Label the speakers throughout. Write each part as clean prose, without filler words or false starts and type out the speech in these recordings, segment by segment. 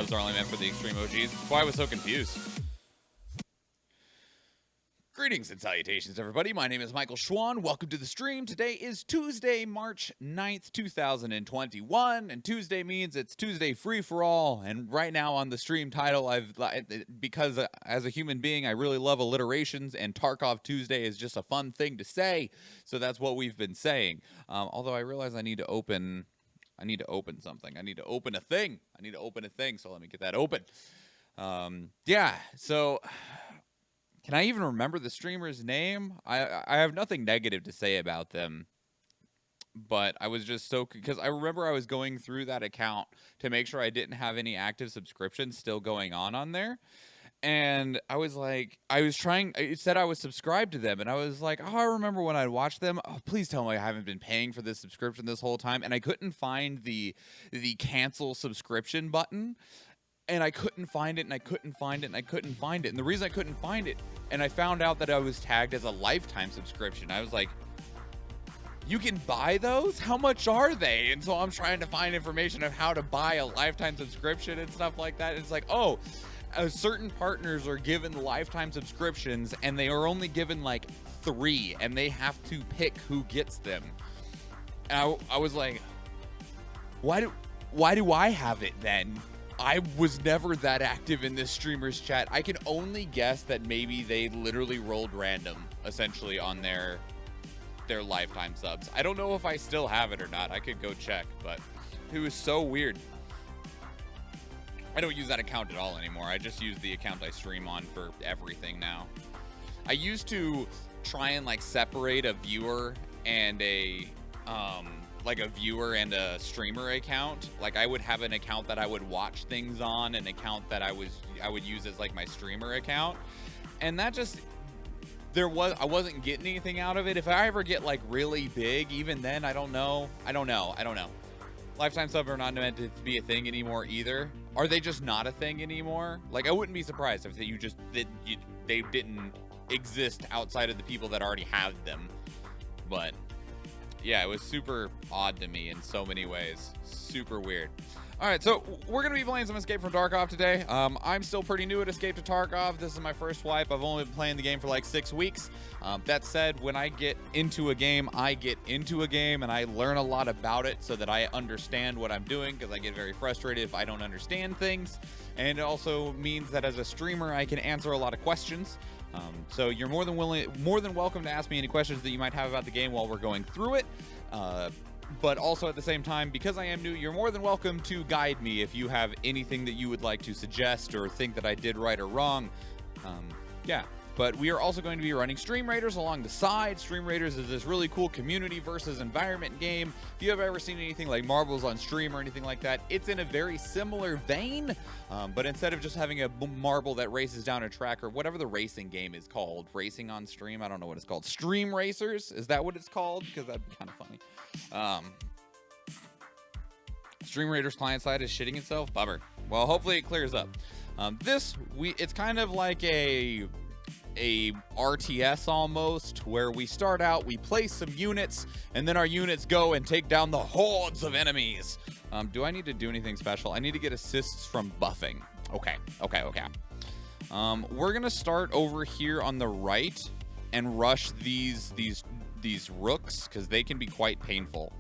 Speaker 1: subs are only meant for the extreme OGs. That's why I was so confused. Greetings and salutations, everybody. My name is Michael Schwan. Welcome to the stream. Today is Tuesday, March 9th, 2021, and Tuesday means it's Tuesday free for all. And right now on the stream title, because as a human being, I really love alliterations, and Tarkov Tuesday is just a fun thing to say, so that's what we've been saying. Although I realize I need to open something. I need to open a thing. So let me get that open. Yeah, so can I even remember the streamer's name? I have nothing negative to say about them, but I was just so, because I remember I was going through that account to make sure I didn't have any active subscriptions still going on there. And I was like, it said I was subscribed to them, and I was like, oh, I remember when I watched them. Oh, please tell me I haven't been paying for this subscription this whole time. And I couldn't find the cancel subscription button. And I couldn't find it, and I couldn't find it, and I couldn't find it. And the reason I couldn't find it, and I found out that I was tagged as a lifetime subscription. I was like, you can buy those? How much are they? And so I'm trying to find information of how to buy a lifetime subscription and stuff like that. It's like, oh, certain partners are given lifetime subscriptions, and they are only given like 3, and they have to pick who gets them. And I was like, why do I have it then? I was never that active in this streamer's chat. I can only guess that maybe they literally rolled random, essentially, on their lifetime subs. I don't know if I still have it or not. I could go check, but it was so weird. I don't use that account at all anymore. I just use the account I stream on for everything now. I used to try and like separate a viewer and a streamer account. Like I would have an account that I would watch things on, an account that I would use as like my streamer account. And that just, I wasn't getting anything out of it. If I ever get like really big, even then, I don't know. Lifetime subs are not meant to be a thing anymore either. Are they just not a thing anymore? Like I wouldn't be surprised if they didn't exist outside of the people that already have them. But yeah, it was super odd to me in so many ways. Super weird. All right, so we're going to be playing some Escape from Tarkov today. I'm still pretty new at Escape to Tarkov. This is my first swipe. I've only been playing the game for like 6 weeks. That said, when I get into a game, and I learn a lot about it so that I understand what I'm doing, because I get very frustrated if I don't understand things. And it also means that as a streamer, I can answer a lot of questions. So you're more than welcome to ask me any questions that you might have about the game while we're going through it. But also at the same time, because I am new, you're more than welcome to guide me if you have anything that you would like to suggest or think that I did right or wrong. Yeah. But we are also going to be running Stream Raiders along the side. Stream Raiders is this really cool community versus environment game. If you have ever seen anything like Marbles on Stream or anything like that, it's in a very similar vein. But instead of just having a marble that races down a track or whatever the racing game is called, racing on stream, I don't know what it's called. Stream Racers, is that what it's called? Because that'd be kind of funny. Stream Raiders client side is shitting itself. Bummer. Well, hopefully it clears up. It's kind of like a RTS almost, where we start out, we place some units, and then our units go and take down the hordes of enemies. Do I need to do anything special? I need to get assists from buffing. Okay. We're gonna start over here on the right and rush these rooks, because they can be quite painful.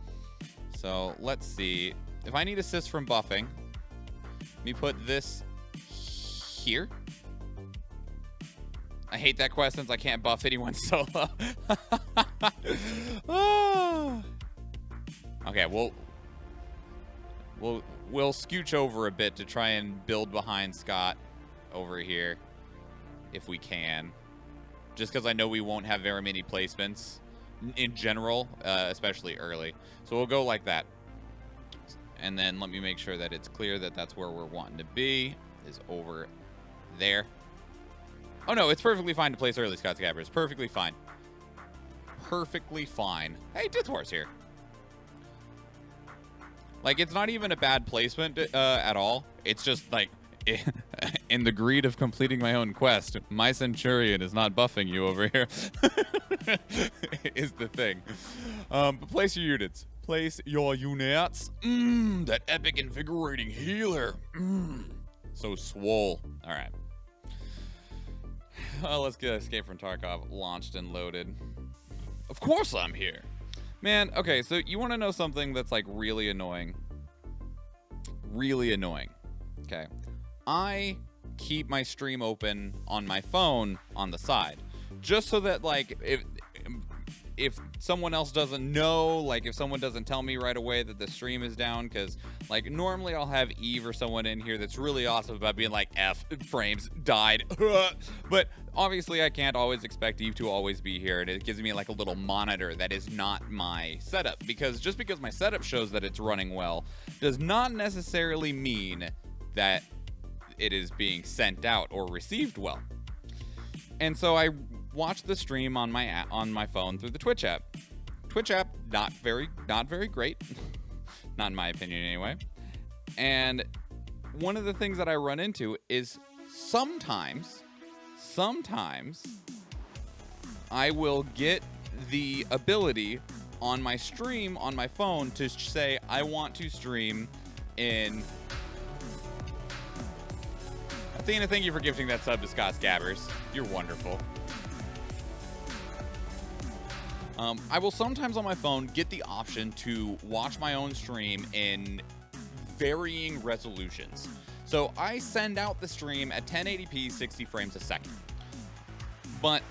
Speaker 1: So let's see. If I need assists from buffing, let me put this here. I hate that quest since I can't buff anyone solo. Oh. Okay, we'll scooch over a bit to try and build behind Scott over here if we can. Just because I know we won't have very many placements in general, especially early. So we'll go like that. And then let me make sure that it's clear that that's where we're wanting to be, is over there. Oh, no, it's perfectly fine to place early, Scott Scabber. It's perfectly fine. Perfectly fine. Hey, Dithwar's here. Like, it's not even a bad placement at all. It's just, like, in the greed of completing my own quest, my Centurion is not buffing you over here. Is the thing. But place your units. Place your units. That epic invigorating healer. So swole. All right. Let's get Escape from Tarkov launched and loaded. Of course I'm here. Man, okay, so you want to know something that's like really annoying? Really annoying. Okay. I keep my stream open on my phone on the side, just so that like if someone else doesn't know, like if someone doesn't tell me right away that the stream is down, because like normally I'll have Eve or someone in here that's really awesome about being like, F, frames died. But obviously I can't always expect Eve to always be here, and it gives me like a little monitor that is not my setup, because just because my setup shows that it's running well does not necessarily mean that it is being sent out or received well. And so I watch the stream on my phone through the Twitch app. Twitch app, not very great. Not in my opinion anyway. And one of the things that I run into is sometimes I will get the ability on my stream on my phone to say I want to stream in... Athena, thank you for gifting that sub to Scott Scabbers. You're wonderful. I will sometimes on my phone get the option to watch my own stream in varying resolutions. So I send out the stream at 1080p, 60 frames a second. But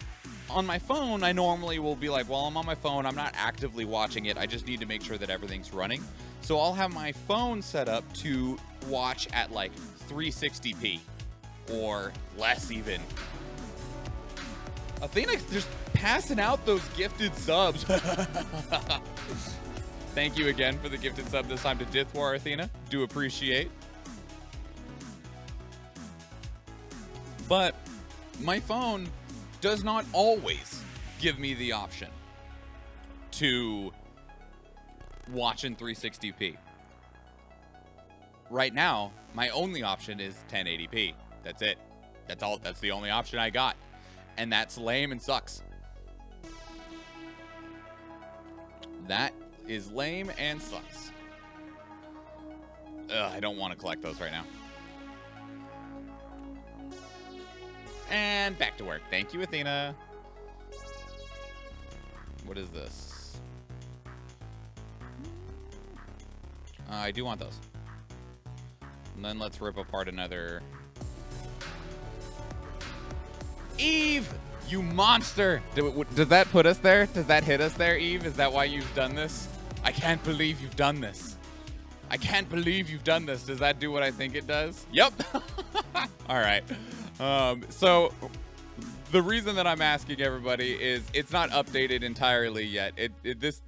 Speaker 1: on my phone, I normally will be like, well, I'm on my phone, I'm not actively watching it, I just need to make sure that everything's running. So I'll have my phone set up to watch at like 360p or less even. Athena just passing out those gifted subs. Thank you again for the gifted sub this time to Dithwar, Athena. Do appreciate. But my phone does not always give me the option to watch in 360p. Right now, my only option is 1080p. That's it. That's all. That's the only option I got. And that's lame and sucks. That is lame and sucks. Ugh, I don't want to collect those right now. And back to work. Thank you, Athena. What is this? I do want those. And then let's rip apart another... Eve, you monster! Does that put us there? Does that hit us there, Eve? Is that why you've done this? I can't believe you've done this. I can't believe you've done this. Does that do what I think it does? Yep. All right. So the reason that I'm asking everybody is it's not updated entirely yet. This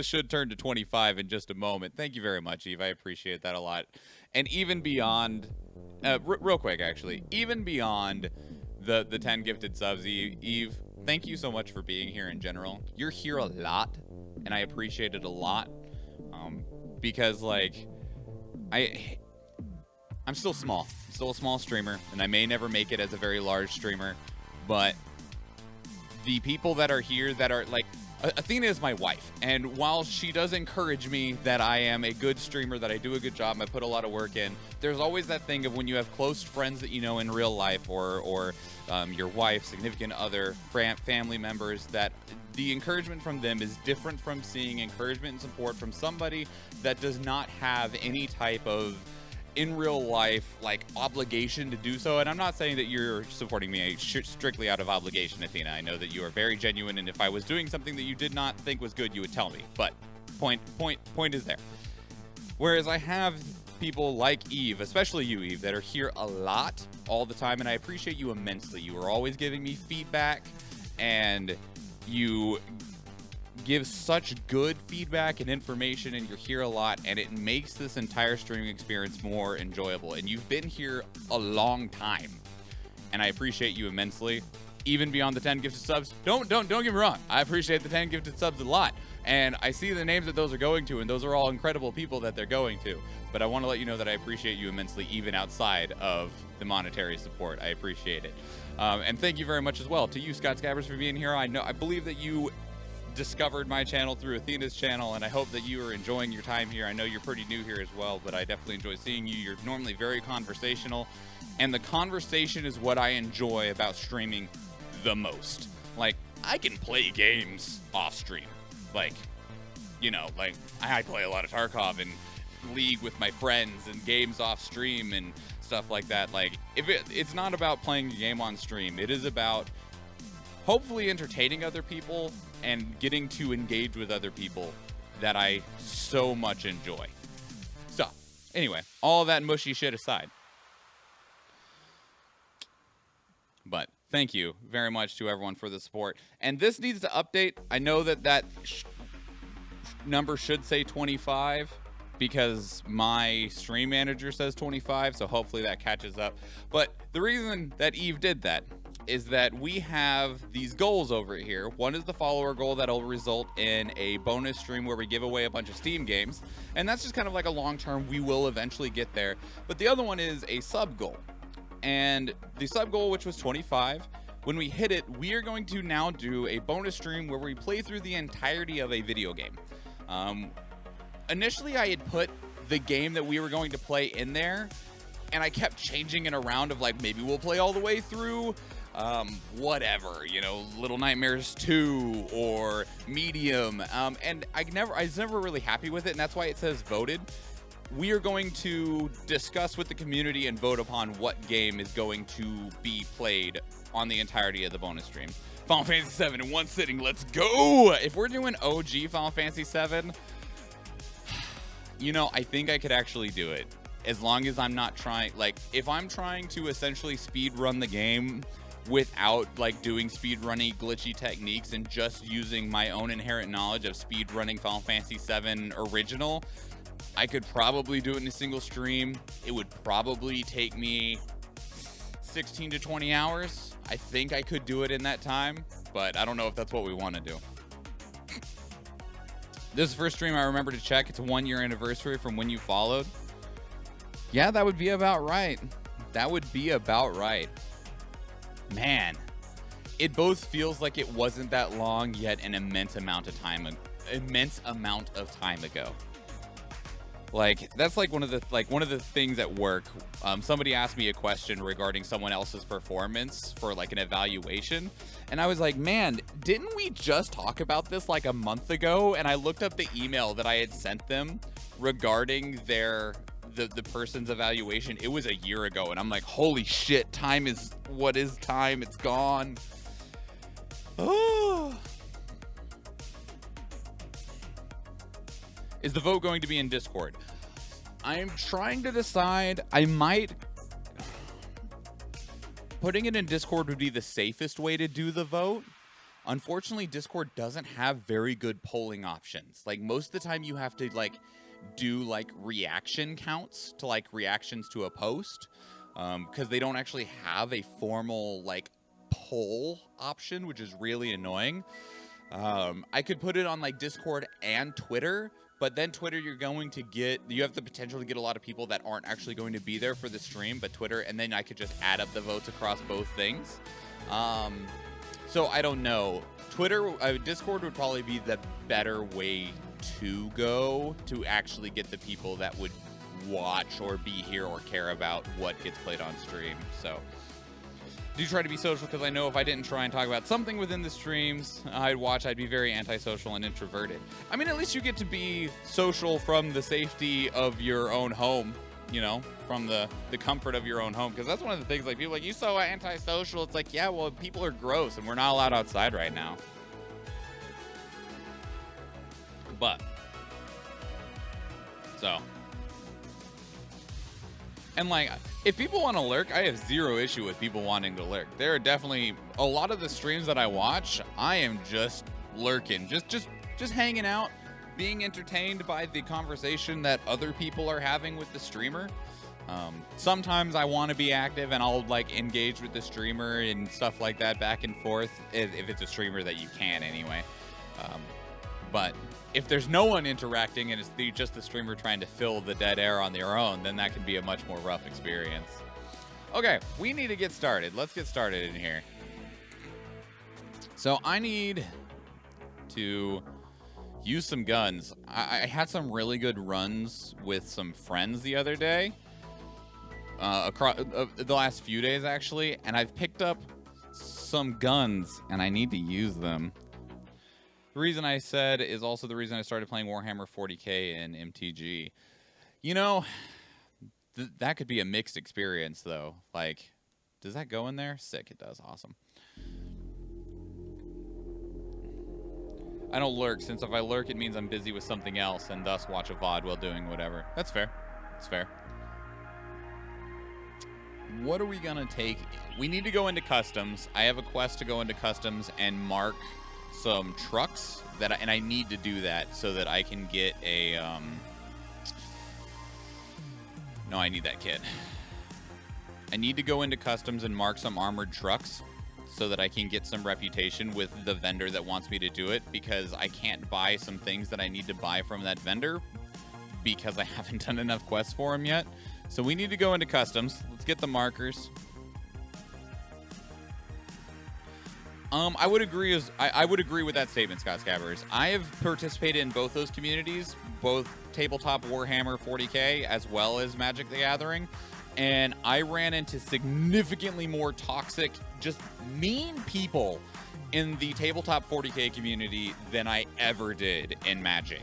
Speaker 1: should turn to 25 in just a moment. Thank you very much, Eve. I appreciate that a lot. And even beyond, real quick, actually, even beyond the 10 gifted subs, Eve, thank you so much for being here in general. You're here a lot, and I appreciate it a lot, because like I'm still small, still a small streamer, and I may never make it as a very large streamer, but the people that are here that are like, Athena is my wife, and while she does encourage me that I am a good streamer, that I do a good job, I put a lot of work in, there's always that thing of when you have close friends that you know in real life, or your wife, significant other, family members, that the encouragement from them is different from seeing encouragement and support from somebody that does not have any type of in real life like obligation to do so. And I'm not saying that you're supporting me strictly out of obligation, Athena. I know that you are very genuine, and if I was doing something that you did not think was good, you would tell me. But point is there. Whereas I have people like Eve, especially you, Eve, that are here a lot all the time, and I appreciate you immensely. You are always giving me feedback, and you give such good feedback and information, and you're here a lot, and it makes this entire streaming experience more enjoyable. And you've been here a long time, and I appreciate you immensely. Even beyond the 10 gifted subs, don't get me wrong, I appreciate the 10 gifted subs a lot, and I see the names that those are going to, and those are all incredible people that they're going to. But I want to let you know that I appreciate you immensely, even outside of the monetary support. I appreciate it. And thank you very much as well to you, Scott Scabbers, for being here. I believe that you discovered my channel through Athena's channel, and I hope that you are enjoying your time here. I know you're pretty new here as well, but I definitely enjoy seeing you. You're normally very conversational, and the conversation is what I enjoy about streaming the most. Like, I can play games off stream. Like, you know, like, I play a lot of Tarkov and League with my friends and games off stream and stuff like that. Like, it's not about playing a game on stream. It is about hopefully entertaining other people and getting to engage with other people that I so much enjoy. So, anyway, all that mushy shit aside. But thank you very much to everyone for the support. And this needs to update. I know that number should say 25 because my stream manager says 25, so hopefully that catches up. But the reason that Eve did that is that we have these goals over here. One is the follower goal that'll result in a bonus stream where we give away a bunch of Steam games, and that's just kind of like a long-term, we will eventually get there. But the other one is a sub goal, and the sub goal, which was 25, when we hit it, we are going to now do a bonus stream where we play through the entirety of a video game. Initially, I had put the game that we were going to play in there, and I kept changing it around of like, maybe we'll play all the way through, whatever, you know, Little Nightmares 2 or Medium, and I was never really happy with it, and that's why it says voted. We are going to discuss with the community and vote upon what game is going to be played on the entirety of the bonus stream. Final Fantasy VII in one sitting, let's go! If we're doing OG Final Fantasy VII, you know, I think I could actually do it. As long as I'm not trying, like, if I'm trying to essentially speed run the game without, like, doing speed running glitchy techniques and just using my own inherent knowledge of speed running Final Fantasy VII Original, I could probably do it in a single stream. It would probably take me 16 to 20 hours. I think I could do it in that time, but I don't know if that's what we want to do. This is the first stream I remember to check. It's a 1-year anniversary from when you followed. Yeah, that would be about right. That would be about right. Man, it both feels like it wasn't that long, yet an immense amount of time ago. Like, that's like one of the things at work. Somebody asked me a question regarding someone else's performance for like an evaluation, and I was like, man, didn't we just talk about this like a month ago? And I looked up the email that I had sent them regarding the person's evaluation. It was a year ago, and I'm like, holy shit, time is what is time? It's gone. Oh. Is the vote going to be in Discord? I am trying to decide. Putting it in Discord would be the safest way to do the vote. Unfortunately, Discord doesn't have very good polling options. Like, most of the time you have to like do like reaction counts to like reactions to a post, because they don't actually have a formal like poll option, which is really annoying. I could put it on like Discord and Twitter, but then Twitter, you have the potential to get a lot of people that aren't actually going to be there for the stream, but Twitter, and then I could just add up the votes across both things. So I don't know. Discord would probably be the better way to go to actually get the people that would watch or be here or care about what gets played on stream. So do try to be social, because I know if I didn't try and talk about something within the streams I'd be very antisocial and introverted. I mean, at least you get to be social from the safety of your own home, you know, from the comfort of your own home, because that's one of the things, like, people like, you so antisocial. It's like, yeah, well, people are gross and we're not allowed outside right now. But so, and like, if people want to lurk, I have zero issue with people wanting to lurk. There are definitely a lot of the streams that I watch, I am just lurking, just hanging out, being entertained by the conversation that other people are having with the streamer. Sometimes I want to be active and I'll like engage with the streamer and stuff like that back and forth, if it's a streamer that you can anyway. But if there's no one interacting and it's just the streamer trying to fill the dead air on their own, then that can be a much more rough experience. Okay, we need to get started. Let's get started in here. So I need to use some guns. I had some really good runs with some friends the other day, across the last few days actually, and I've picked up some guns and I need to use them. The reason I said is also the reason I started playing Warhammer 40k and MTG. You know, that could be a mixed experience though. Like, does that go in there? Sick, it does. Awesome. I don't lurk, since if I lurk it means I'm busy with something else and thus watch a VOD while doing whatever. That's fair. That's fair. What are we gonna take? We need to go into customs. I have a quest to go into customs and mark some trucks and I need to do that so that I can get a no, I need that kit. I need to go into customs and mark some armored trucks so that I can get some reputation with the vendor that wants me to do it, because I can't buy some things that I need to buy from that vendor because I haven't done enough quests for him yet. So we need to go into customs. Let's get the markers. I would agree with that statement, Scott Scabbers. I have participated in both those communities, both tabletop Warhammer 40k as well as Magic the Gathering, and I ran into significantly more toxic, just mean people in the tabletop 40k community than I ever did in Magic.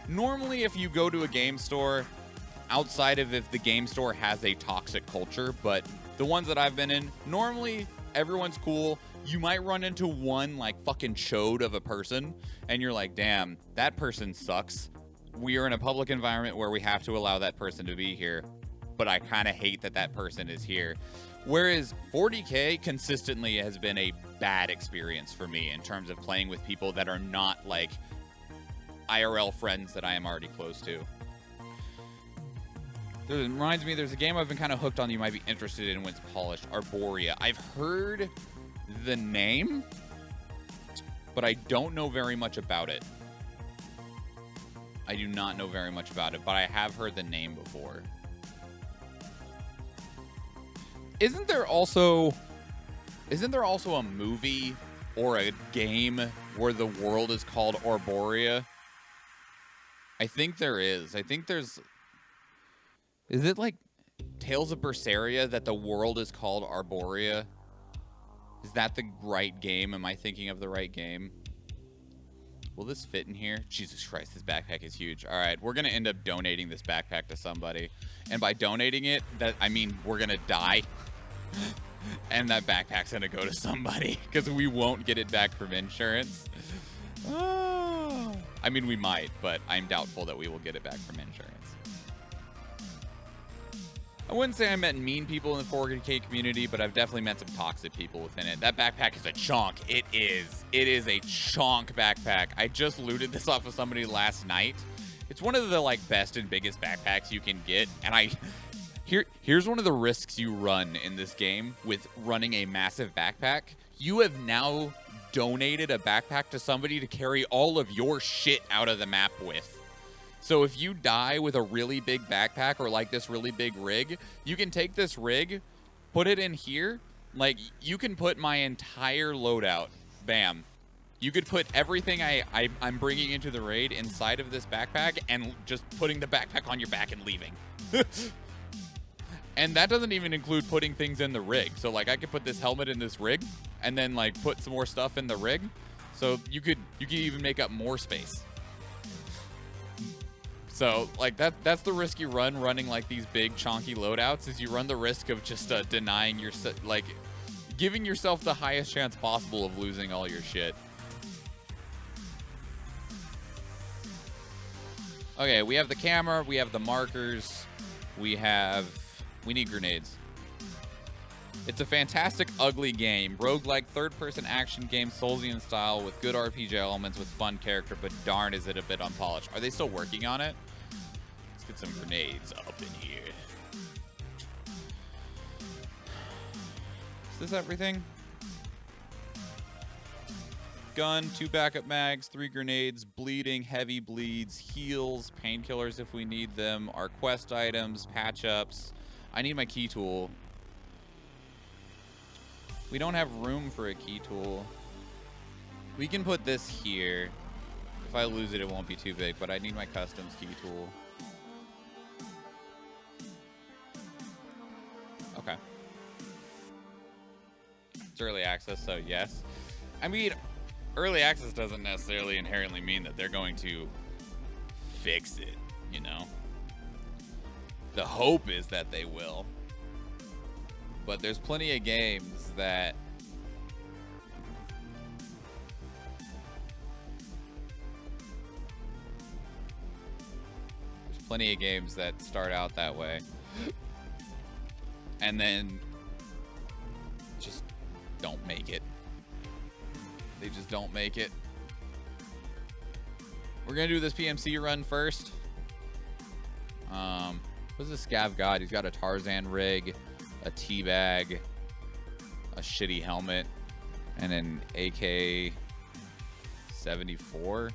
Speaker 1: Normally, if you go to a game store, outside of if the game store has a toxic culture, but the ones that I've been in, normally everyone's cool. You might run into one like fucking chode of a person and you're like, damn, that person sucks. We are in a public environment where we have to allow that person to be here, but I kind of hate that that person is here. Whereas 40k consistently has been a bad experience for me in terms of playing with people that are not like IRL friends that I am already close to. It reminds me, there's a game I've been kind of hooked on you might be interested in when it's polished. Arborea. I've heard the name, but I don't know very much about it. I do not know very much about it, but I have heard the name before. Isn't there also a movie or a game where the world is called Arborea? I think there is. I think there's... Is it like Tales of Berseria that the world is called Arborea? Is that the right game? Am I thinking of the right game? Will this fit in here? Jesus Christ, this backpack is huge. All right, we're going to end up donating this backpack to somebody. And by donating it, I mean we're going to die. And that backpack's going to go to somebody because we won't get it back from insurance. Oh. I mean, we might, but I'm doubtful that we will get it back from insurance. I wouldn't say I met mean people in the 4K community, but I've definitely met some toxic people within it. That backpack is a chonk. It is. It is a chonk backpack. I just looted this off of somebody last night. It's one of the like best and biggest backpacks you can get. And here's one of the risks you run in this game with running a massive backpack. You have now donated a backpack to somebody to carry all of your shit out of the map with. So if you die with a really big backpack or like this really big rig, you can take this rig, put it in here. Like you can put my entire loadout. Bam. You could put everything I'm bringing into the raid inside of this backpack and just putting the backpack on your back and leaving. And that doesn't even include putting things in the rig. So like I could put this helmet in this rig and then like put some more stuff in the rig. So you could even make up more space. So, like, that's the risk you run running, like, these big, chonky loadouts, is you run the risk of just denying your, like, giving yourself the highest chance possible of losing all your shit. Okay, we have the camera, we have the markers, we need grenades. It's a fantastic, ugly game. Roguelike, third-person action game, Soulsian style, with good RPG elements, with fun character, but darn is it a bit unpolished. Are they still working on it? Let's get some grenades up in here. Is this everything? Gun, 2 backup mags, 3 grenades, bleeding, heavy bleeds, heals, painkillers if we need them, our quest items, patch-ups. I need my key tool. We don't have room for a key tool. We can put this here. If I lose it, it won't be too big, but I need my customs key tool. Okay. It's early access, so yes. I mean, early access doesn't necessarily inherently mean that they're going to fix it, you know? The hope is that they will. But there's plenty of games that start out that way and then just don't make it. They just don't make it. We're gonna do this PMC run first. What's this Scav got? He's got a Tarzan rig, a teabag, a shitty helmet, and an AK-74.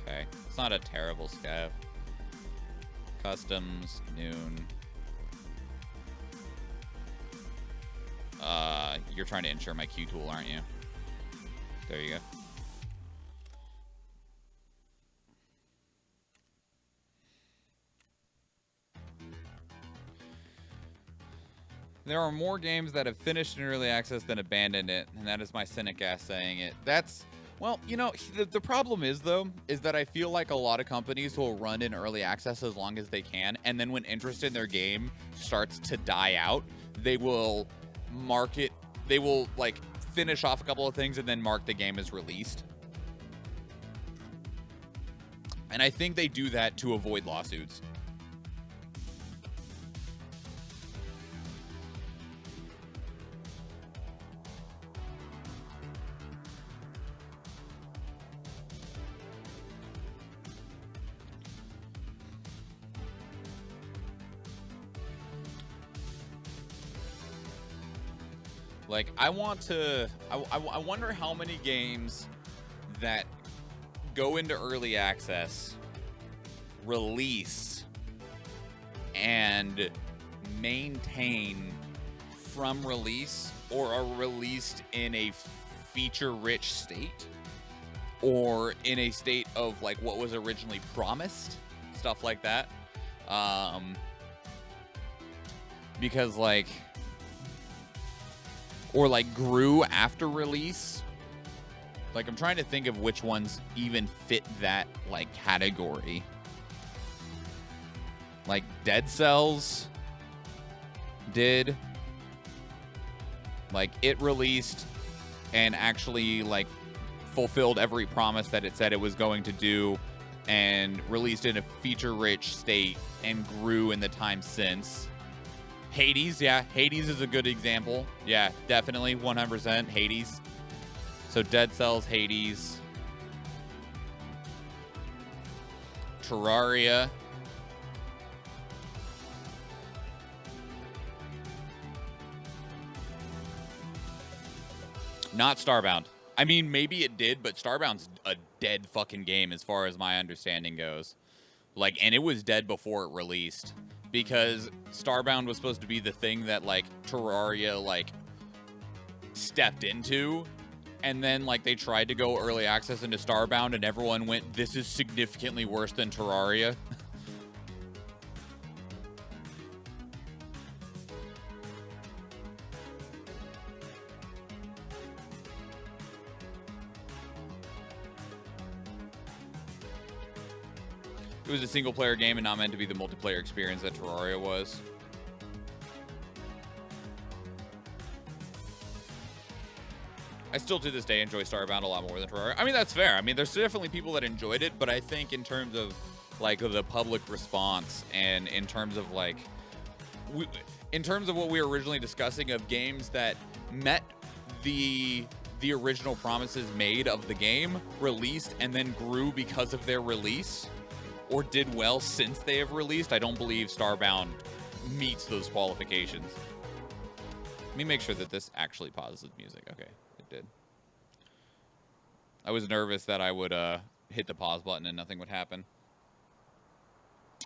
Speaker 1: Okay, it's not a terrible Scav. Customs, noon. You're trying to ensure my Q tool, aren't you? There you go. There are more games that have finished in early access than abandoned it, and that is my cynic ass saying it. That's, well, you know, the problem is, though, is that I feel like a lot of companies will run in early access as long as they can, and then when interest in their game starts to die out, they will market, they will, like, finish off a couple of things and then mark the game as released. And I think they do that to avoid lawsuits. Like, I wonder how many games that go into early access, release, and maintain from release, or are released in a feature-rich state, or in a state of, like, what was originally promised, stuff like that. Because, like, or like grew after release. Like, I'm trying to think of which ones even fit that, like, category. Like, Dead Cells did. Like, it released and actually, like, fulfilled every promise that it said it was going to do, and released in a feature-rich state and grew in the time since. Hades, yeah, Hades is a good example. Yeah, definitely, 100% Hades. So Dead Cells, Hades, Terraria, not Starbound. I mean, maybe it did, but Starbound's a dead fucking game as far as my understanding goes. Like, and it was dead before it released, because Starbound was supposed to be the thing that, like, Terraria, like, stepped into, and then, like, they tried to go early access into Starbound, and everyone went, this is significantly worse than Terraria. It was a single-player game and not meant to be the multiplayer experience that Terraria was. I still, to this day, enjoy Starbound a lot more than Terraria. I mean, that's fair. I mean, there's definitely people that enjoyed it, but I think in terms of, like, the public response, and in terms of, like, in terms of what we were originally discussing of games that met the original promises made of the game, released, and then grew because of their release, or did well since they have released, I don't believe Starbound meets those qualifications. Let me make sure that this actually pauses music. Okay, it did. I was nervous that I would hit the pause button and nothing would happen.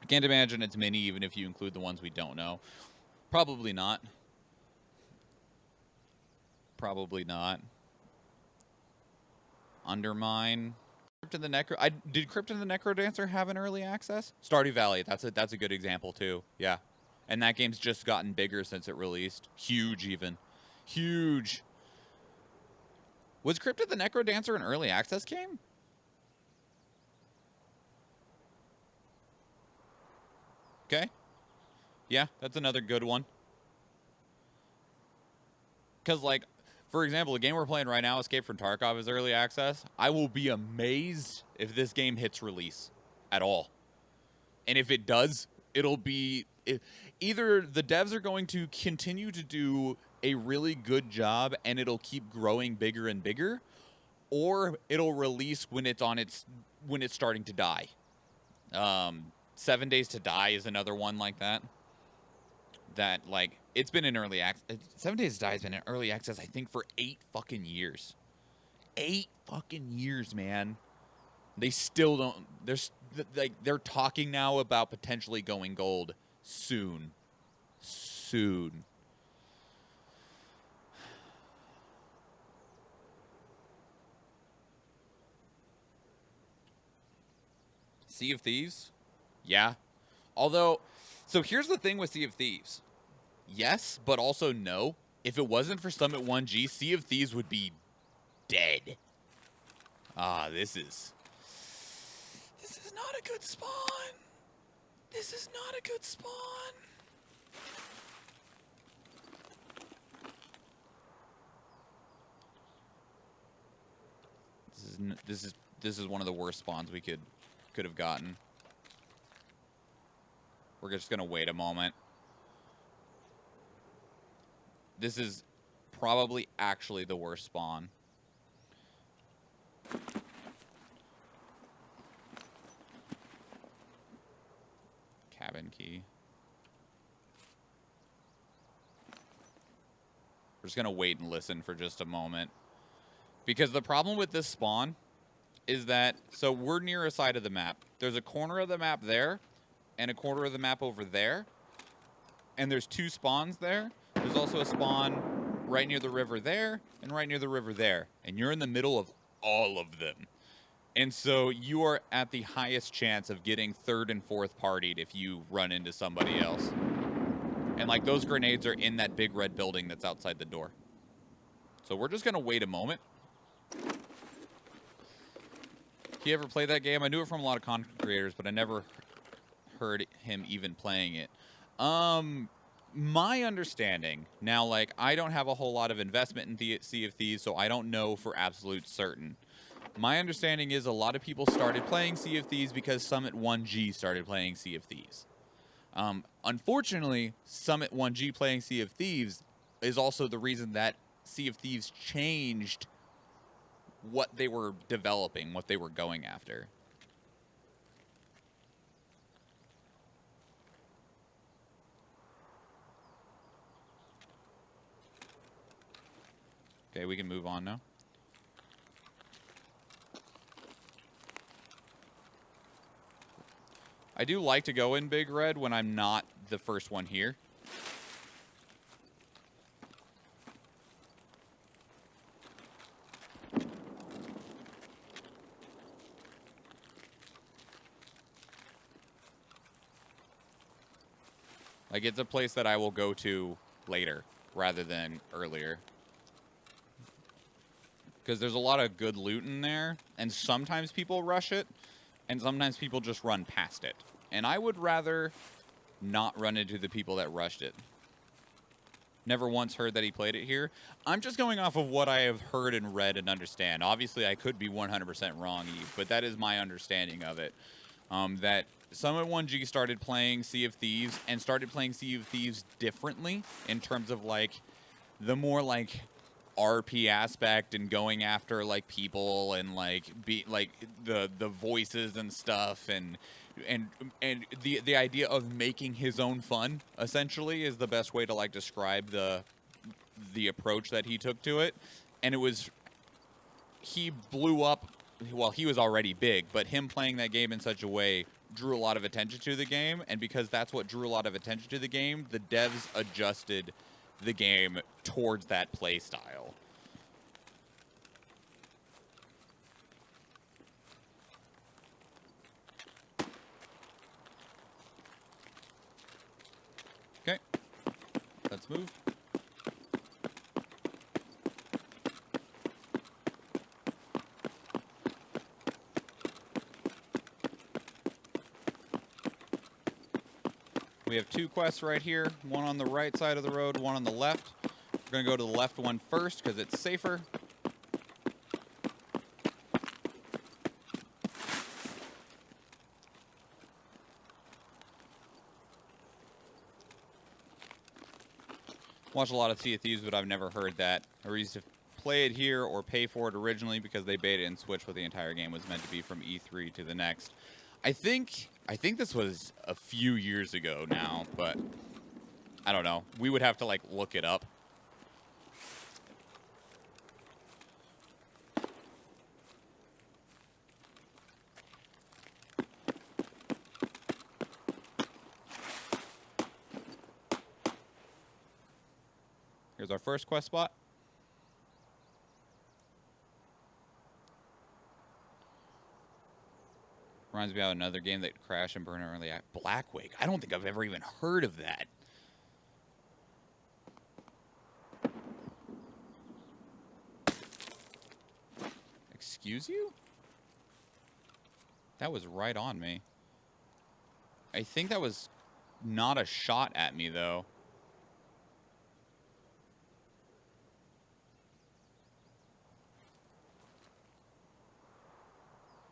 Speaker 1: I can't imagine it's mini, even if you include the ones we don't know. Probably not. Probably not. Undermine. Crypt of the Necro. Did Crypt of the Necrodancer have an early access? Stardew Valley. That's a good example too. Yeah, and that game's just gotten bigger since it released. Huge, even. Huge. Was Crypt of the Necrodancer an early access game? Okay. Yeah, that's another good one. Because, like, for example, the game we're playing right now, Escape from Tarkov, is early access. I will be amazed if this game hits release at all. And if it does, it'll be... either the devs are going to continue to do a really good job and it'll keep growing bigger and bigger, or it'll release when it's starting to die. 7 Days to Die is another one like that. That, like, it's been in early access. 7 Days to Die has been in early access, I think, for 8 fucking years. 8 fucking years, man. They still don't... They're talking now about potentially going gold soon. Soon. Sea of Thieves? Yeah. Although, so here's the thing with Sea of Thieves. Yes, but also no. If it wasn't for Summit 1G, Sea of Thieves would be dead. This is not a good spawn. This is not a good spawn. This is one of the worst spawns we could have gotten. We're just gonna wait a moment. This is probably actually the worst spawn. Cabin key. We're just gonna wait and listen for just a moment. Because the problem with this spawn is that, so we're near a side of the map. There's a corner of the map there, and a corner of the map over there. And there's 2 spawns there. There's also a spawn right near the river there, and right near the river there. And you're in the middle of all of them. And so you are at the highest chance of getting 3rd and 4th partied if you run into somebody else. And, like, those grenades are in that big red building that's outside the door. So we're just going to wait a moment. He ever played that game? I knew it from a lot of content creators, but I never heard him even playing it. My understanding, now, like, I don't have a whole lot of investment in Sea of Thieves, so I don't know for absolute certain. My understanding is a lot of people started playing Sea of Thieves because Summit 1G started playing Sea of Thieves. Unfortunately, Summit 1G playing Sea of Thieves is also the reason that Sea of Thieves changed what they were developing, what they were going after. Okay, we can move on now. I do like to go in Big Red when I'm not the first one here. Like, it's a place that I will go to later rather than earlier. Because there's a lot of good loot in there, and sometimes people rush it, and sometimes people just run past it. And I would rather not run into the people that rushed it. Never once heard that he played it here. I'm just going off of what I have heard and read and understand. Obviously, I could be 100% wrong, Eve, but that is my understanding of it. That Summit 1G started playing Sea of Thieves and started playing Sea of Thieves differently in terms of, like, the more, like, RP aspect and going after, like, people and, like, the voices and stuff and the idea of making his own fun, essentially, is the best way to, like, describe the approach that he took to it. And it was, he blew up, well, he was already big, but him playing that game in such a way drew a lot of attention to the game, and because that's what drew a lot of attention to the game, the devs adjusted the game towards that play style. Let's move. We have 2 quests right here, one on the right side of the road, one on the left. We're going to go to the left one first because it's safer. Watch a lot of Sea of Thieves, but I've never heard that. I used to play it here or pay for it originally because they bait it and switched what the entire game was meant to be from E3 to the next. I think this was a few years ago now, but I don't know. We would have to, like, look it up. Here's our first quest spot. Reminds me of another game that crashed and burned early. Blackwake. I don't think I've ever even heard of that. Excuse you? That was right on me. I think that was not a shot at me, though.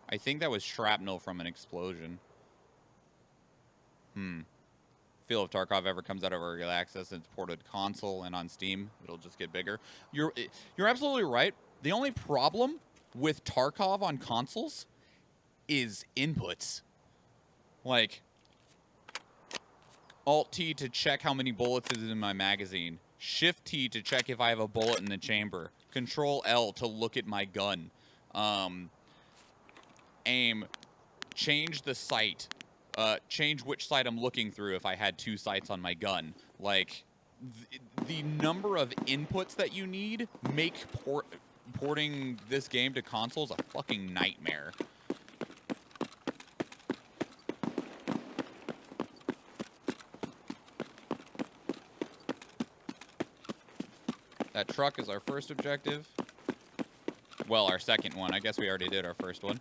Speaker 1: I think that was shrapnel from an explosion. Feel if Tarkov ever comes out of early access and it's ported to console and on Steam, it'll just get bigger. You're absolutely right. The only problem with Tarkov on consoles is inputs. Like, Alt-T to check how many bullets is in my magazine. Shift-T to check if I have a bullet in the chamber. Control-L to look at my gun. Aim, change the sight, change which sight I'm looking through if I had 2 sights on my gun. Like, the number of inputs that you need make porting this game to consoles a fucking nightmare. That truck is our first objective. Well, our second one. I guess we already did our first one.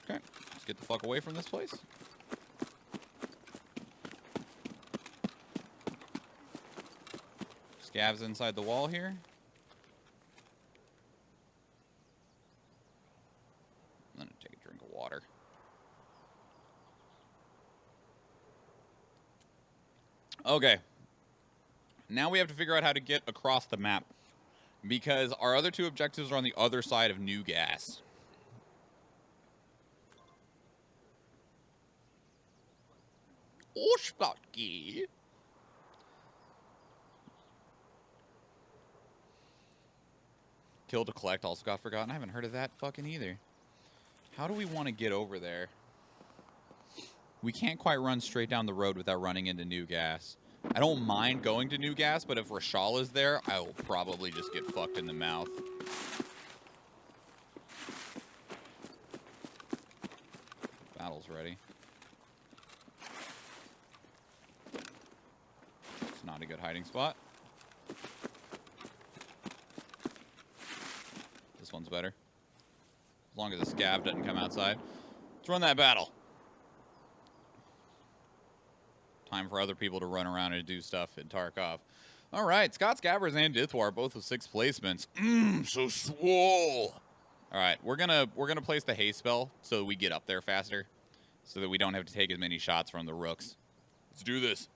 Speaker 1: Okay, let's get the fuck away from this place. Scavs inside the wall here. I'm gonna take a drink of water. Okay. Now we have to figure out how to get across the map, because our other 2 objectives are on the other side of New Gas. Oshbatki. Kill to collect also got forgotten. I haven't heard of that fucking either. How do we want to get over there? We can't quite run straight down the road without running into New Gas. I don't mind going to New Gas, but if Rashal is there, I will probably just get fucked in the mouth. Battle's ready. It's not a good hiding spot. This one's better. As long as the scav doesn't come outside. Let's run that battle. Time for other people to run around and do stuff in Tarkov. All right, Scott Scabbers and Dithwar both with 6 placements. So swole. All right, we're gonna place the haste spell so we get up there faster, so that we don't have to take as many shots from the rooks. Let's do this.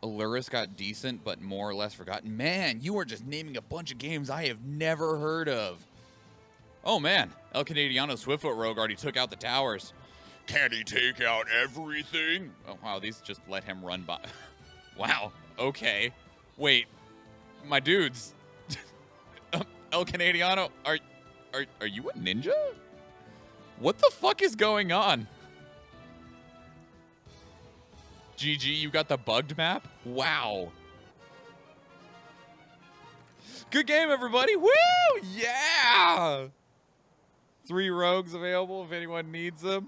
Speaker 1: Allurus got decent, but more or less forgotten. Man, you are just naming a bunch of games I have never heard of. Oh man, El Canadiano Swiftfoot Rogue already took out the towers. Can he take out everything? Oh, wow, these just let him run by. Wow, okay. Wait, my dudes. El Canadiano, are you a ninja? What the fuck is going on? GG, you got the bugged map? Wow. Good game, everybody. Woo! Yeah! 3 rogues available if anyone needs them.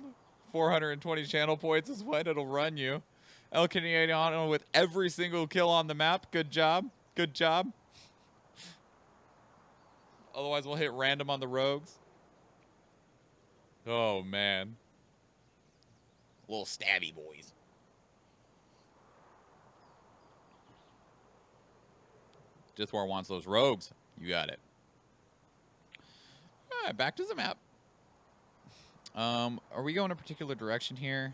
Speaker 1: 420 channel points is what it'll run you. El Canadiano with every single kill on the map. Good job. Good job. Otherwise, we'll hit random on the rogues. Oh, man. Little stabby boys. Jithwar wants those rogues. You got it. All right, back to the map. Are we going a particular direction here?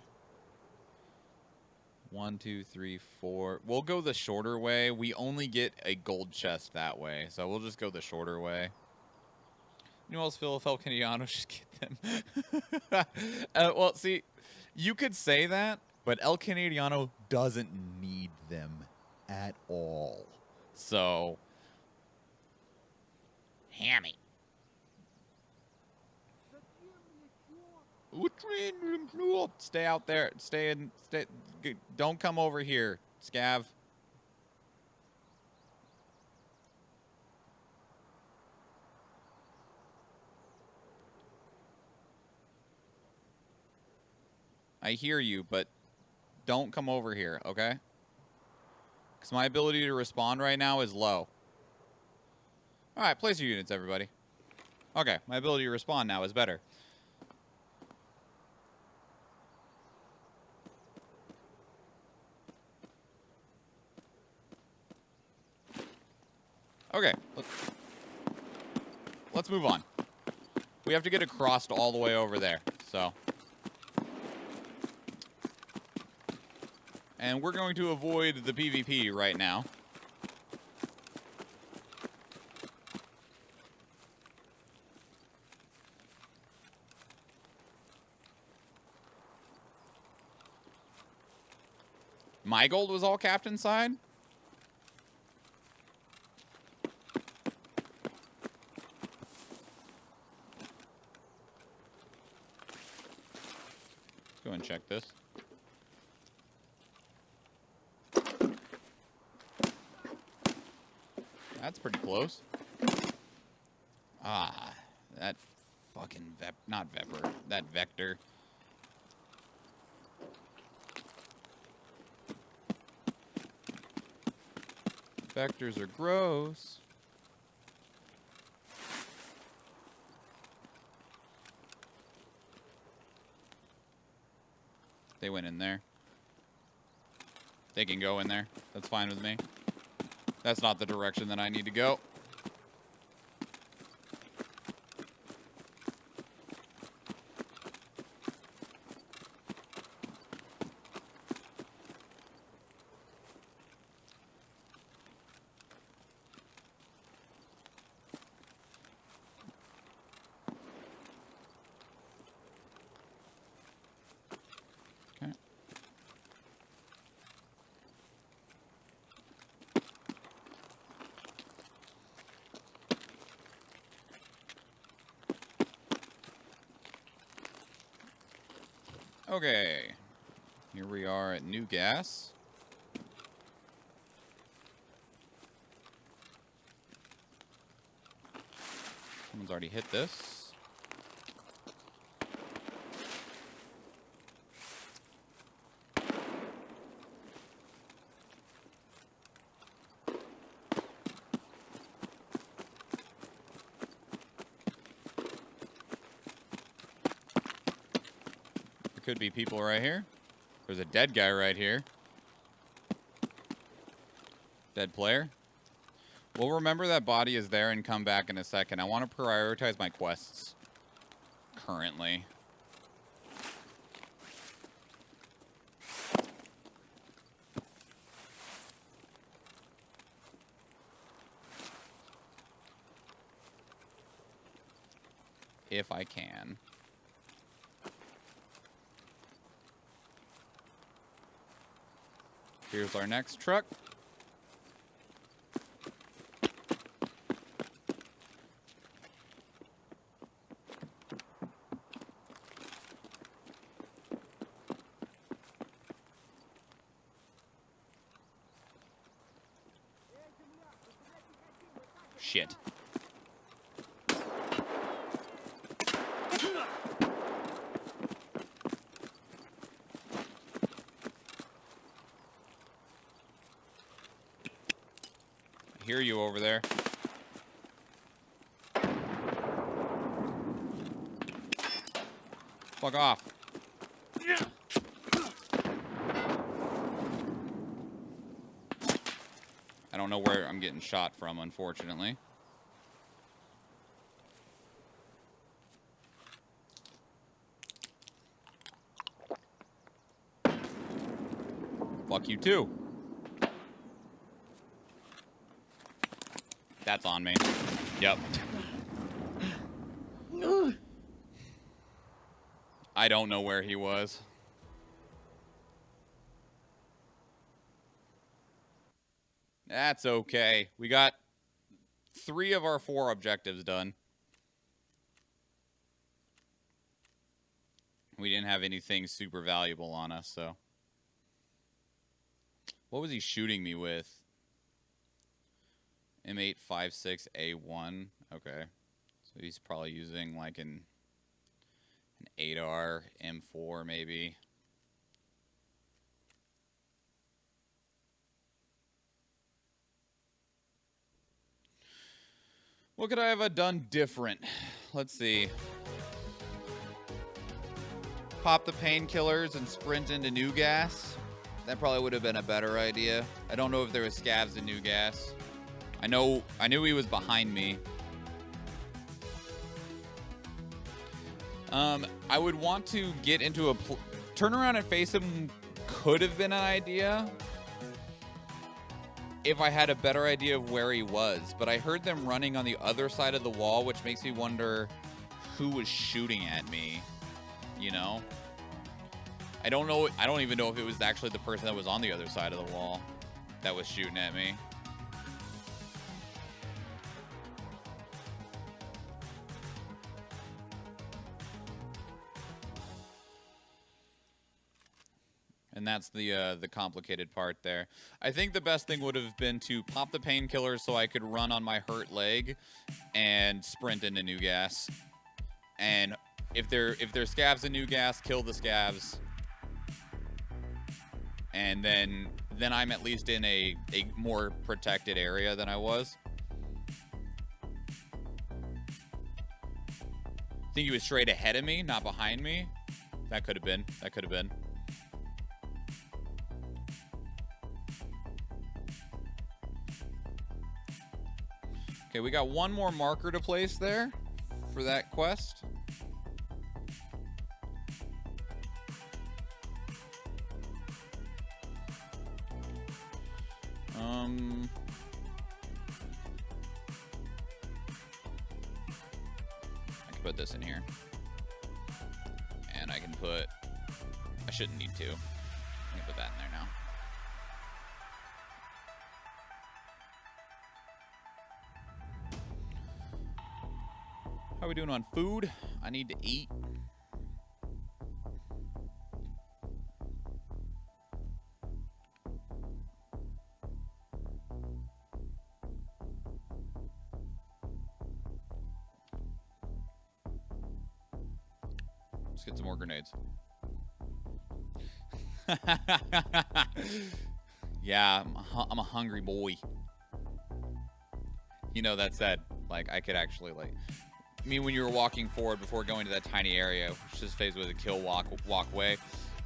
Speaker 1: 1, 2, 3, 4. We'll go the shorter way. We only get a gold chest that way, so we'll just go the shorter way. You know, Phil, if El Canadiano should get them. Well, see, you could say that, but El Canadiano doesn't need them at all. So, hammy. Stay out there. Stay in. Stay. Don't come over here, Scav. I hear you, but don't come over here, okay? Because my ability to respond right now is low. All right, place your units, everybody. Okay, my ability to respond now is better. Okay, let's move on. We have to get across all the way over there, so. And we're going to avoid the PvP right now. My gold was all captain side? Go and check this. That's pretty close. Ah, that fucking not Vepr, that Vector. Vectors are gross. They went in there. They can go in there. That's fine with me. That's not the direction that I need to go. Okay, here we are at New Gas. Someone's already hit this. Could be people right here. There's a dead guy right here. Dead player. We'll remember that body is there and come back in a second. I want to prioritize my quests currently. If I can. Here's our next truck. Shit. hear you over there. Fuck off. I don't know where I'm getting shot from, unfortunately. Fuck you too. That's on me. Yep. I don't know where he was. That's okay. We got 3 of our 4 objectives done. We didn't have anything super valuable on us, so. What was he shooting me with? M856A1. Okay. So he's probably using like an 8R M4 maybe. What could I have done different? Let's see. Pop the painkillers and sprint into new gas. That probably would have been a better idea. I don't know if there was scavs in new gas. I knew he was behind me. I would want to get into a turn around and face him. Could have been an idea if I had a better idea of where he was, but I heard them running on the other side of the wall, which makes me wonder who was shooting at me, you know? I don't know. I don't even know if it was actually the person that was on the other side of the wall that was shooting at me. And that's the complicated part there. I think the best thing would have been to pop the painkillers so I could run on my hurt leg and sprint into new gas. And if there's scavs in new gas, kill the scavs. And then I'm at least in a more protected area than I was. I think he was straight ahead of me, not behind me. That could have been. That could have been. Okay, we got one more marker to place there for that quest. I can put this in here. And I can put... I shouldn't need to. I can put that in there now. How are we doing on food? I need to eat. Let's get some more grenades. Yeah, I'm a hungry boy. You know, that said, like, I could actually, like... I mean, when you were walking forward before going to that tiny area, which just phased with a kill walkway.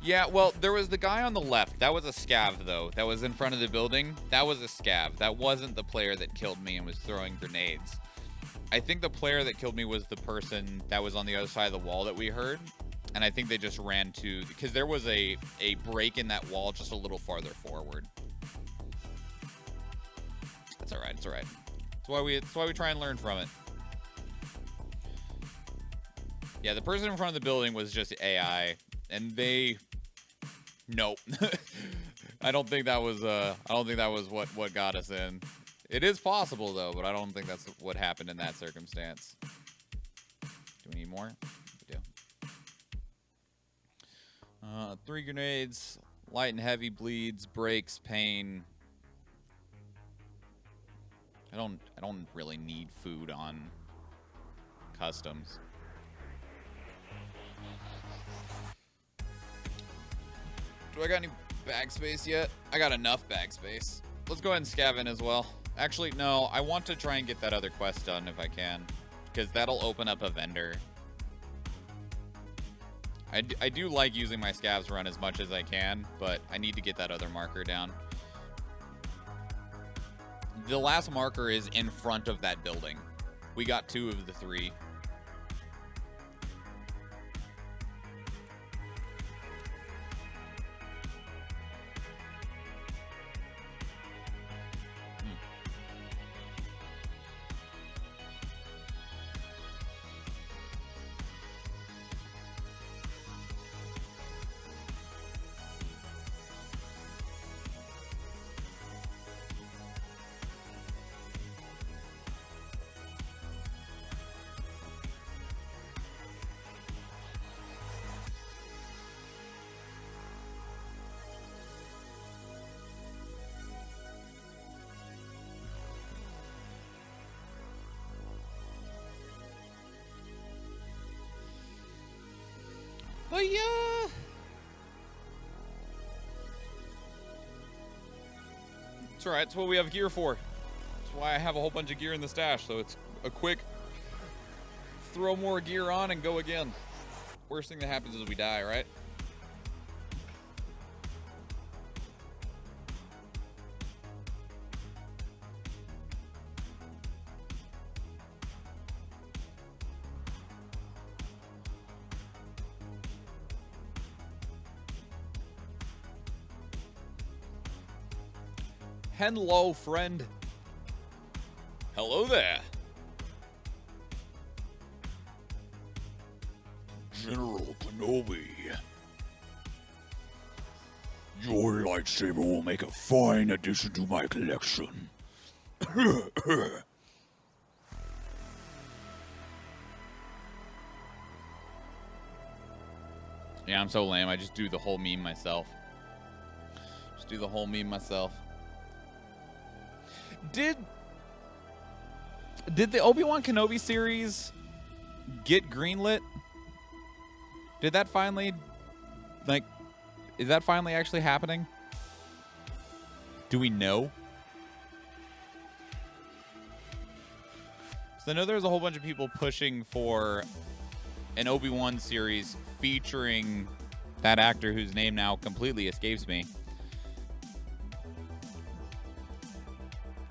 Speaker 1: Yeah, well, there was the guy on the left. That was a scav, though. That was in front of the building. That was a scav. That wasn't the player that killed me and was throwing grenades. I think the player that killed me was the person that was on the other side of the wall that we heard. And I think they just ran to... Because there was a break in that wall just a little farther forward. That's all right. It's all right. That's why we try and learn from it. Yeah, the person in front of the building was just AI, and they... Nope. I don't think that was what got us in. It is possible, though, but I don't think that's what happened in that circumstance. Do we need more? We do. 3 grenades, light and heavy bleeds, breaks, pain. I don't really need food on customs. Do I got any bag space yet? I got enough bag space. Let's go ahead and scav in as well. Actually, no. I want to try and get that other quest done if I can. Because that'll open up a vendor. I do like using my scavs run as much as I can, but I need to get that other marker down. The last marker is in front of that building. We got 2 of the 3. But yeah, it's alright. It's what we have gear for. That's why I have a whole bunch of gear in the stash, so it's a quick throw more gear on and go again. Worst thing that happens is we die, right? Hello, friend. Hello there.
Speaker 2: General Kenobi. Your lightsaber will make a fine addition to my collection.
Speaker 1: Yeah, I'm so lame. I just do the whole meme myself. Just do the whole meme myself. Did the Obi-Wan Kenobi series get greenlit? Did that finally, like, is that finally actually happening? Do we know? So I know there's a whole bunch of people pushing for an Obi-Wan series featuring that actor whose name now completely escapes me.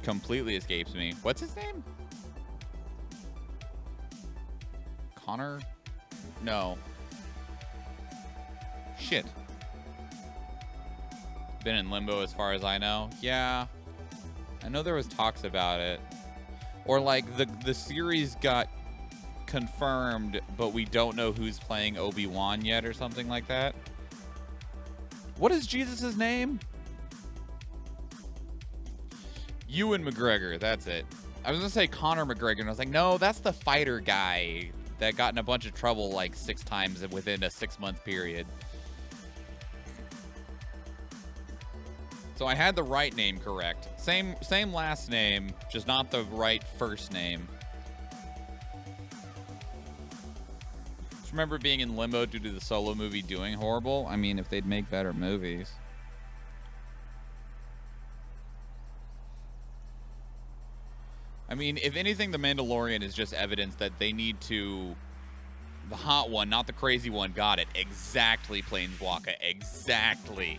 Speaker 1: Completely escapes me. What's his name? Connor? No. Shit. Been in limbo as far as I know. Yeah. I know there was talks about it. Or like the series got confirmed, but we don't know who's playing Obi-Wan yet or something like that. What is Jesus' name? Ewan McGregor, that's it. I was gonna say Conor McGregor, and I was like, no, that's the fighter guy that got in a bunch of trouble like 6 times within a 6-month period. So I had the right name correct. Same last name, just not the right first name. Just remember being in limbo due to the Solo movie doing horrible. I mean, if they'd make better movies. I mean, if anything, The Mandalorian is just evidence that they need to... The hot one, not the crazy one, got it. Exactly, Planeswalker. Exactly.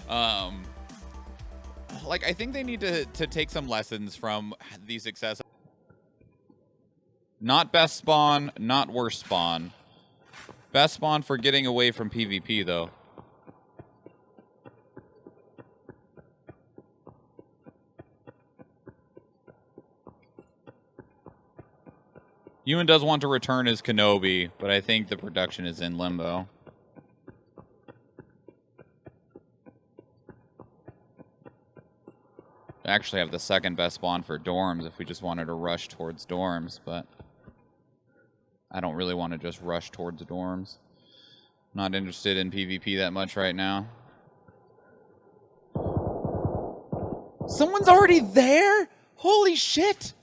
Speaker 1: Like, I think they need to take some lessons from the success. Not best spawn, not worst spawn. Best spawn for getting away from PvP, though. Ewan does want to return as Kenobi, but I think the production is in limbo. I actually have the second best spawn for dorms if we just wanted to rush towards dorms, but I don't really want to just rush towards dorms. Not interested in PvP that much right now. Someone's already there? Holy shit!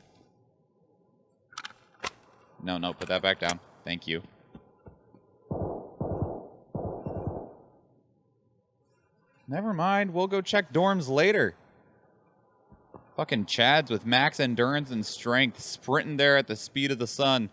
Speaker 1: No, put that back down. Thank you. Never mind, we'll go check dorms later. Fucking Chads with max endurance and strength sprinting there at the speed of the sun.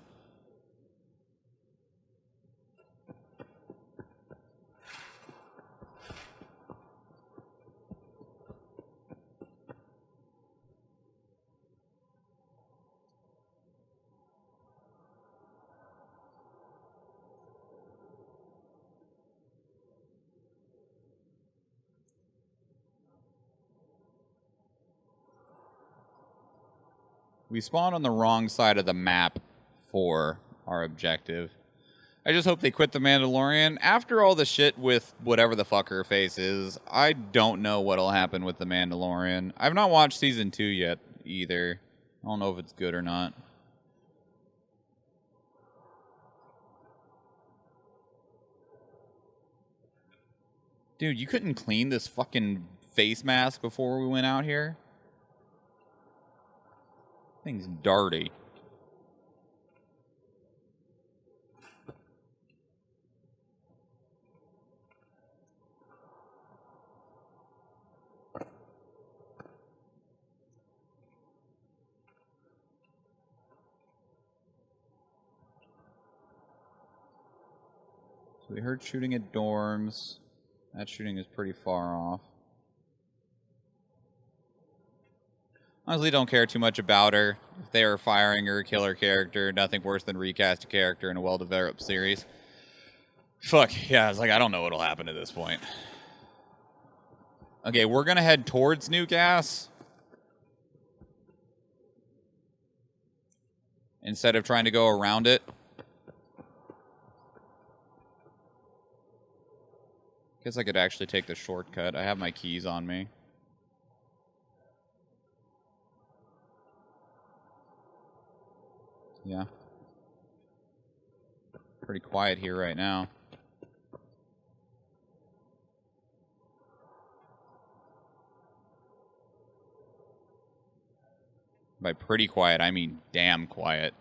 Speaker 1: We spawned on the wrong side of the map for our objective. I just hope they quit the Mandalorian. After all the shit with whatever the fuck her face is, I don't know what'll happen with the Mandalorian. I've not watched season 2 yet either. I don't know if it's good or not. Dude, you couldn't clean this fucking face mask before we went out here? Thing's dirty. So we heard shooting at dorms. That shooting is pretty far off. Honestly, don't care too much about her. If they are firing her, kill her character. Nothing worse than recast a character in a well-developed series. Fuck, yeah, it's like, I don't know what'll happen at this point. Okay, we're gonna head towards New Gas. Instead of trying to go around it. Guess I could actually take the shortcut. I have my keys on me. Yeah. Pretty quiet here right now. By pretty quiet, I mean damn quiet.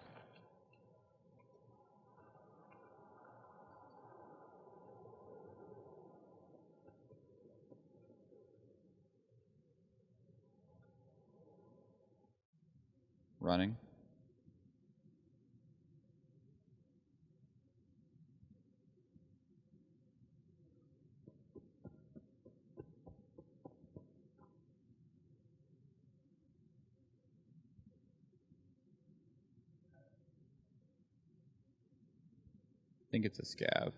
Speaker 1: Running. I think it's a scav.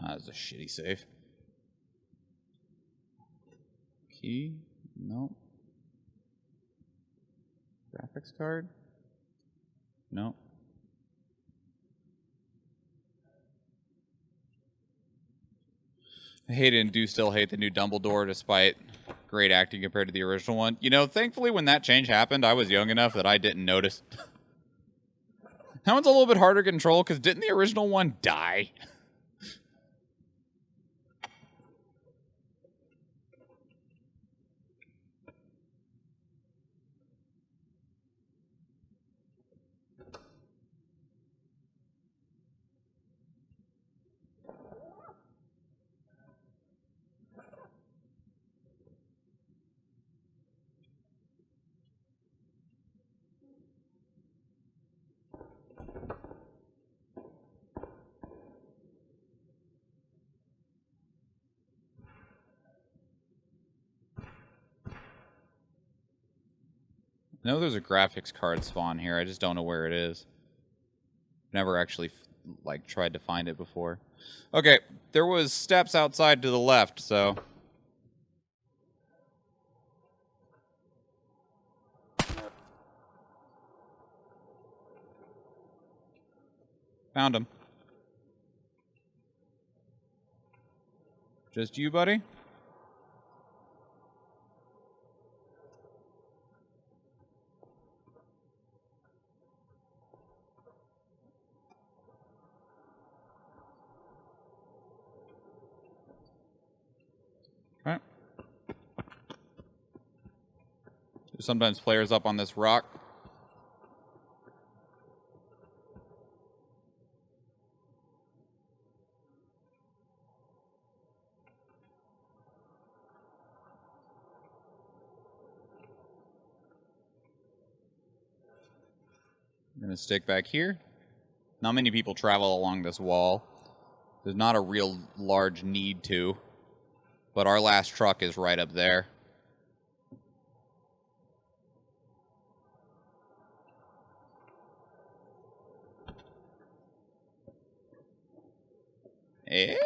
Speaker 1: That's a shitty save. Key? No. Graphics card? No. I hate it and do still hate the new Dumbledore despite great acting compared to the original one. You know, thankfully when that change happened, I was young enough that I didn't notice. That one's a little bit harder to control because didn't the original one die? I know there's a graphics card spawn here. I just don't know where it is. Never actually, like, tried to find it before. Okay, there was steps outside to the left, so... Found him. Just you, buddy? Right. There's sometimes players up on this rock. I'm gonna stick back here. Not many people travel along this wall. There's not a real large need to. But our last truck is right up there. Eh?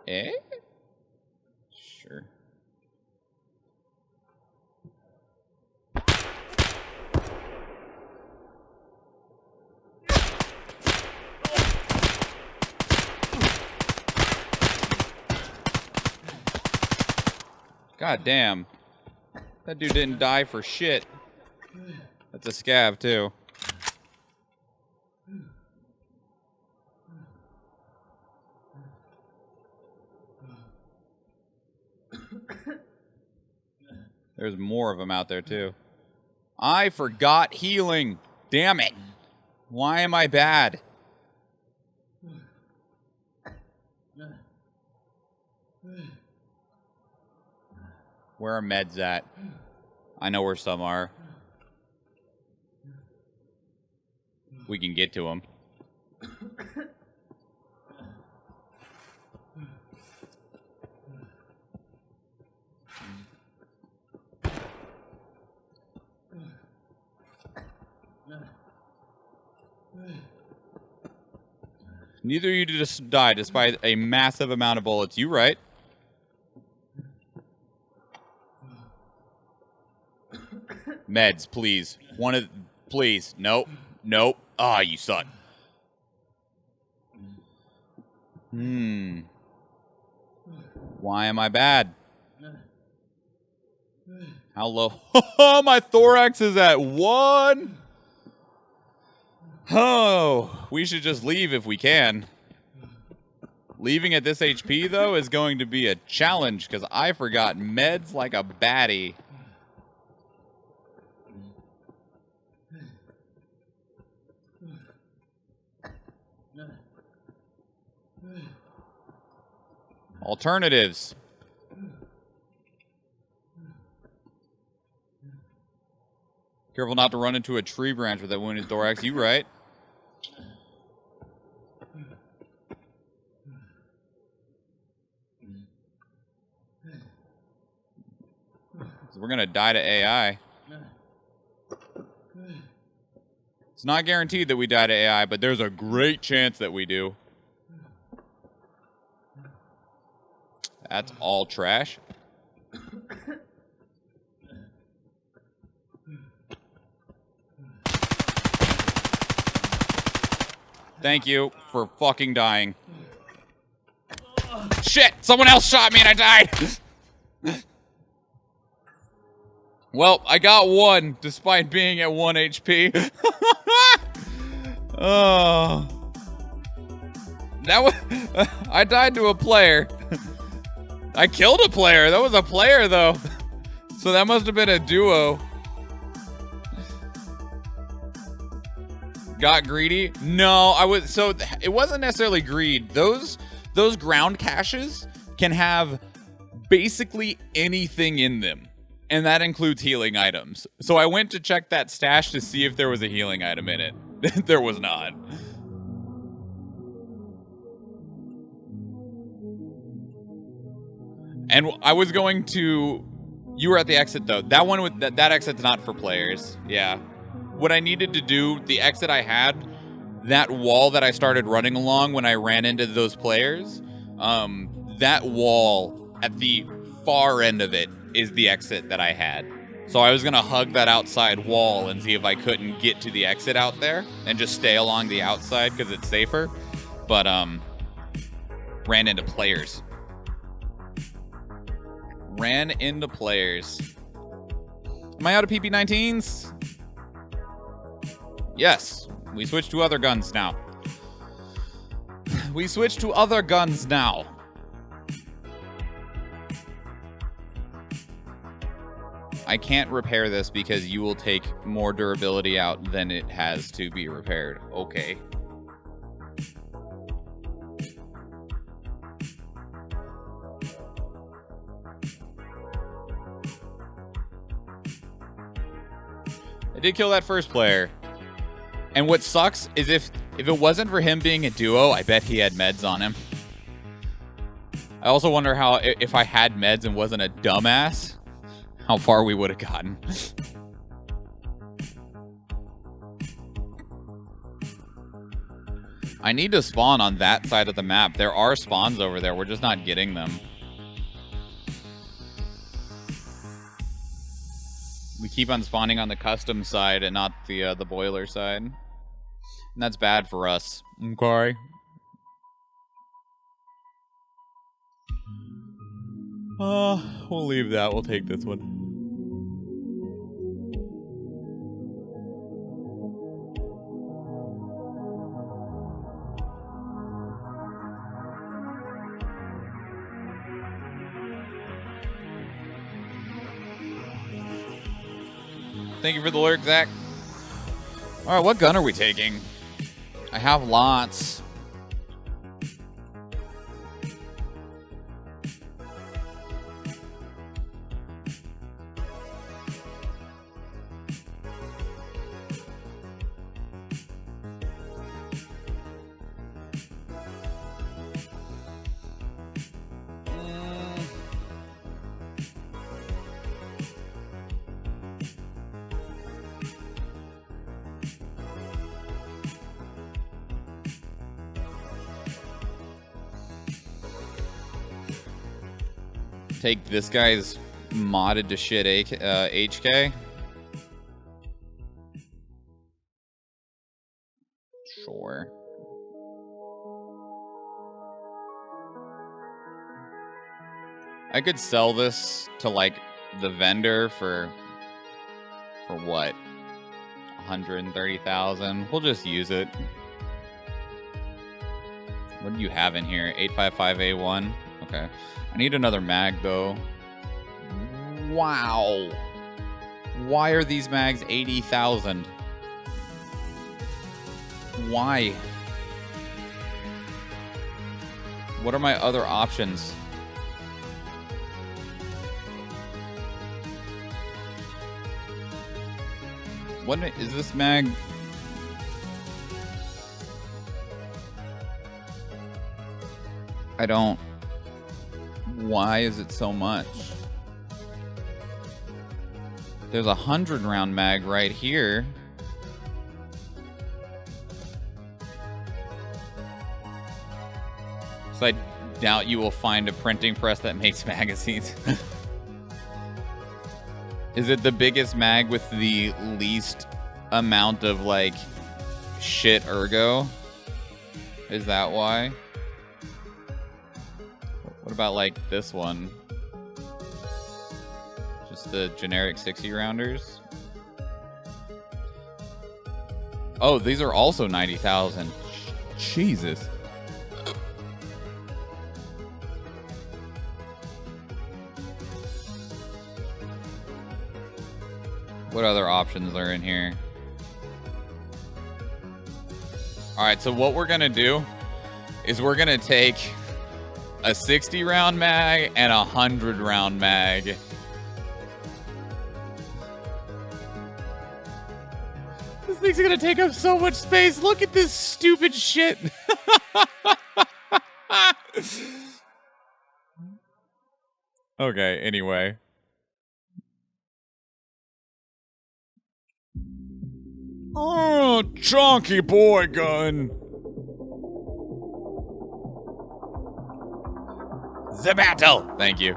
Speaker 1: Eh? Sure. God damn. That dude didn't die for shit. That's a scav, too. There's more of them out there, too. I forgot healing. Damn it. Why am I bad? Where are meds at? I know where some are. We can get to them. Neither of you just died despite a massive amount of bullets. You right. Meds, please. Please. Nope. Nope. Ah, you suck. Why am I bad? How low? My thorax is at 1. Oh, we should just leave if we can. Leaving at this HP, though, is going to be a challenge because I forgot meds like a baddie. Alternatives. Careful not to run into a tree branch with that wounded thorax. You right. So we're going to die to AI. It's not guaranteed that we die to AI, but there's a great chance that we do. That's all trash. Thank you for fucking dying. Shit! Someone else shot me and I died! Well, I got 1 despite being at 1 HP. Oh. That was... I died to a player. I killed a player. That was a player, though. So that must have been a duo. Got greedy? No, I was... So it wasn't necessarily greed. Those ground caches can have basically anything in them. And that includes healing items. So I went to check that stash to see if there was a healing item in it. There was not. And I was going to... You were at the exit, though. That one with that exit's not for players. Yeah. What I needed to do, the exit I had, that wall that I started running along when I ran into those players, that wall at the far end of it is the exit that I had. So I was going to hug that outside wall and see if I couldn't get to the exit out there and just stay along the outside because it's safer. But ran into players. Ran into players. Am I out of PP-19s? Yes. We switched to other guns now. We switched to other guns now. I can't repair this because you will take more durability out than it has to be repaired. Okay. I did kill that first player. And what sucks is if it wasn't for him being a duo, I bet he had meds on him. I also wonder how, if I had meds and wasn't a dumbass, how far we would have gotten. I need to spawn on that side of the map. There are spawns over there. We're just not getting them. We keep on spawning on the custom side and not the boiler side. And that's bad for us. Okay. We'll leave that. We'll take this one. Thank you for the lurk, Zach. All right, what gun are we taking? I have lots. Take this guy's modded to shit HK. Sure. I could sell this to like the vendor for what? 130,000. We'll just use it. What do you have in here? 855A1. Okay. I need another mag, though. Wow. Why are these mags 80,000? Why? What are my other options? What is this mag? I don't... Why is it so much? There's a 100-round mag right here. So I doubt you will find a printing press that makes magazines. Is it the biggest mag with the least amount of, like, shit ergo? Is that why? What about, like, this one? Just the generic 60-rounders? Oh, these are also 90,000. Jesus. What other options are in here? Alright, so what we're gonna do is we're gonna take a 60-round mag and a 100-round mag. This thing's gonna take up so much space. Look at this stupid shit. Okay, anyway.
Speaker 2: Oh, chunky boy gun.
Speaker 1: Zabato! Thank you.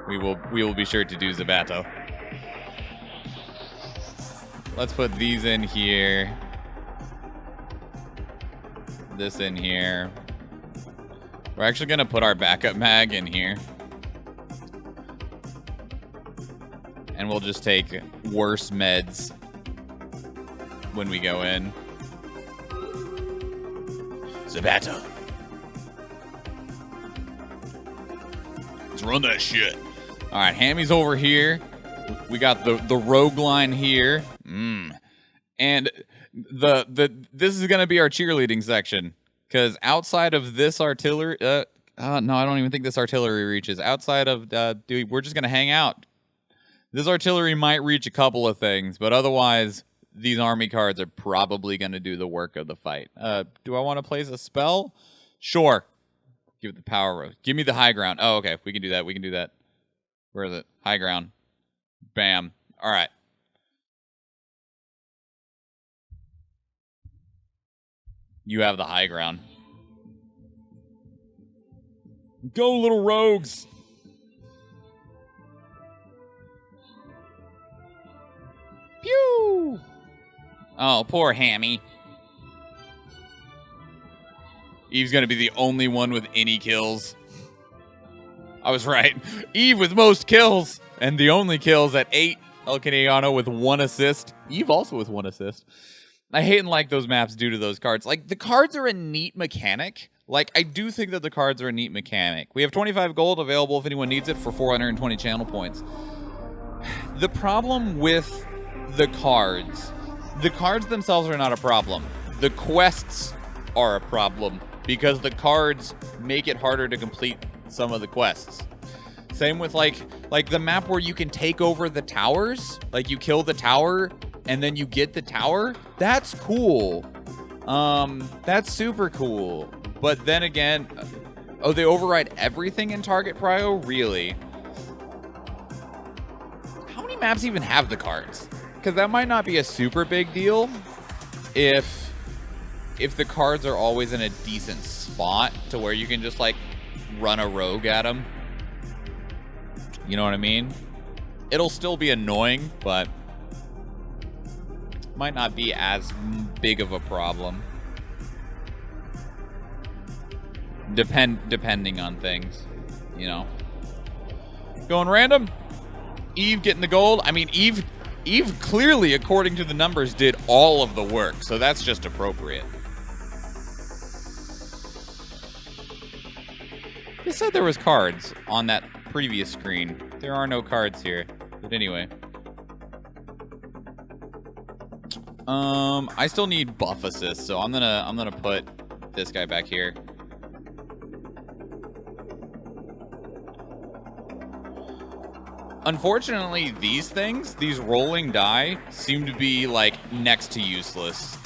Speaker 1: We will be sure to do Zabato. let's put these in here. This in here. We're actually gonna put our backup mag in here. And we'll just take worse meds when we go in.
Speaker 2: Zabata. Let's run that shit.
Speaker 1: All right, Hammy's over here. We got the rogue line here. And this is gonna be our cheerleading section, because outside of this artillery, no, I don't even think this artillery reaches. Outside of, we're just gonna hang out. This artillery might reach a couple of things, but otherwise, these army cards are probably gonna do the work of the fight. Do I want to place a spell? Sure. Give it the power. Give me the high ground. Oh, okay. We can do that. We can do that. Where is it? High ground. Bam. All right. You have the high ground. Go, little rogues. Pew! Oh, poor Hammy. Eve's gonna be the only one with any kills. I was right. Eve with most kills. And the only kills at 8. El Caniano with 1 assist. Eve also with 1 assist. I hate and like those maps due to those cards. Like, the cards are a neat mechanic. Like, I do think that the cards are a neat mechanic. We have 25 gold available if anyone needs it for 420 channel points. The problem with the cards themselves are not a problem. The quests are a problem, because the cards make it harder to complete some of the quests. Same with like the map where you can take over the towers. Like, you kill the tower and then you get the tower. That's cool. That's super cool. But then again, oh, they override everything in target prio? Really? How many maps even have the cards? Because that might not be a super big deal if the cards are always in a decent spot to where you can just, like, run a rogue at them. You know what I mean? It'll still be annoying, but might not be as big of a problem. Depending on things, you know. Going random. Eve getting the gold. I mean, Eve clearly, according to the numbers, did all of the work, so that's just appropriate. They said there was cards on that previous screen. There are no cards here. But anyway. I still need buff assist, so I'm gonna put this guy back here. Unfortunately, these rolling die, seem to be, like, next to useless.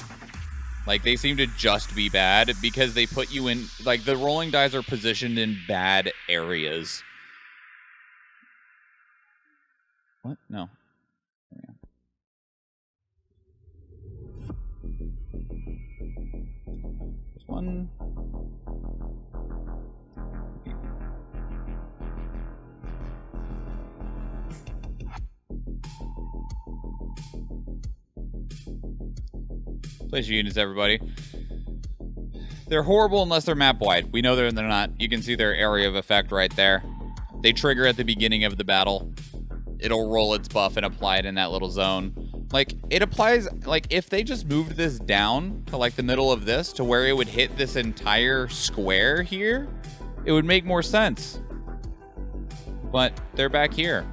Speaker 1: Like, they seem to just be bad because they put you in, like, the rolling dice are positioned in bad areas. What? No. Yeah. This one. Place your units, everybody. They're horrible unless they're map wide. We know they're not. You can see their area of effect right there. They trigger at the beginning of the battle. It'll roll its buff and apply it in that little zone. Like, it applies, like, if they just moved this down to, like, the middle of this to where it would hit this entire square here, it would make more sense. But they're back here.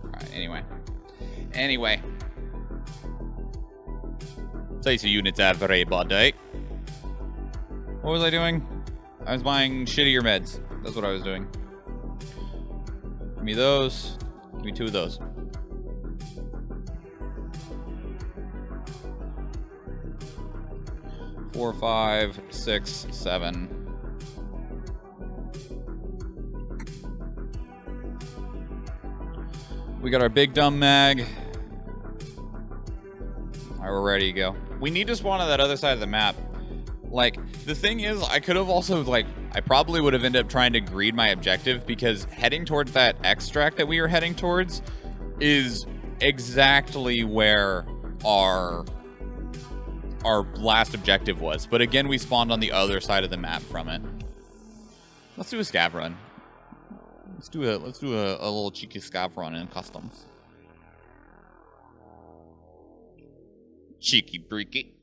Speaker 1: All right, anyway. Place your units, everybody. What was I doing? I was buying shittier meds. That's what I was doing. Give me those. Give me 2 of those. Four, 5, 6, 7. We got our big dumb mag. All right, we're ready to go. We need to spawn on that other side of the map. Like, the thing is, I could have also, like, I probably would have ended up trying to greed my objective, because heading towards that extract that we were heading towards is exactly where our last objective was. But again, we spawned on the other side of the map from it. Let's do a scav run. Let's do a little cheeky scav run in customs. Cheeky breaky.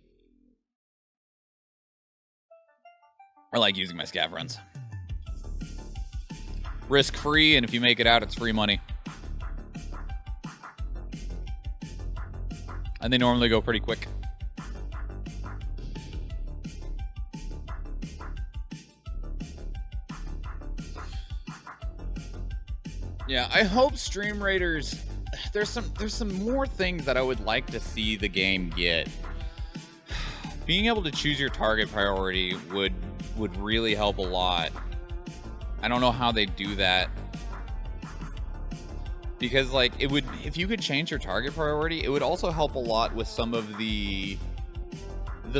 Speaker 1: I like using my scav runs. Risk free, and if you make it out, it's free money. And they normally go pretty quick. Yeah, I hope Stream Raiders. There's some more things that I would like to see the game get. Being able to choose your target priority would really help a lot. I don't know how they do that. Because like it would, if you could change your target priority, it would also help a lot with some of the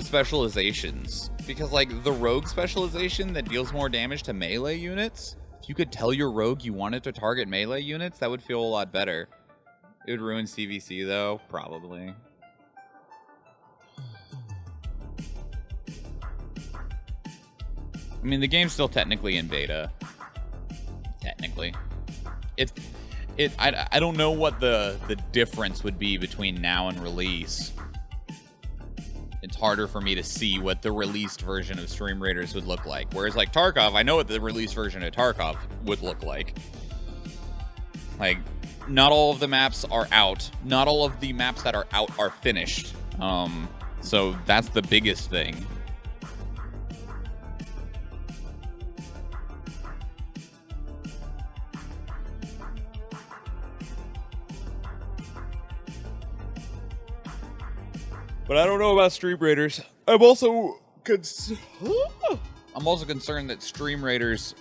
Speaker 1: specializations. Because like the rogue specialization that deals more damage to melee units, if you could tell your rogue you wanted to target melee units, that would feel a lot better. It would ruin CVC though, probably. I mean, the game's still technically in beta. Technically. I don't know what the difference would be between now and release. It's harder for me to see what the released version of Stream Raiders would look like. Whereas like Tarkov, I know what the released version of Tarkov would look like. Like, not all of the maps are out. Not all of the maps that are out are finished. So that's the biggest thing. But I don't know about Stream Raiders. I'm also concerned that Stream Raiders,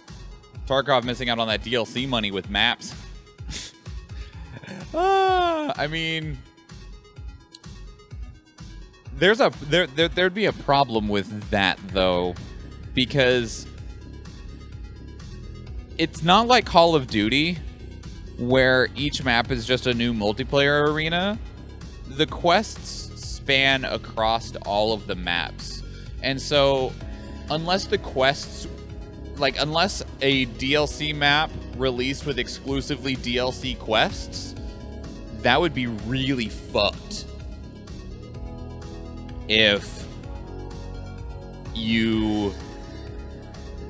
Speaker 1: Tarkov missing out on that DLC money with maps. I mean, there'd be a problem with that though, because it's not like Call of Duty where each map is just a new multiplayer arena. The quests span across all of the maps. And so unless the quests, like unless a DLC map released with exclusively DLC quests, that would be really fucked. If you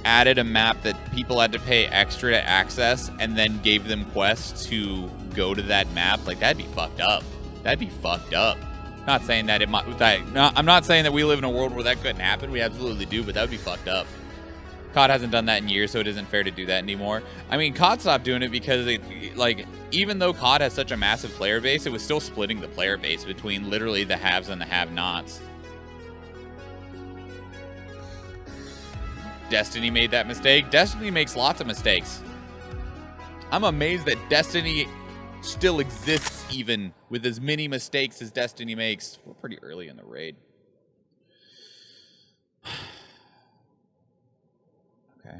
Speaker 1: added a map that people had to pay extra to access and then gave them quests to go to that map, like that'd be fucked up. That'd be fucked up. Not saying that it might. I'm not saying that we live in a world where that couldn't happen. We absolutely do, but that would be fucked up. COD hasn't done that in years, so it isn't fair to do that anymore. I mean, COD stopped doing it because even though COD has such a massive player base, it was still splitting the player base between literally the haves and the have-nots. Destiny made that mistake. Destiny makes lots of mistakes. I'm amazed that Destiny still exists even with as many mistakes as Destiny makes. We're pretty early in the raid. Okay.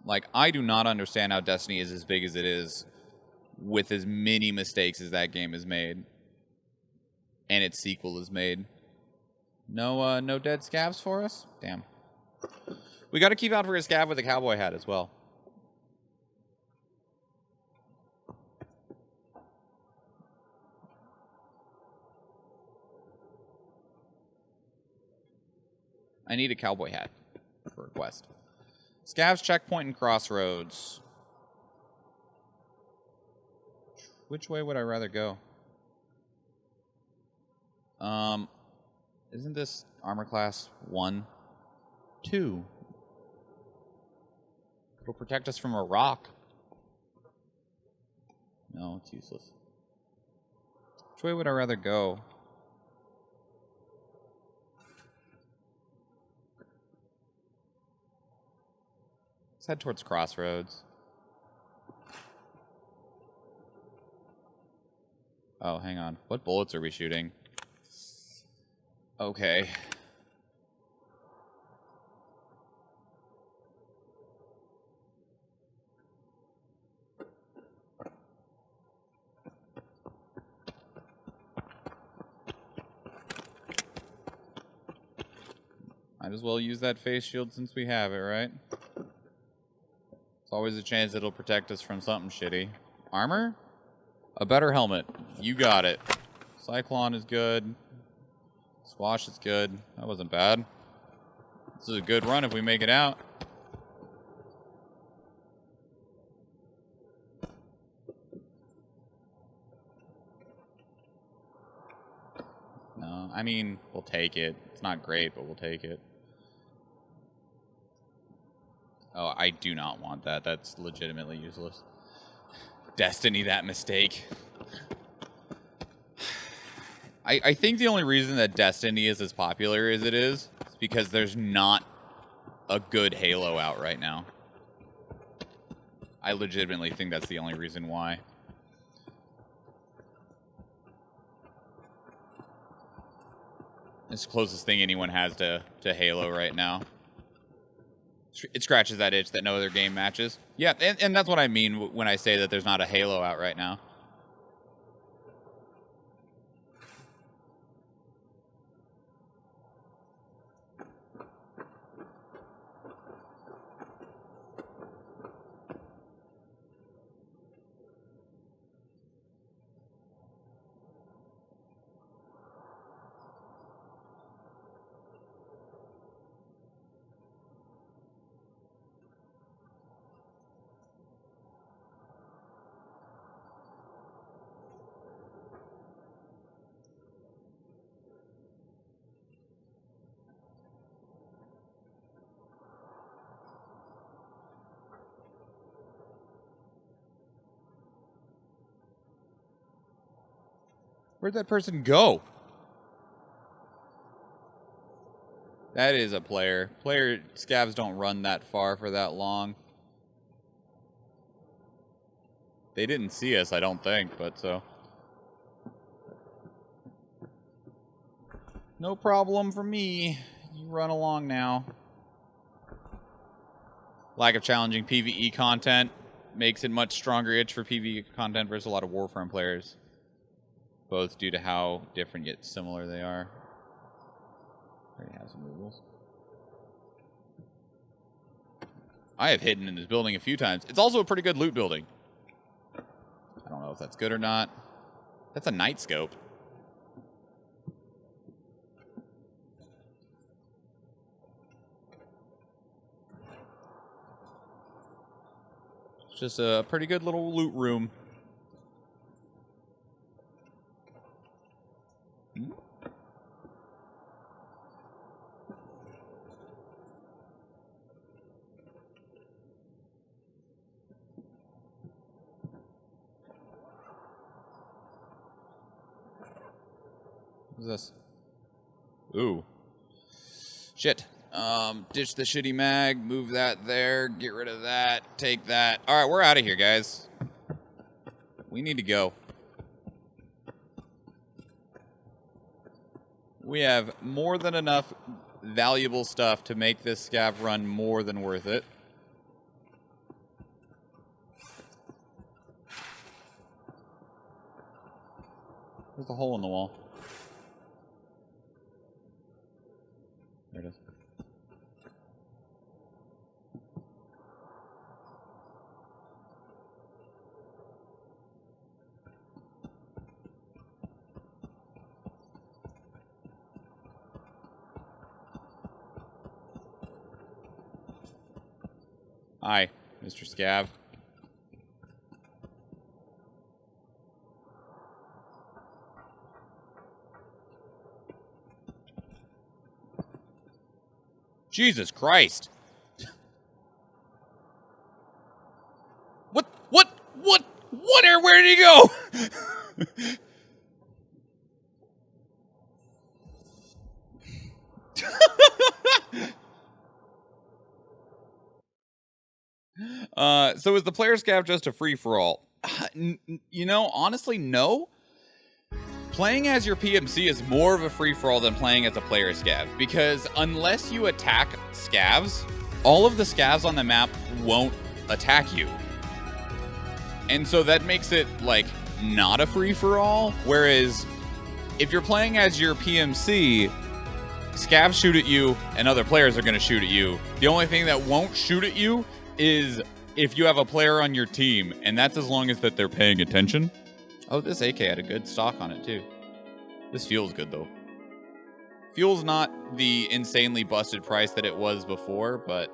Speaker 1: Like, I do not understand how Destiny is as big as it is with as many mistakes as that game has made. And its sequel has made. No dead scavs for us? Damn. We got to keep out for a scav with a cowboy hat as well. I need a cowboy hat for a quest. Scavs, checkpoint, and crossroads. Which way would I rather go? Isn't this armor class 1? 2. It'll protect us from a rock. No, it's useless. Which way would I rather go? Let's head towards crossroads. Oh, hang on. What bullets are we shooting? Okay. Might as well use that face shield since we have it, right? It's always a chance it'll protect us from something shitty. Armor? A better helmet. You got it. Cyclone is good. Squash is good. That wasn't bad. This is a good run if we make it out. No, I mean, we'll take it. It's not great, but we'll take it. Oh, I do not want that. That's legitimately useless. Destiny, that mistake. I think the only reason that Destiny is as popular as it is because there's not a good Halo out right now. I legitimately think that's the only reason why. It's the closest thing anyone has to Halo right now. It scratches that itch that no other game matches. Yeah, and that's what I mean when I say that there's not a Halo out right now. Where'd that person go? That is a player. Player scavs don't run that far for that long. They didn't see us, I don't think, but so. No problem for me. You run along now. Lack of challenging PvE content makes it much stronger itch for PvE content versus a lot of Warframe players. Both due to how different yet similar they are. Already have some rules. I have hidden in this building a few times. It's also a pretty good loot building. I don't know if that's good or not. That's a night scope. It's just a pretty good little loot room. What's this? Ooh. Shit. Ditch the shitty mag, move that there, get rid of that, take that. Alright, we're out of here, guys. We need to go. We have more than enough valuable stuff to make this scav run more than worth it. There's a hole in the wall. There it is. Hi, Mr. Scav. Jesus Christ. Where did he go? So is the player scav just a free-for-all? You know, honestly, no. Playing as your PMC is more of a free-for-all than playing as a player scav, because unless you attack scavs, all of the scavs on the map won't attack you. And so that makes it, like, not a free-for-all, whereas if you're playing as your PMC, scavs shoot at you and other players are going to shoot at you. The only thing that won't shoot at you is if you have a player on your team, and that's as long as that they're paying attention. Oh, this AK had a good stock on it too. This fuel's good though. Fuel's not the insanely busted price that it was before, but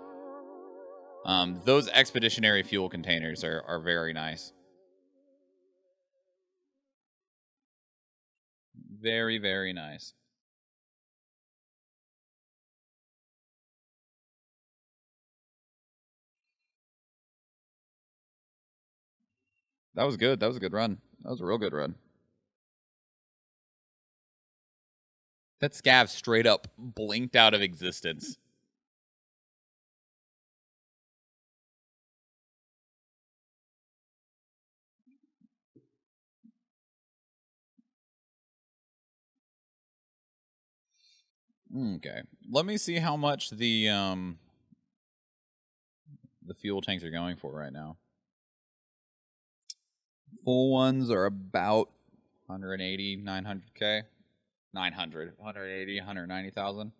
Speaker 1: those expeditionary fuel containers are very nice. Very, very nice. That was good. That was a good run. That was a real good run. That scav straight up blinked out of existence. Okay. Let me see how much the fuel tanks are going for right now. Full ones are about 180, 900k. 900, 180, 190,000.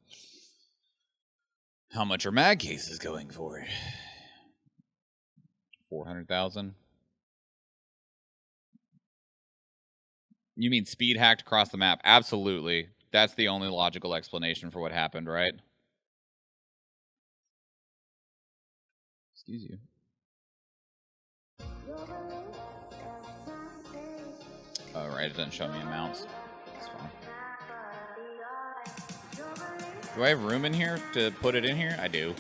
Speaker 1: How much are mag cases going for? 400,000. You mean speed hacked across the map? Absolutely. That's the only logical explanation for what happened, right? Excuse you. Oh, right, it doesn't show me amounts. That's fine. Do I have room in here to put it in here? I do.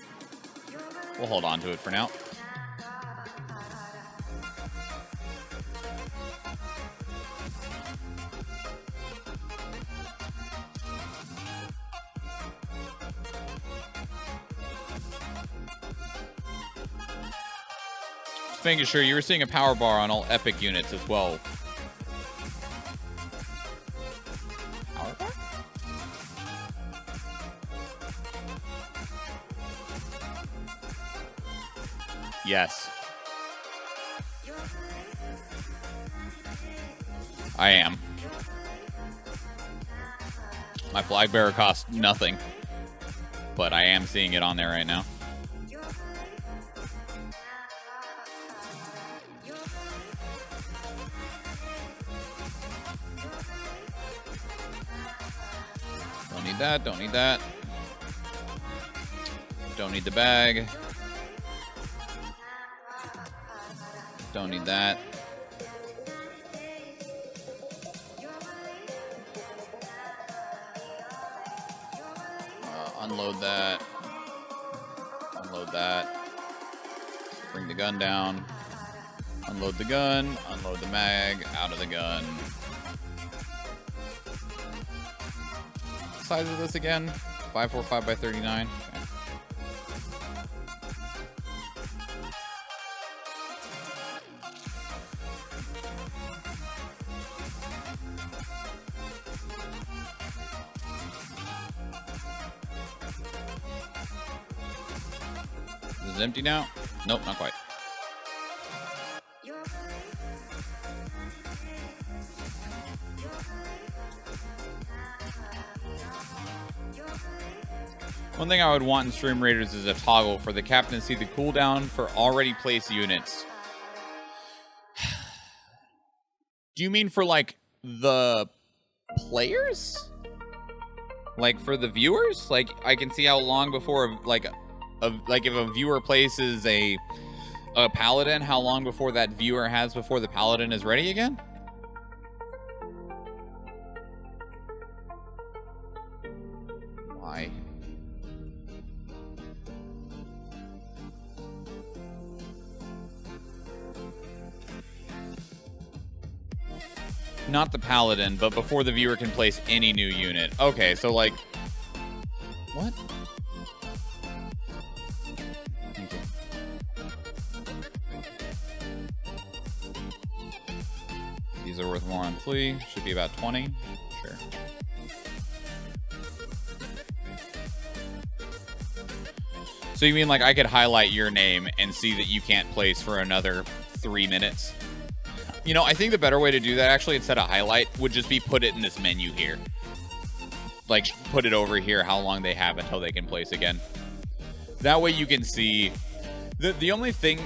Speaker 1: We'll hold on to it for now. Just making sure you were seeing a power bar on all epic units as well. Power bar? Yes. I am. My flag bearer costs nothing, but I am seeing it on there right now. Don't need that, don't need that. Don't need the bag. Don't need that. Unload that. Unload that. Bring the gun down. Unload the gun. Unload the mag. Out of the gun. What size is this again? 545 by 39. Okay. Is it empty now? Nope, not quite. One thing I would want in Stream Raiders is a toggle for the captain to see the cooldown for already placed units. Do you mean for, like, the players? Like, for the viewers? Like, I can see how long before, like if a viewer places a paladin, how long before that viewer has before the paladin is ready again? Why? Not the paladin, but before the viewer can place any new unit. Okay, so like... What? These are worth more on flea. Should be about 20. Sure. So you mean like I could highlight your name and see that you can't place for another 3 minutes? You know, I think the better way to do that actually instead of highlight would just be put it in this menu here. like put it over here how long they have until they can place again. That way you can see the only thing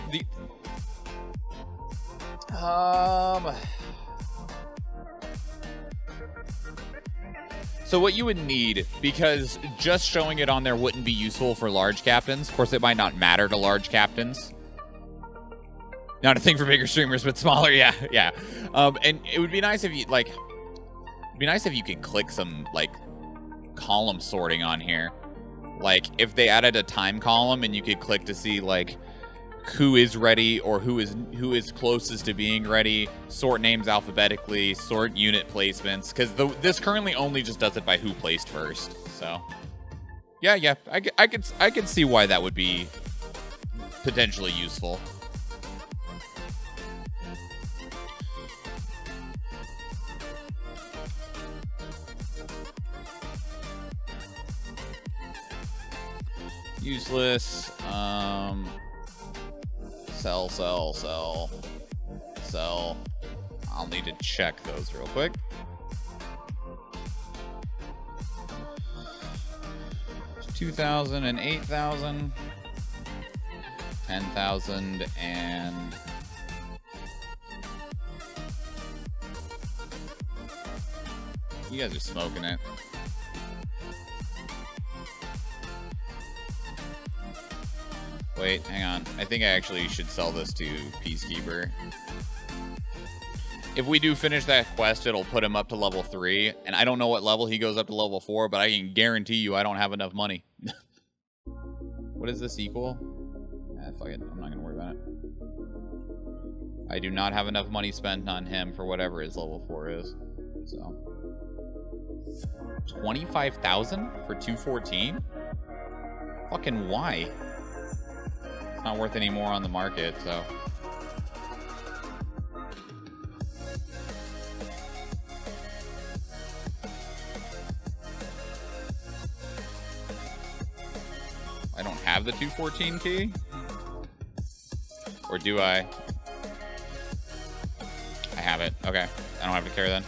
Speaker 1: so what you would need, because just showing it on there wouldn't be useful for large captains. Of course, it might not matter to large captains. Not a thing for bigger streamers, but smaller, yeah. And it would be nice if you, like, it'd be nice if you could click some, like, column sorting on here. Like, if they added a time column and you could click to see, like, who is ready or who is closest to being ready, sort names alphabetically, sort unit placements, because this currently only just does it by who placed first. So yeah, I could see why that would be potentially useful. Useless. Sell. I'll need to check those real quick. $2,000 and $8,000, $10,000 and you guys are smoking it. Wait, hang on. I think I actually should sell this to Peacekeeper. If we do finish that quest, it'll put him up to level 3. And I don't know what level he goes up to level 4, but I can guarantee you I don't have enough money. What does this equal? Fuck it. I'm not going to worry about it. I do not have enough money spent on him for whatever his level 4 is. So 25,000 for 214? Fucking why? It's not worth any more on the market, so. I don't have the 214 key? Or do I? I have it. Okay. I don't have to care then.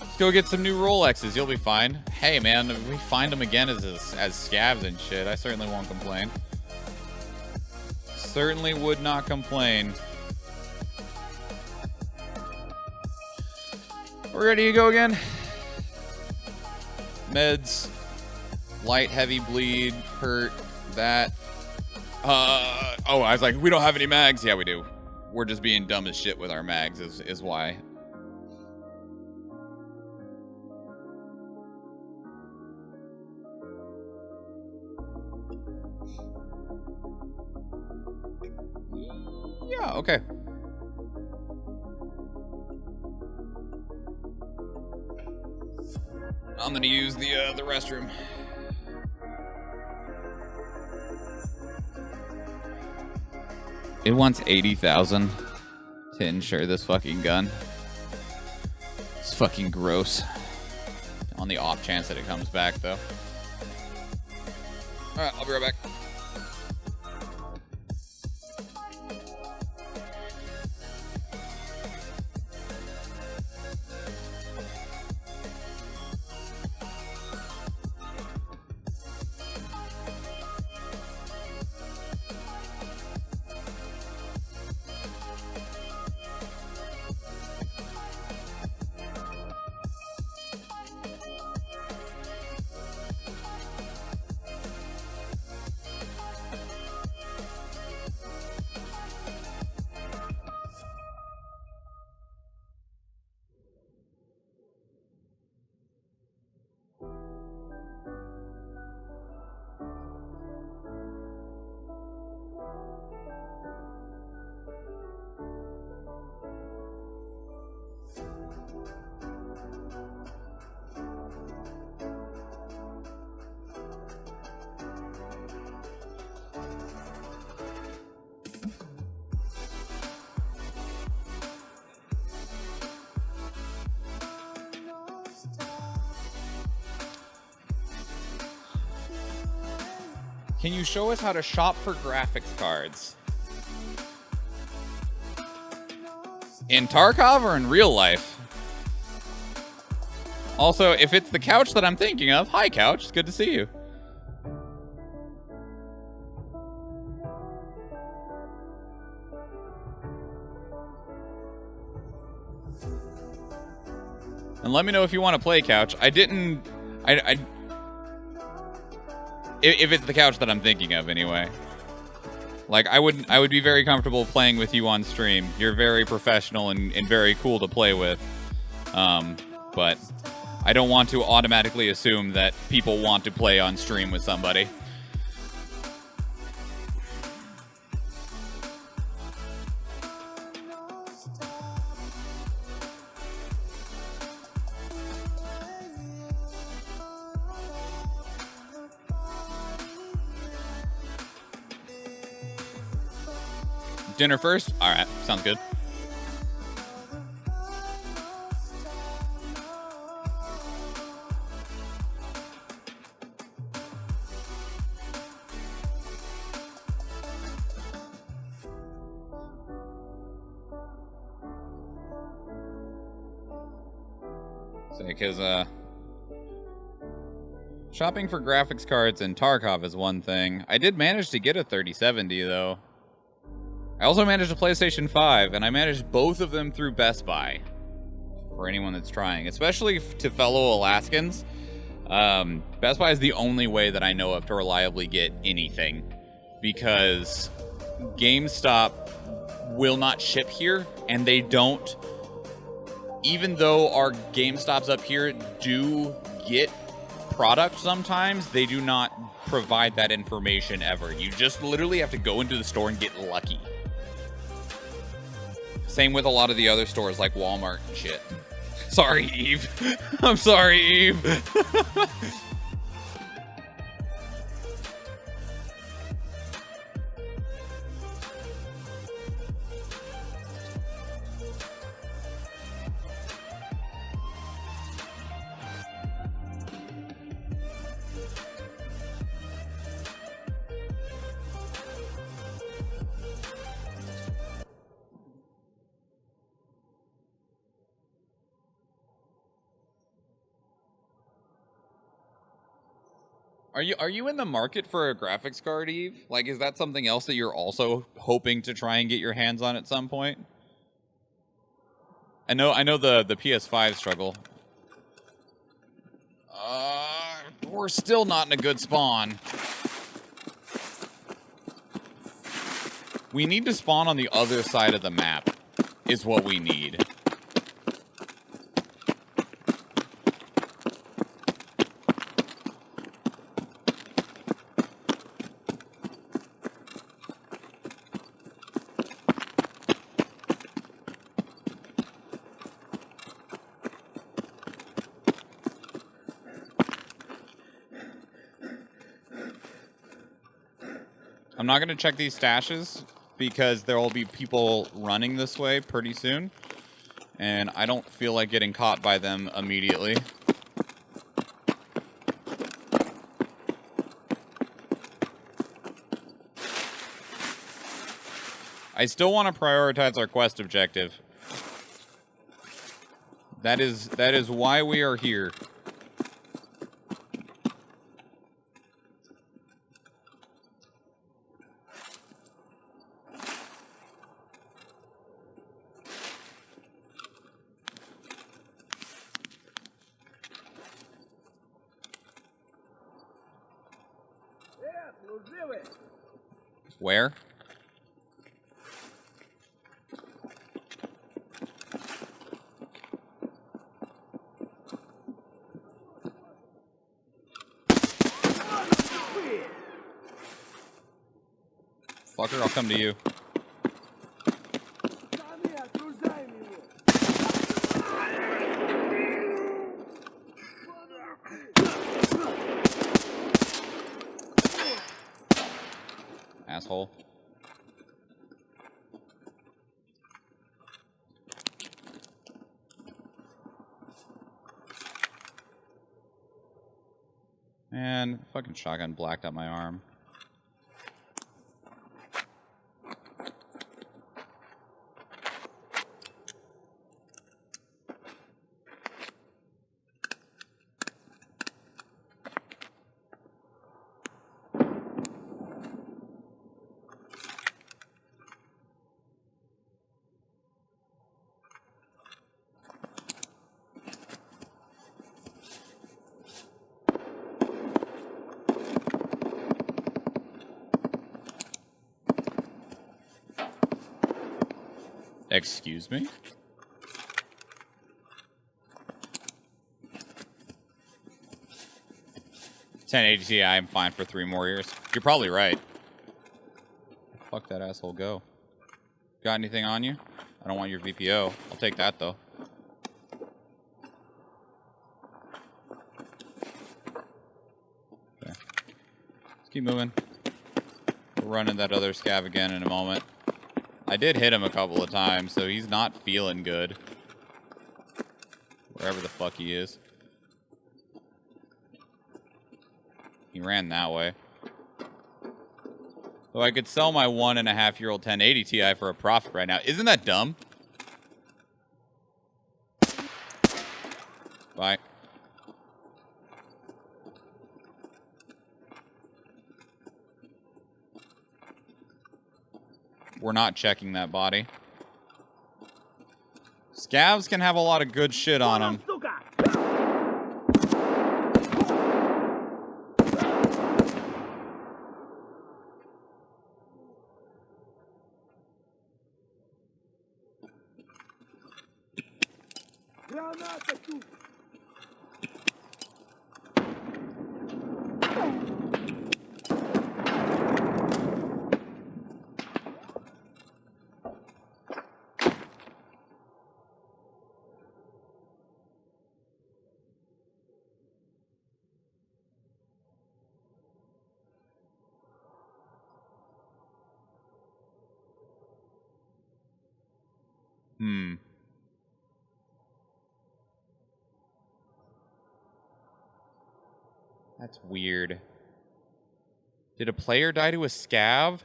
Speaker 1: Let's go get some new Rolexes. You'll be fine. Hey, man, if we find them again as scavs and shit, I certainly won't complain. Certainly would not complain. We're ready to go again. Meds. Light, heavy bleed, hurt, that. Oh, I was like, we don't have any mags. Yeah, we do. We're just being dumb as shit with our mags is why. Yeah, okay. I'm gonna use the restroom. It wants 80,000 to insure this fucking gun. It's fucking gross. On the off chance that it comes back, though. Alright, I'll be right back. Can you show us how to shop for graphics cards? In Tarkov or in real life? Also, if it's the couch that I'm thinking of, hi couch, it's good to see you. And let me know if you want to play couch. If it's the couch that I'm thinking of anyway. Like, I would be very comfortable playing with you on stream. You're very professional and very cool to play with. But I don't want to automatically assume that people want to play on stream with somebody. Dinner first? Alright, sounds good. Because, shopping for graphics cards in Tarkov is one thing. I did manage to get a 3070, though. I also managed a PlayStation 5, and I managed both of them through Best Buy. For anyone that's trying. Especially to fellow Alaskans. Best Buy is the only way that I know of to reliably get anything. Because GameStop will not ship here, and they don't. Even though our GameStops up here do get product sometimes, they do not provide that information ever. You just literally have to go into the store and get lucky. Same with a lot of the other stores like Walmart and shit. Sorry, Eve. I'm sorry, Eve. Are you in the market for a graphics card, Eve? Like, is that something else that you're also hoping to try and get your hands on at some point? I know the PS5 struggle. We're still not in a good spawn. We need to spawn on the other side of the map, is what we need. I'm not going to check these stashes because there will be people running this way pretty soon. And I don't feel like getting caught by them immediately. I still want to prioritize our quest objective. That is why we are here. Where? Fucker, I'll come to you. Asshole. Man, fucking shotgun blacked out my arm. Excuse me? $1080 I'm fine for 3 more years. You're probably right. Fuck that asshole, go. Got anything on you? I don't want your VPO. I'll take that, though. Okay. Let's keep moving. We're running that other scav again in a moment. I did hit him a couple of times, so he's not feeling good. Wherever the fuck he is. He ran that way. So I could sell my 1.5-year-old 1080 Ti for a profit right now. Isn't that dumb? Bye. We're not checking that body. Scavs can have a lot of good shit on them. That's weird. Did a player die to a scav?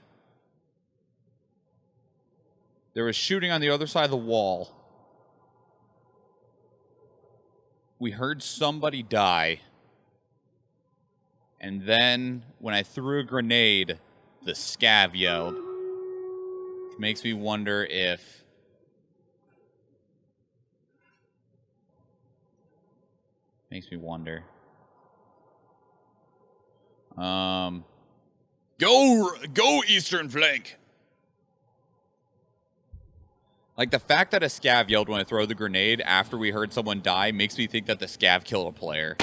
Speaker 1: There was shooting on the other side of the wall. We heard somebody die. And then, when I threw a grenade, the scav yelled. Which makes me wonder if... Makes me wonder.
Speaker 2: Go eastern flank.
Speaker 1: Like, the fact that a scav yelled when I throw the grenade after we heard someone die makes me think that the scav killed a player.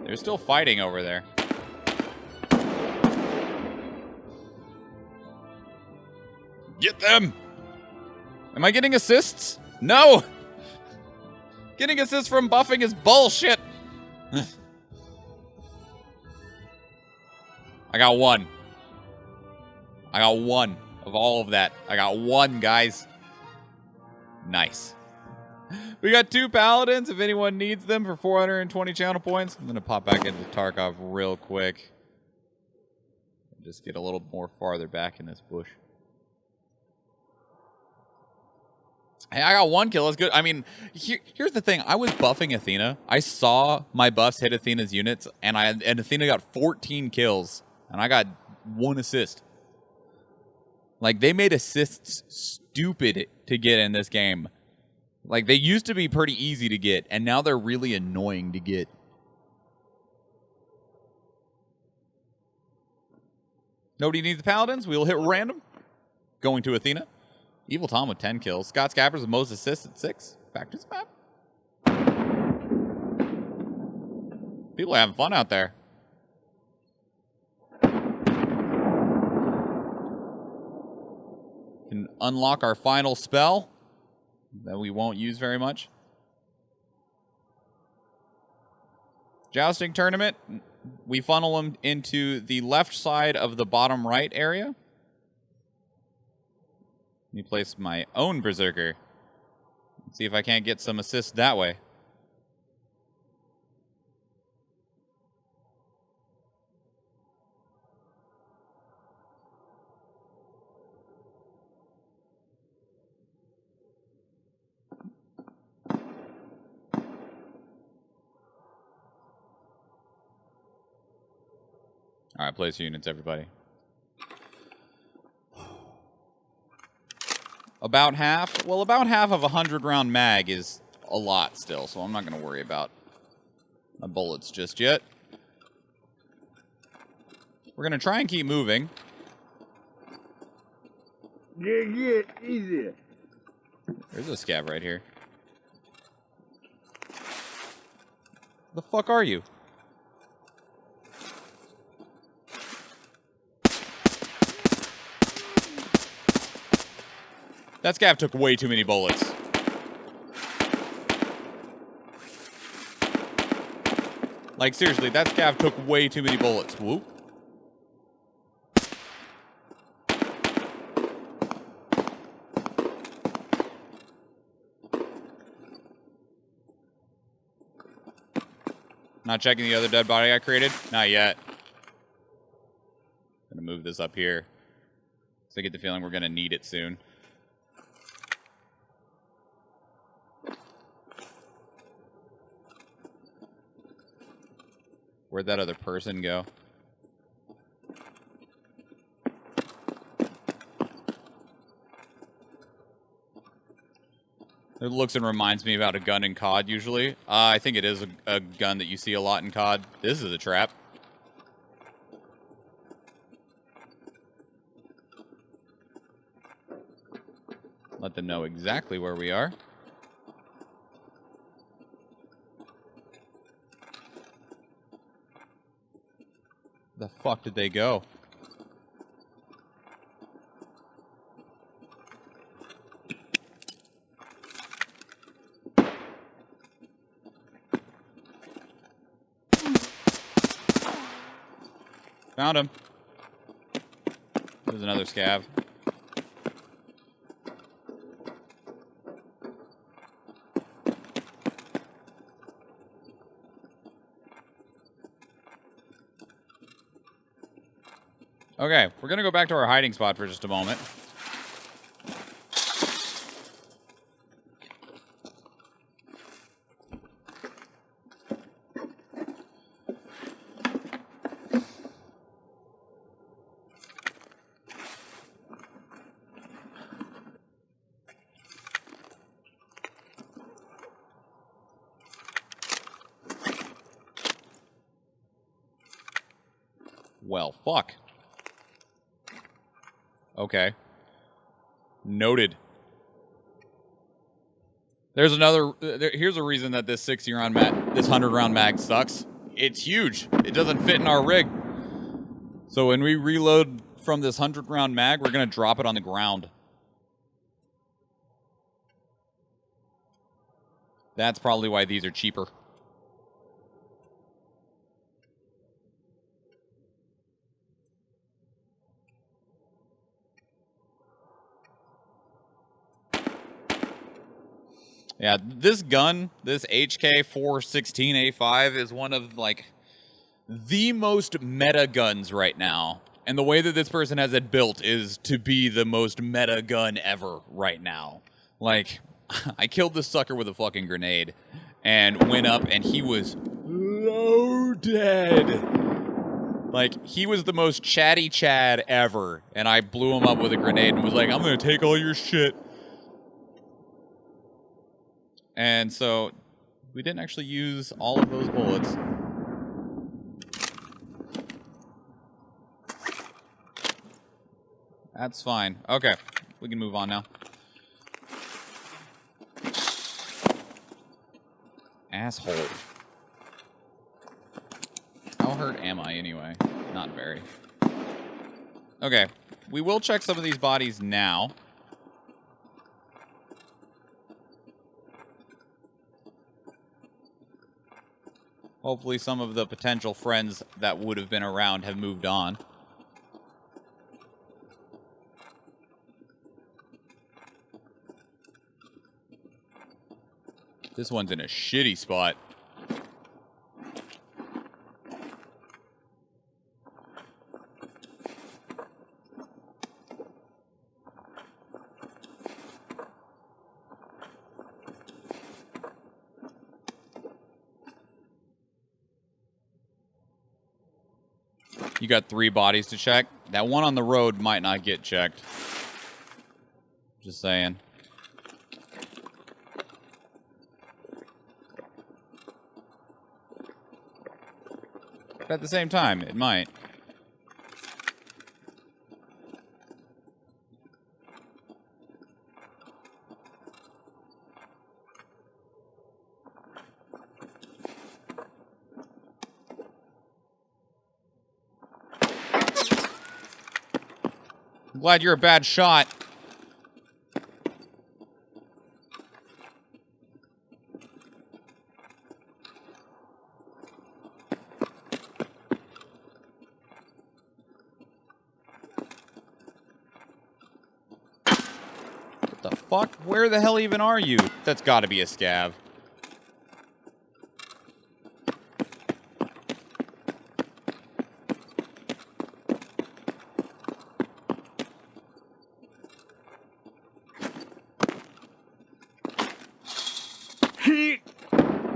Speaker 1: They're still fighting over there.
Speaker 2: Get them.
Speaker 1: Am I getting assists? No! Getting assists from buffing is bullshit! I got one. I got one of all of that. I got one, guys. Nice. We got 2 paladins if anyone needs them for 420 channel points. I'm going to pop back into Tarkov real quick. Just get a little more farther back in this bush. Hey, I got 1 kill. That's good. I mean, here's the thing. I was buffing Athena. I saw my buffs hit Athena's units, and Athena got 14 kills, and I got 1 assist. Like, they made assists stupid to get in this game. Like, they used to be pretty easy to get, and now they're really annoying to get. Nobody needs the paladins. We'll hit random. Going to Athena. Evil Tom with 10 kills. Scott Scabbers with most assists at 6. Back to the map. People are having fun out there. Can unlock our final spell that we won't use very much. Jousting tournament. We funnel them into the left side of the bottom right area. Let me place my own Berserker. Let's see if I can't get some assists that way. All right, place units, everybody. About half? Well, about half of a 100-round mag is a lot still, so I'm not going to worry about my bullets just yet. We're gonna try and keep moving.
Speaker 3: Yeah, easy.
Speaker 1: There's a scab right here. The fuck are you? That scav took way too many bullets. Like, seriously, that scav took way too many bullets. Whoop. Not checking the other dead body I created? Not yet. Gonna move this up here. So I get the feeling we're gonna need it soon. Where'd that other person go? It looks and reminds me about a gun in COD, usually. I think it is a gun that you see a lot in COD. This is a trap. Let them know exactly where we are. The fuck did they go? Found him. There's another scav. Okay, we're gonna go back to our hiding spot for just a moment. Well, fuck. Okay. Noted. There's another... here's a reason that this 60-round mag... this 100-round mag sucks. It's huge. It doesn't fit in our rig. So when we reload from this 100-round mag, we're going to drop it on the ground. That's probably why these are cheaper. Yeah, this gun, this HK416A5 is one of, like, the most meta guns right now. And the way that this person has it built is to be the most meta gun ever right now. Like, I killed this sucker with a fucking grenade and went up and he was loaded. Like, he was the most chatty Chad ever. And I blew him up with a grenade and was like, I'm gonna take all your shit. And so, we didn't actually use all of those bullets. That's fine. Okay, we can move on now. Asshole. How hurt am I anyway? Not very. Okay, we will check some of these bodies now. Hopefully some of the potential friends that would have been around have moved on. This one's in a shitty spot. You got 3 bodies to check. That one on the road might not get checked. Just saying. But at the same time, it might. glad you're a bad shot. What the fuck? Where the hell even are you? That's gotta be a scav.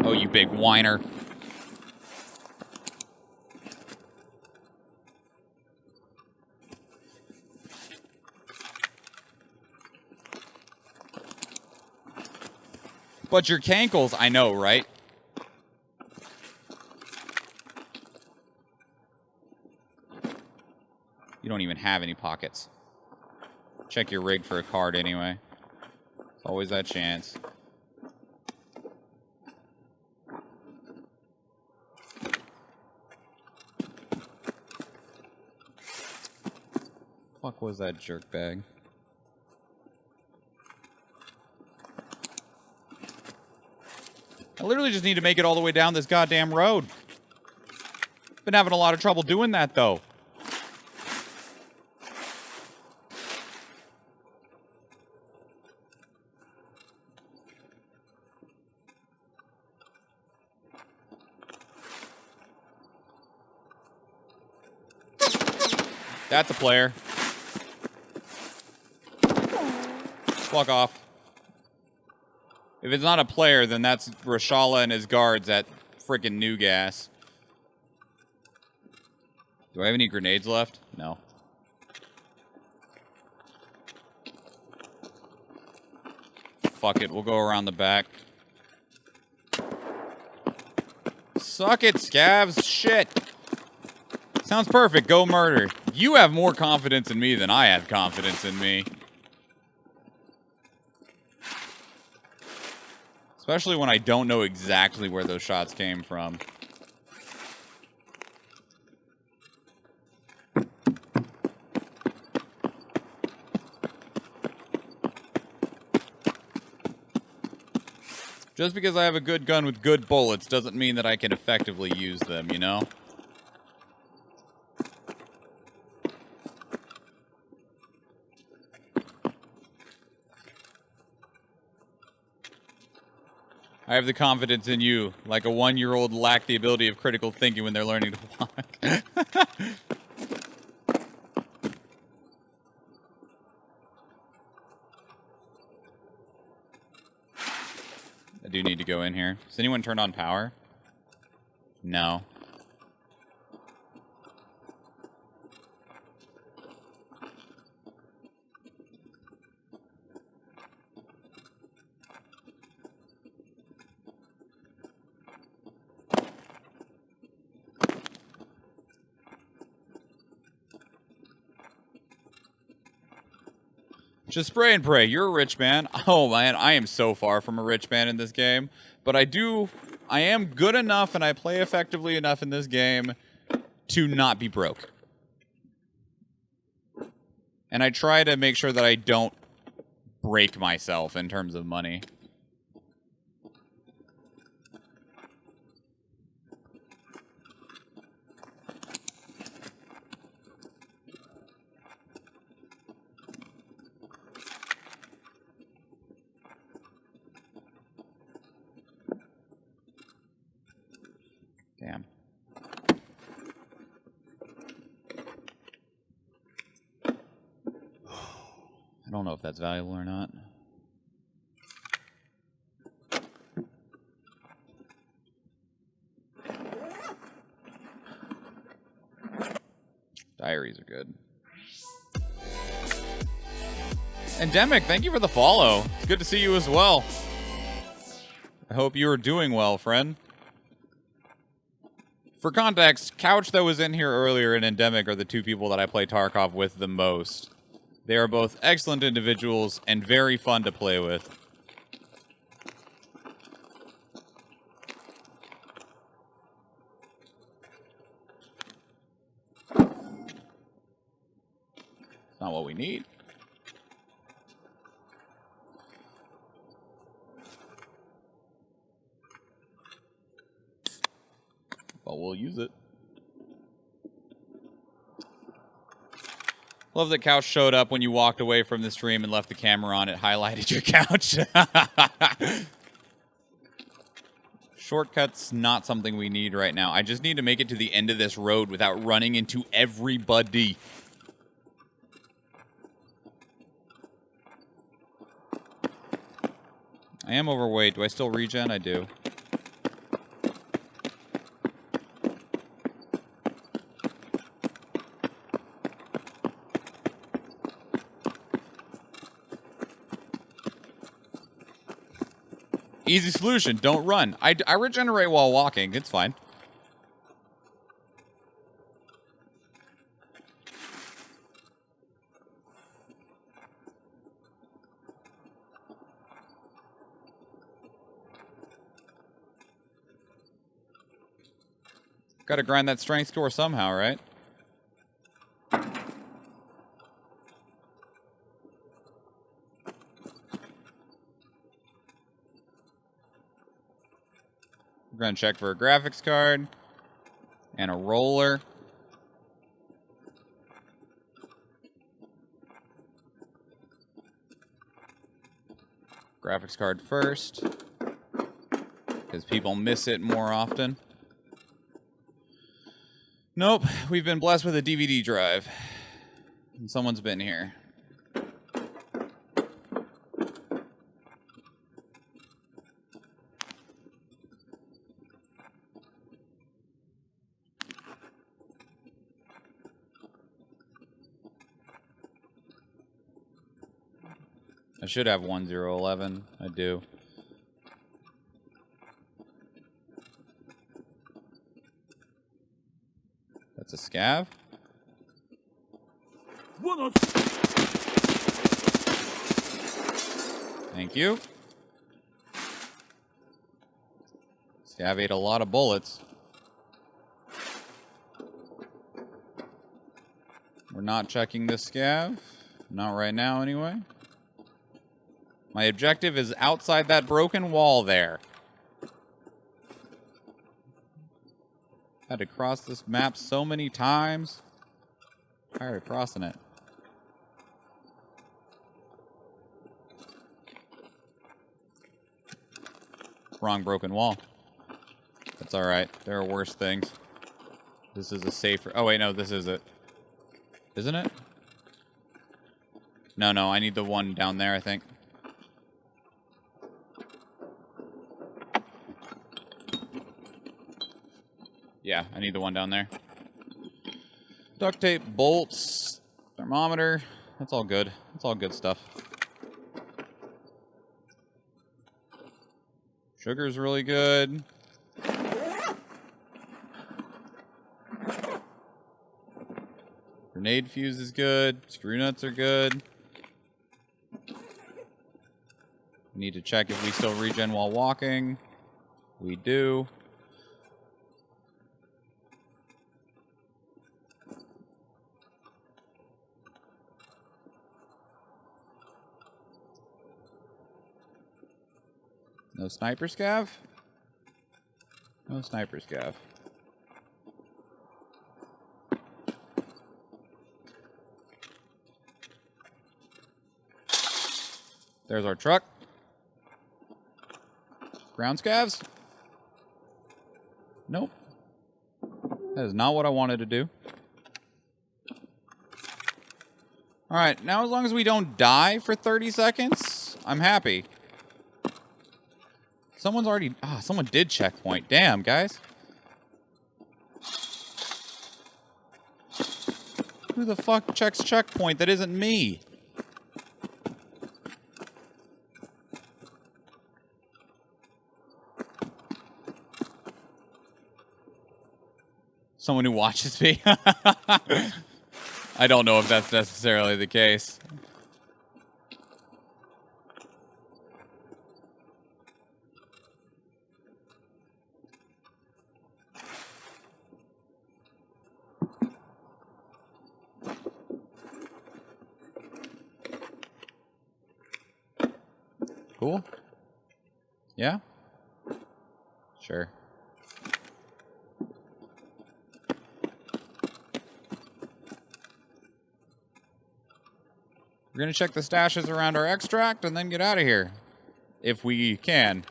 Speaker 1: Oh, you big whiner. But your cankles, I know, right? You don't even have any pockets. Check your rig for a card anyway. There's always that chance. Fuck was that jerk bag? I literally just need to make it all the way down this goddamn road. Been having a lot of trouble doing that, though. That's a player. Fuck off. If it's not a player, then that's Rashala and his guards at frickin' New Gas. Do I have any grenades left? No. Fuck it, we'll go around the back. Suck it, scavs. Shit. Sounds perfect. Go murder. You have more confidence in me than I have confidence in me. Especially when I don't know exactly where those shots came from. Just because I have a good gun with good bullets doesn't mean that I can effectively use them, you know? I have the confidence in you, like a 1-year-old lack the ability of critical thinking when they're learning to walk. I do need to go in here. Does anyone turn on power? No. Just spray and pray. You're a rich man. Oh, man, I am so far from a rich man in this game. But I am good enough and I play effectively enough in this game to not be broke. And I try to make sure that I don't break myself in terms of money. Damn. I don't know if that's valuable or not. Diaries are good. Endemic, thank you for the follow. It's good to see you as well. I hope you are doing well, friend. For context, Couch that was in here earlier and Endemic are the two people that I play Tarkov with the most. They are both excellent individuals and very fun to play with. It's Not what we need. But we'll use it. Love that couch showed up when you walked away from the stream and left the camera on. It highlighted your couch. Shortcuts, not something we need right now. I just need to make it to the end of this road without running into everybody. I am overweight. Do I still regen? I do. Easy solution. Don't run. I regenerate while walking. It's fine. Gotta grind that strength score somehow, right? We're gonna check for a graphics card and a roller. Graphics card first, because people miss it more often. Nope, we've been blessed with a DVD drive. And someone's been here. I should have 1011. I do. That's a scav. Thank you. Scav ate a lot of bullets. We're not checking this scav. Not right now, anyway. My objective is outside that broken wall there. Had to cross this map so many times. Tired of crossing it. Wrong broken wall. That's alright. There are worse things. This is a safer... Oh, wait, no, this is it. Isn't it? No, I need the one down there, I think. Yeah, I need the one down there. Duct tape, bolts, thermometer. That's all good. That's all good stuff. Sugar's really good. Grenade fuse is good. Screw nuts are good. Need to check if we still regen while walking. We do. No sniper scav? No sniper scav. There's our truck. Ground scavs? Nope. That is not what I wanted to do. Alright, now as long as we don't die for 30 seconds, I'm happy. Someone's already... Ah, someone did checkpoint. Damn, guys. Who the fuck checks checkpoint that isn't me? Someone who watches me? I don't know if that's necessarily the case. Cool. Yeah? Sure. We're gonna check the stashes around our extract and then get out of here. If we can.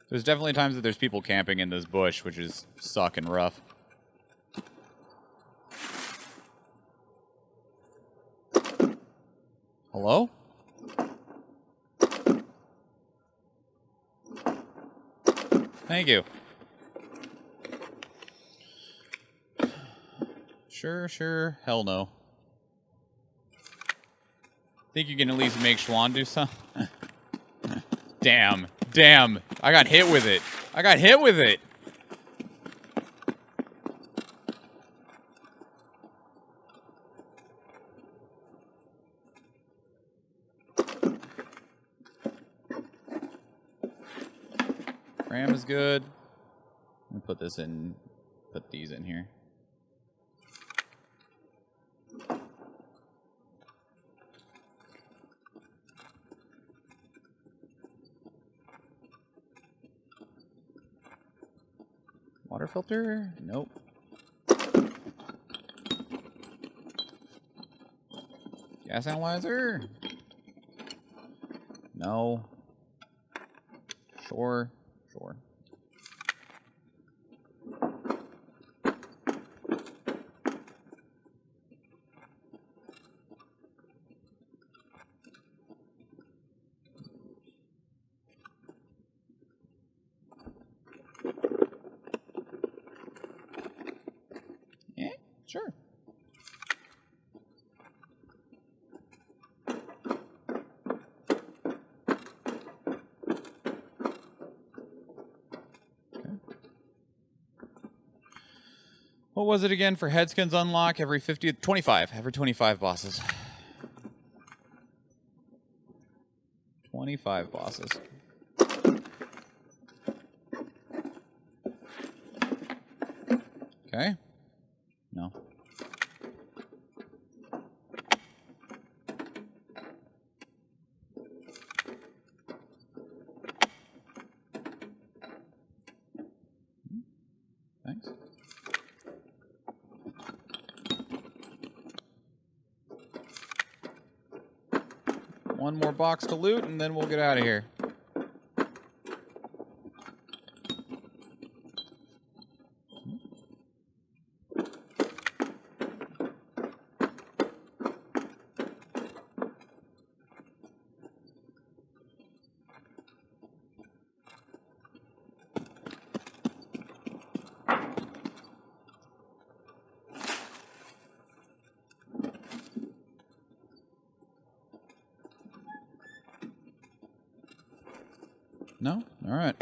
Speaker 1: There's definitely times that there's people camping in this bush, which is sucking rough. Hello? Thank you. Sure. Hell no. Think you can at least make Schwan do something? Damn. I got hit with it. Ram is good. Let me put these in here. Water filter? Nope. Gas analyzer? No. Sure. Yeah, sure. What was it again for headskins unlock every 25 bosses. 25 bosses. Okay. No. Thanks. One more box to loot, and then we'll get out of here. No? All right.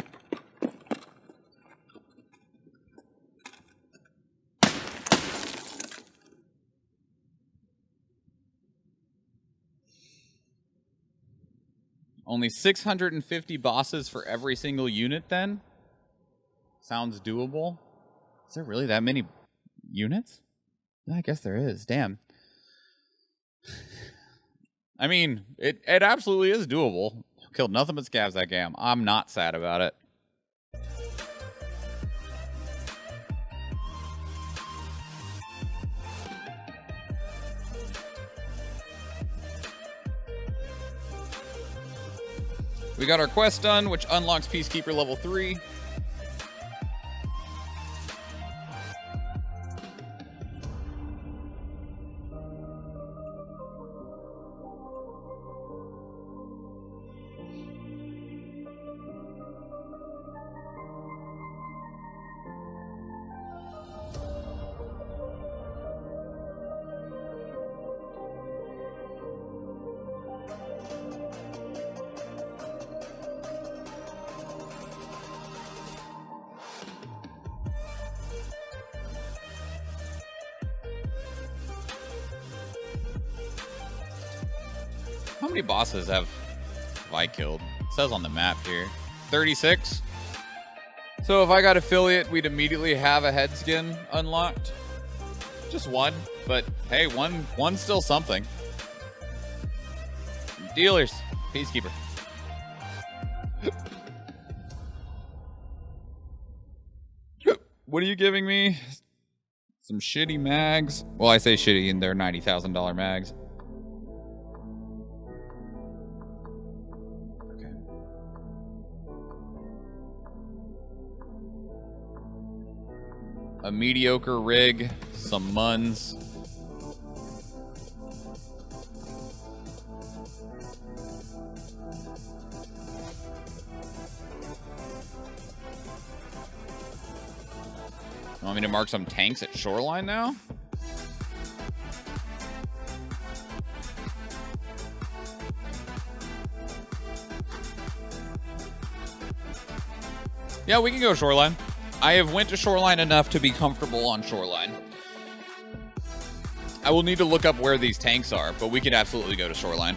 Speaker 1: Only 650 bosses for every single unit, then? Sounds doable. Is there really that many units? Yeah, I guess there is. Damn. I mean, it absolutely is doable. Killed nothing but scavs that game. I'm not sad about it. We got our quest done, which unlocks Peacekeeper level 3. How many bosses have I killed? It says on the map here. 36? So if I got affiliate, we'd immediately have a head skin unlocked. Just one, but hey, one's still something. Dealers, Peacekeeper. What are you giving me? Some shitty mags. Well, I say shitty, and they're $90,000 mags. Okay. A mediocre rig, some muns. You want me to mark some tanks at Shoreline now? Yeah, we can go Shoreline. I have went to Shoreline enough to be comfortable on Shoreline. I will need to look up where these tanks are, but we could absolutely go to Shoreline.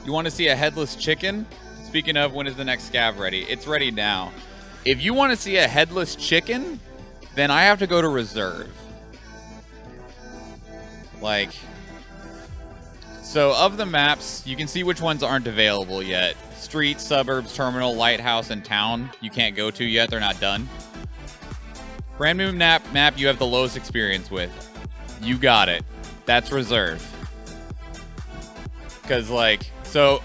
Speaker 1: You want to see a headless chicken? Speaking of, when is the next scav ready? It's ready now. If you want to see a headless chicken, then I have to go to reserve. Like, so of the maps, you can see which ones aren't available yet. Street, suburbs, terminal, lighthouse, and town. You can't go to yet. They're not done. Brand new map you have the lowest experience with. You got it. That's reserve. Because, like, so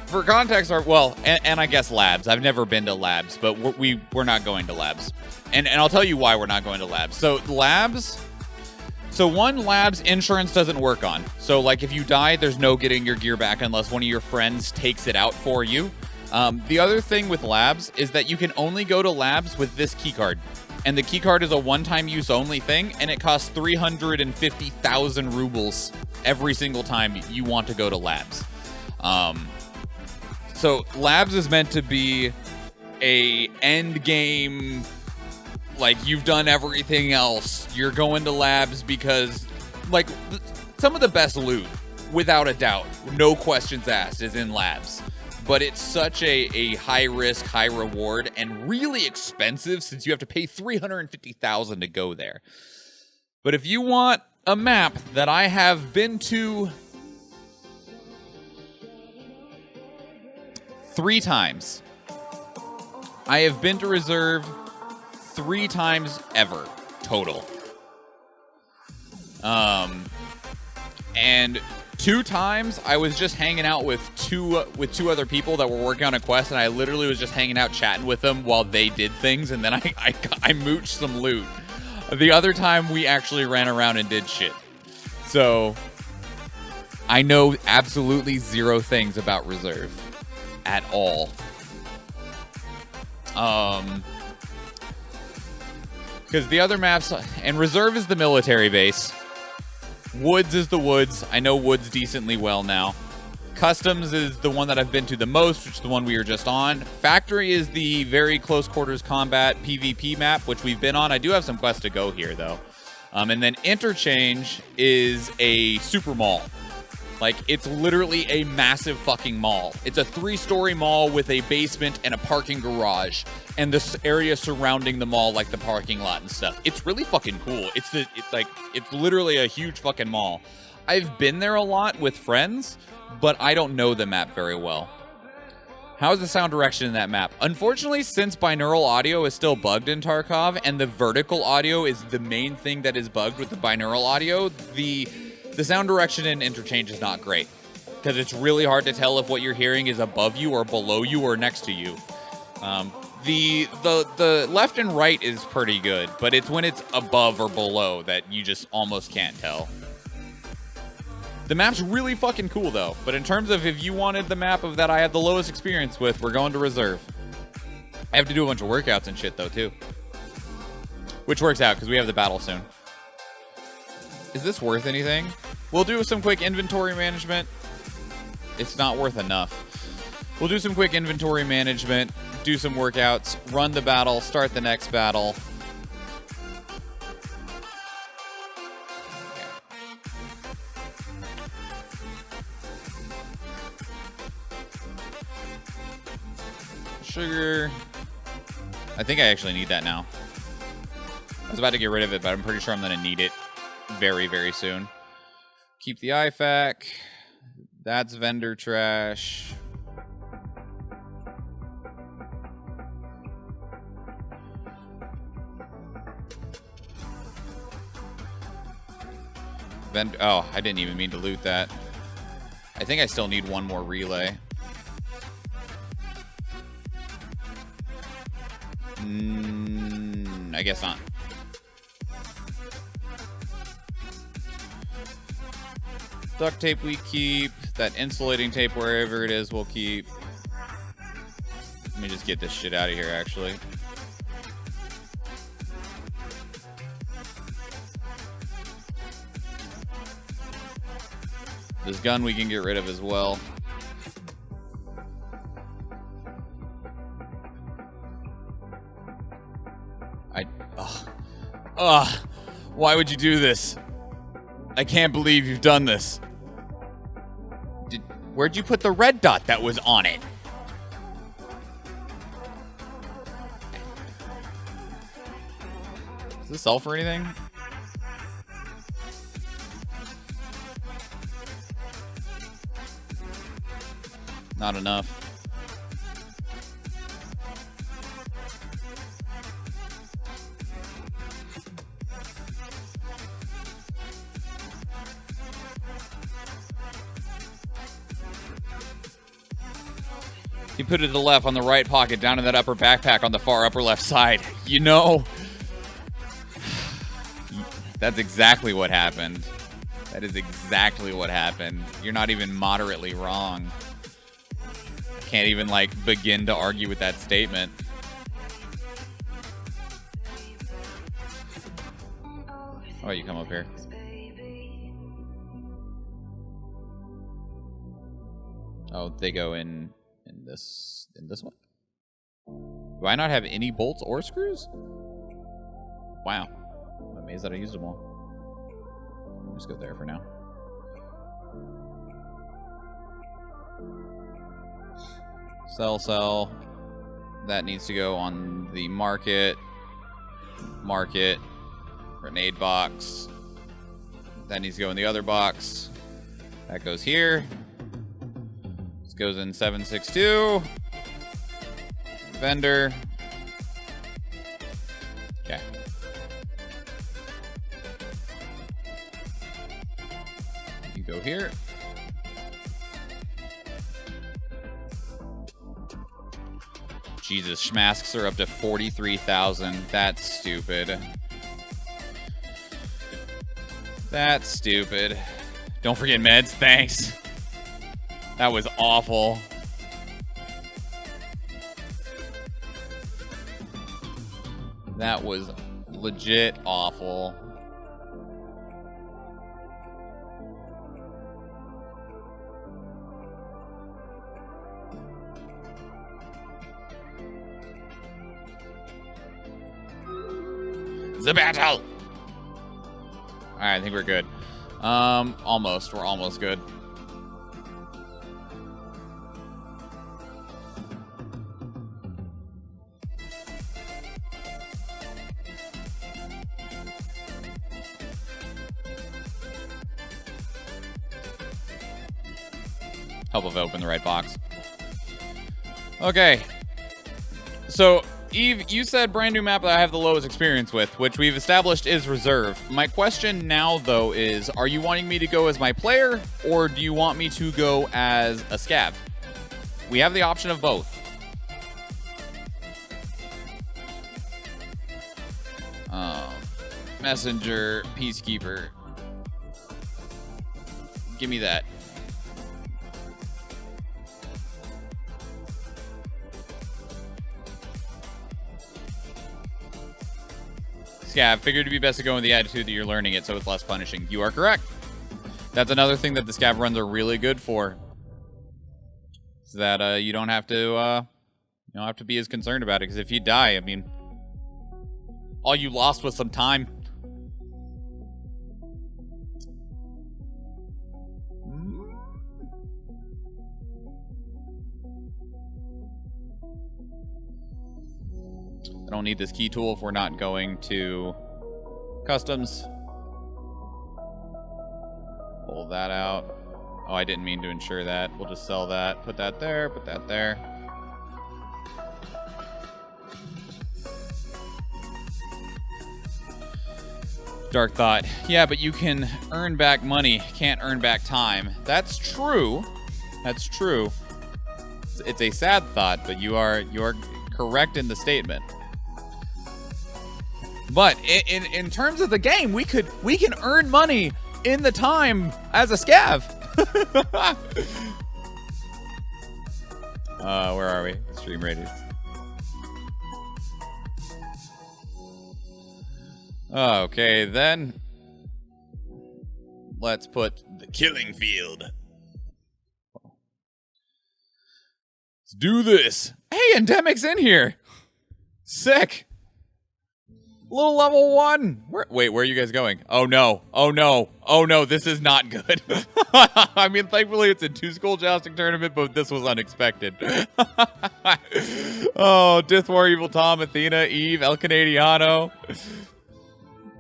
Speaker 1: for context, and I guess labs. I've never been to labs, but we're not going to labs. And I'll tell you why we're not going to labs. So labs, labs insurance doesn't work on. So like if you die, there's no getting your gear back unless one of your friends takes it out for you. The other thing with labs is that you can only go to labs with this keycard. And the keycard is a one-time use only thing, and it costs 350,000 rubles every single time you want to go to labs. So labs is meant to be a end game, like you've done everything else. You're going to labs because, like, some of the best loot, without a doubt, no questions asked, is in labs. But it's such a high risk, high reward, and really expensive since you have to pay 350,000 to go there. But if you want a map that I have been to 3 times, I have been to reserve 3 times ever total. And 2 times I was just hanging out with two other people that were working on a quest, and I literally was just hanging out chatting with them while they did things, and then I mooched some loot. The other time we actually ran around and did shit. So I know absolutely 0 things about reserve at all. Because the other maps, and reserve is the military base. Woods is the woods. I know woods decently well now. Customs is the one that I've been to the most, which is the one we were just on. Factory is the very close quarters combat PvP map, which we've been on. I do have some quests to go here, though. And then Interchange is a super mall. Like, it's literally a massive fucking mall. It's a 3-story mall with a basement and a parking garage. And this area surrounding the mall, like the parking lot and stuff. It's really fucking cool. It's literally a huge fucking mall. I've been there a lot with friends, but I don't know the map very well. How's the sound direction in that map? Unfortunately, since binaural audio is still bugged in Tarkov, and the vertical audio is the main thing that is bugged with the binaural audio, the sound direction in Interchange is not great. Because it's really hard to tell if what you're hearing is above you or below you or next to you. The left and right is pretty good, but it's when it's above or below that you just almost can't tell. The map's really fucking cool, though. But in terms of if you wanted the map of that I had the lowest experience with, we're going to reserve. I have to do a bunch of workouts and shit, though, too. Which works out, because we have the battle soon. Is this worth anything? We'll do some quick inventory management. it's not worth enough. We'll do some quick inventory management, do some workouts, run the battle, start the next battle. Sugar. I think I actually need that now. I was about to get rid of it, but I'm pretty sure I'm going to need it very, very soon. Keep the IFAC. That's vendor trash. Oh, I didn't even mean to loot that. I think I still need one more relay. I guess not. Duct tape we keep. That insulating tape, wherever it is, we'll keep. Let me just get this shit out of here, actually. This gun we can get rid of as well. Why would you do this? I can't believe you've done this. Where'd you put the red dot that was on it? Does this sell for anything? Not enough. You put it to the left on the right pocket, down in that upper backpack on the far upper left side. You know, that's exactly what happened. That is exactly what happened. You're not even moderately wrong. Can't even, like, begin to argue with that statement. How about you come up here? Oh, they go in this one? Do I not have any bolts or screws? Wow. I'm amazed that I used them all. I'll just go there for now. Sell. That needs to go on the market. Grenade box. That needs to go in the other box. That goes here. This goes in 762. Vendor. Okay. You go here. Jesus, schmasks are up to 43,000. That's stupid. That's stupid. Don't forget meds. Thanks. That was awful. That was legit awful. The battle! Alright, I think we're good. Almost. We're almost good. Help if I open the right box. Okay. So, Eve, you said brand new map that I have the lowest experience with, which we've established is reserve. My question now, though, is, are you wanting me to go as my player, or do you want me to go as a scav? We have the option of both. Messenger, Peacekeeper. Give me that. Scav, figured it'd be best to go in the attitude that you're learning it so it's less punishing. You are correct. That's another thing that the scav runs are really good for. so that you don't have to be as concerned about it. Because if you die, I mean, all you lost was some time. I don't need this key tool if we're not going to customs. Pull that out. Oh, I didn't mean to insure that. We'll just sell that. Put that there. Put that there. Dark Thought. Yeah, but you can earn back money. Can't earn back time. That's true. That's true. It's a sad thought, but you are correct in the statement. But in terms of the game, we can earn money in the time as a scav. Where are we? Stream radius. Okay, then let's put the killing field. Let's do this. Hey, Endemic's in here. Sick. Little level 1. Wait, where are you guys going? Oh no. Oh no. Oh no, this is not good. I mean, thankfully it's a 2-skull jousting tournament, but this was unexpected. Oh, Dithwar, Evil Tom, Athena, Eve, El Canadiano.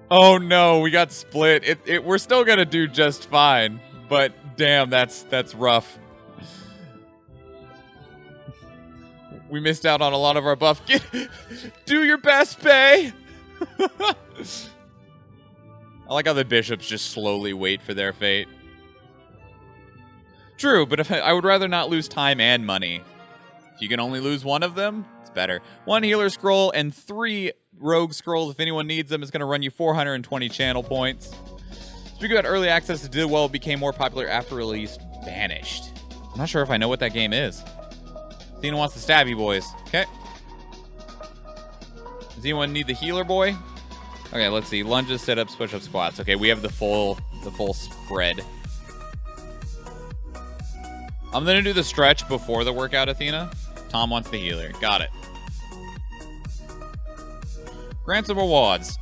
Speaker 1: Oh no, we got split. We're still gonna do just fine, but damn, that's rough. We missed out on a lot of our buff. Do your best, Bay. I like how the bishops just slowly wait for their fate. True, but if I would rather not lose time and money. If you can only lose one of them, it's better. 1 healer scroll and 3 rogue scrolls if anyone needs them. It's going to run you 420 channel points. Speaking about early access, it did well. It became more popular after release. Banished. I'm not sure if I know what that game is. Athena wants to stab you boys. Okay. Does anyone need the healer boy? Okay, let's see. Lunges, sit-ups, push-ups, squats. Okay, we have the full spread. I'm gonna do the stretch before the workout, Athena. Tom wants the healer. Got it. Grant some rewards.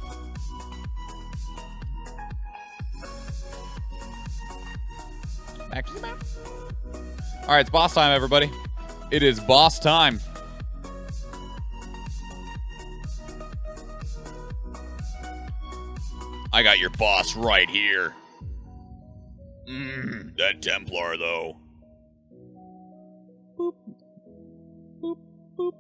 Speaker 1: Back to the map. All right, it's boss time, everybody. It is boss time. I got your boss right here.
Speaker 2: That Templar, though.
Speaker 1: Boop. Boop. Boop.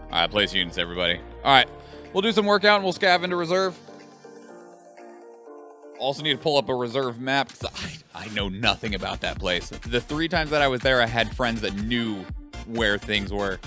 Speaker 1: All right, place units, everybody. All right, we'll do some workout and we'll scav into reserve. Also need to pull up a reserve map because I know nothing about that place. The 3 times that I was there, I had friends that knew where things were.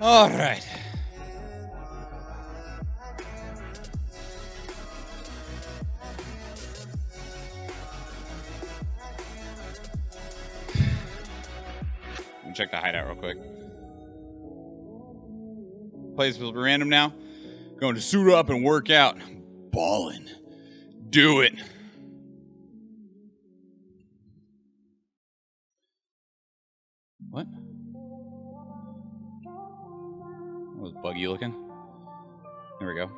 Speaker 1: All right. Let me check the hideout real quick. Plays will be random now. Going to suit up and work out. Ballin'. Do it. What? That was buggy looking. There we go.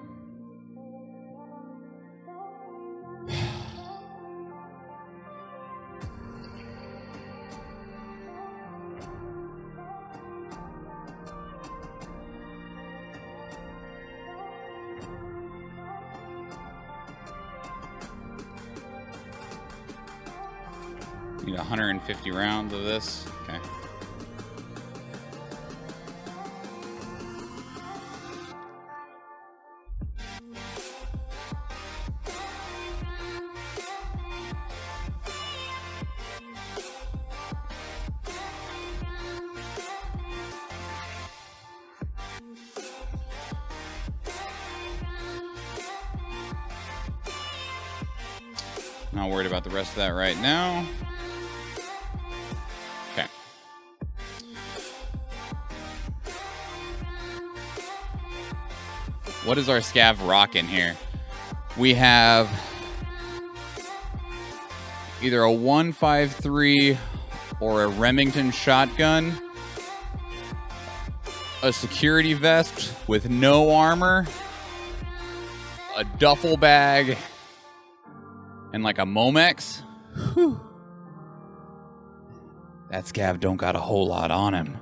Speaker 1: Need 150 rounds of this. Okay. Not worried about the rest of that right now. Okay. What is our scav rocking here? We have either a 153 or a Remington shotgun, a security vest with no armor, a duffel bag, and like a Momex. Whew. That scav don't got a whole lot on him.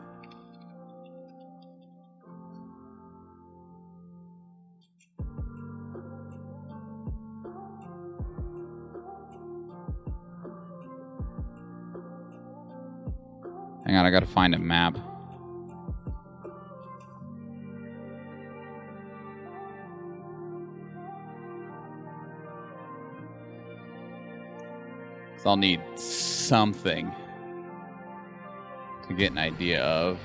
Speaker 1: Hang on, I gotta find a map. So I'll need something to get an idea of.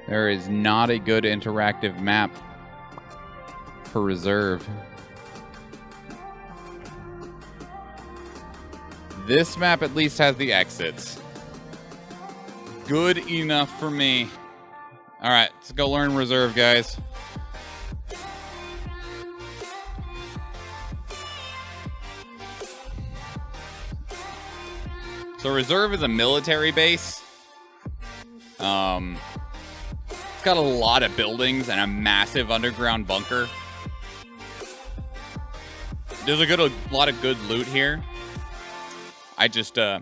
Speaker 1: There is not a good interactive map for reserve. This map at least has the exits. Good enough for me. All right, let's go learn reserve, guys. So reserve is a military base. It's got a lot of buildings and a massive underground bunker. There's a lot of good loot here. I just, I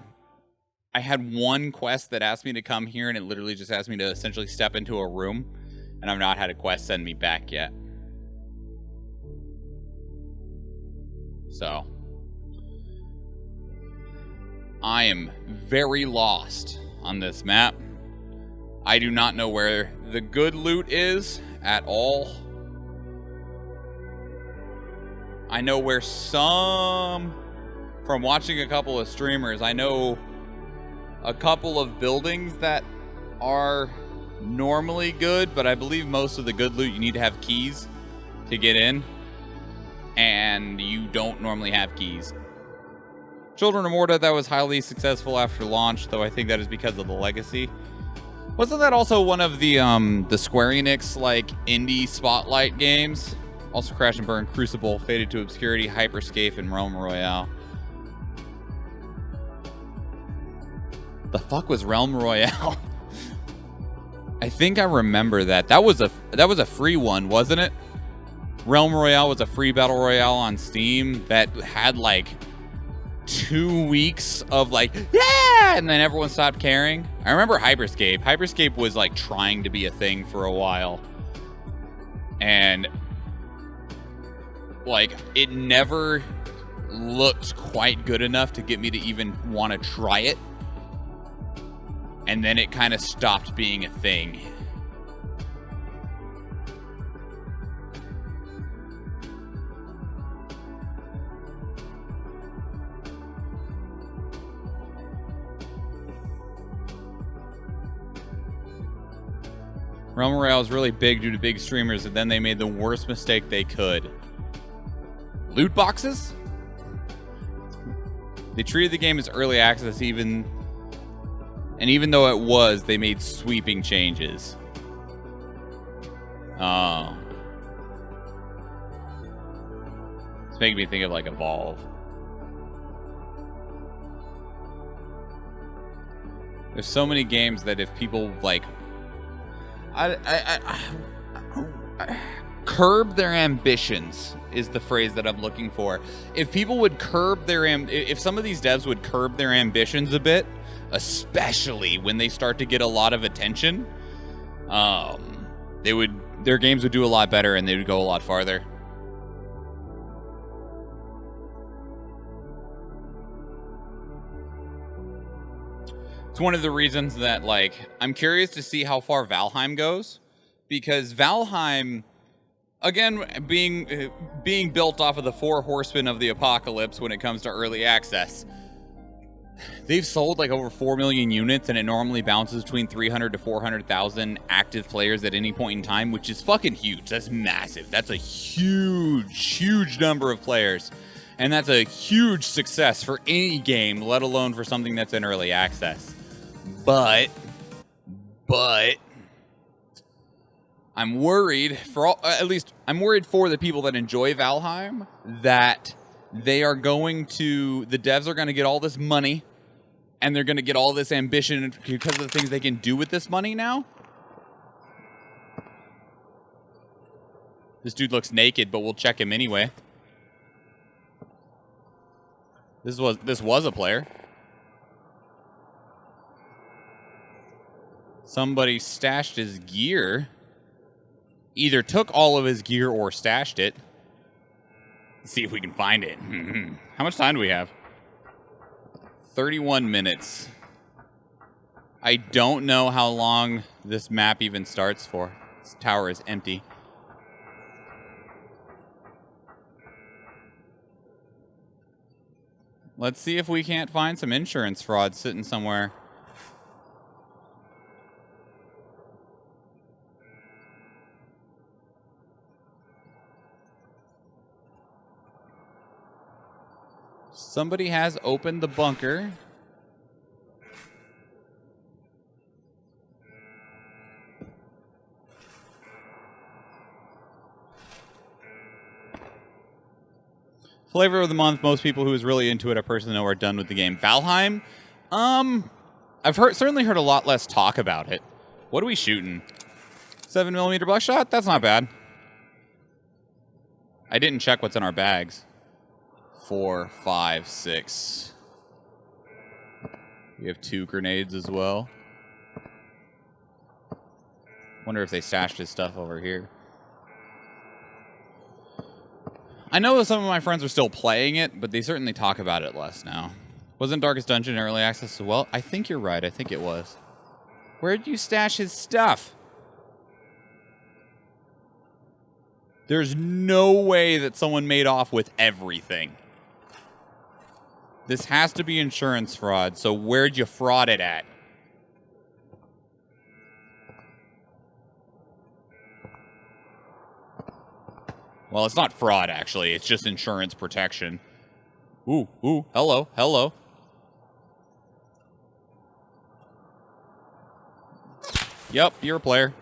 Speaker 1: had one quest that asked me to come here, and it literally just asked me to essentially step into a room, and I've not had a quest send me back yet. So I am very lost on this map. I do not know where the good loot is at all. I know where some, from watching a couple of streamers, I know a couple of buildings that are normally good, but I believe most of the good loot you need to have keys to get in, and you don't normally have keys. Children of Morta, that was highly successful after launch, though I think that is because of the legacy. Wasn't that also one of the Square Enix like indie spotlight games? Also Crash and Burn, Crucible, Faded to Obscurity, Hyperscape, and Realm Royale. The fuck was Realm Royale? I think I remember that. That was a free one, wasn't it? Realm Royale was a free battle royale on Steam that had like 2 weeks of like, yeah, and then everyone stopped caring. I remember Hyperscape. Hyperscape was like trying to be a thing for a while. And like it never looked quite good enough to get me to even want to try it. And then it kind of stopped being a thing. Realm Royale is really big due to big streamers, and then they made the worst mistake they could. Loot boxes? They treated the game as early access, even though it was, they made sweeping changes. Oh. It's making me think of like Evolve. There's so many games that if people like curb their ambitions is the phrase that I'm looking for. If people would curb their if some of these devs would curb their ambitions a bit, especially when they start to get a lot of attention, their games would do a lot better and they would go a lot farther. It's one of the reasons that, like, I'm curious to see how far Valheim goes, because Valheim, again, being built off of the 4 horsemen of the apocalypse when it comes to early access, they've sold like over 4 million units, and it normally bounces between 300 to 400,000 active players at any point in time, which is fucking huge. That's massive. That's a huge number of players. And that's a huge success for any game, let alone for something that's in early access. But I'm worried I'm worried for the people that enjoy Valheim that the devs are going to get all this money and they're going to get all this ambition because of the things they can do with this money now. This dude looks naked, but we'll check him anyway. This was a player. Somebody stashed his gear. Either took all of his gear or stashed it. Let's see if we can find it. How much time do we have? 31 minutes. I don't know how long this map even starts for. This tower is empty. Let's see if we can't find some insurance fraud sitting somewhere. Somebody has opened the bunker. Flavor of the month, most people who is really into it, I personally know, are done with the game. Valheim? I've certainly heard a lot less talk about it. What are we shooting? 7mm buckshot? That's not bad. I didn't check what's in our bags. 4, 5, 6. We have 2 grenades as well. Wonder if they stashed his stuff over here. I know that some of my friends are still playing it, but they certainly talk about it less now. Wasn't Darkest Dungeon early access as well? I think you're right. I think it was. Where'd you stash his stuff? There's no way that someone made off with everything. This has to be insurance fraud, so where'd you fraud it at? Well, it's not fraud, actually. It's just insurance protection. Ooh, hello, hello. Yep, you're a player.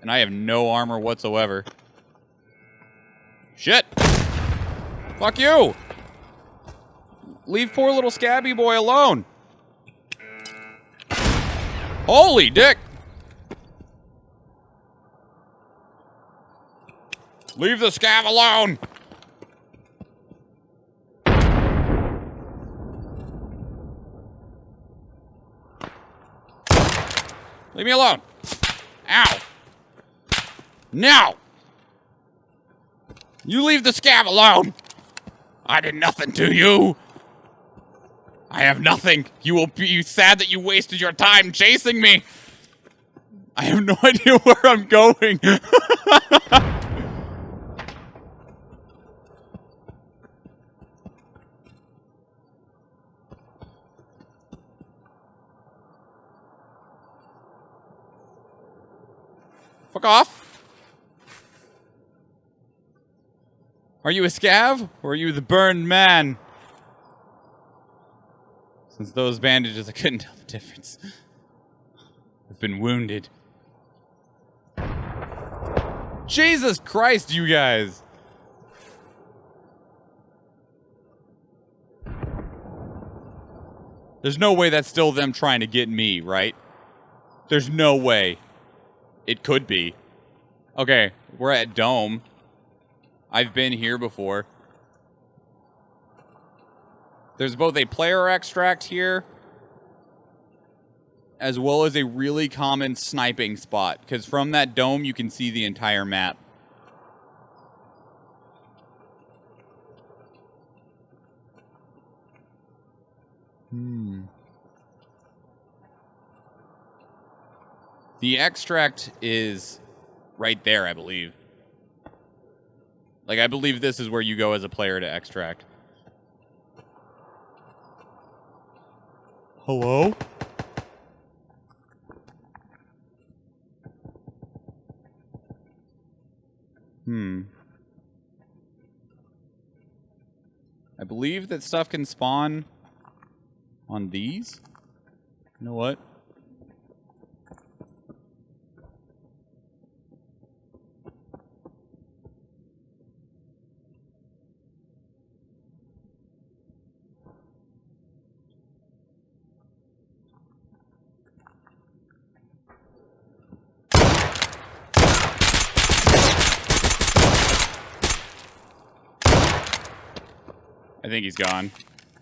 Speaker 1: And I have no armor whatsoever. Shit! Fuck you! Leave poor little scabby boy alone. Holy dick! Leave the scav alone! Leave me alone! Ow! No! You leave the scav alone! I did nothing to you! I have nothing. You will be sad that you wasted your time chasing me. I have no idea where I'm going. Fuck off. Are you a scav, or are you the burned man? Since those bandages, I couldn't tell the difference. I've been wounded. Jesus Christ, you guys! There's no way that's still them trying to get me, right? There's no way. It could be. Okay, we're at Dome. I've been here before. There's both a player extract here, as well as a really common sniping spot, because from that dome you can see the entire map. The extract is right there, I believe. Like, I believe this is where you go as a player to extract. Hello? I believe that stuff can spawn on these. You know what? I think he's gone.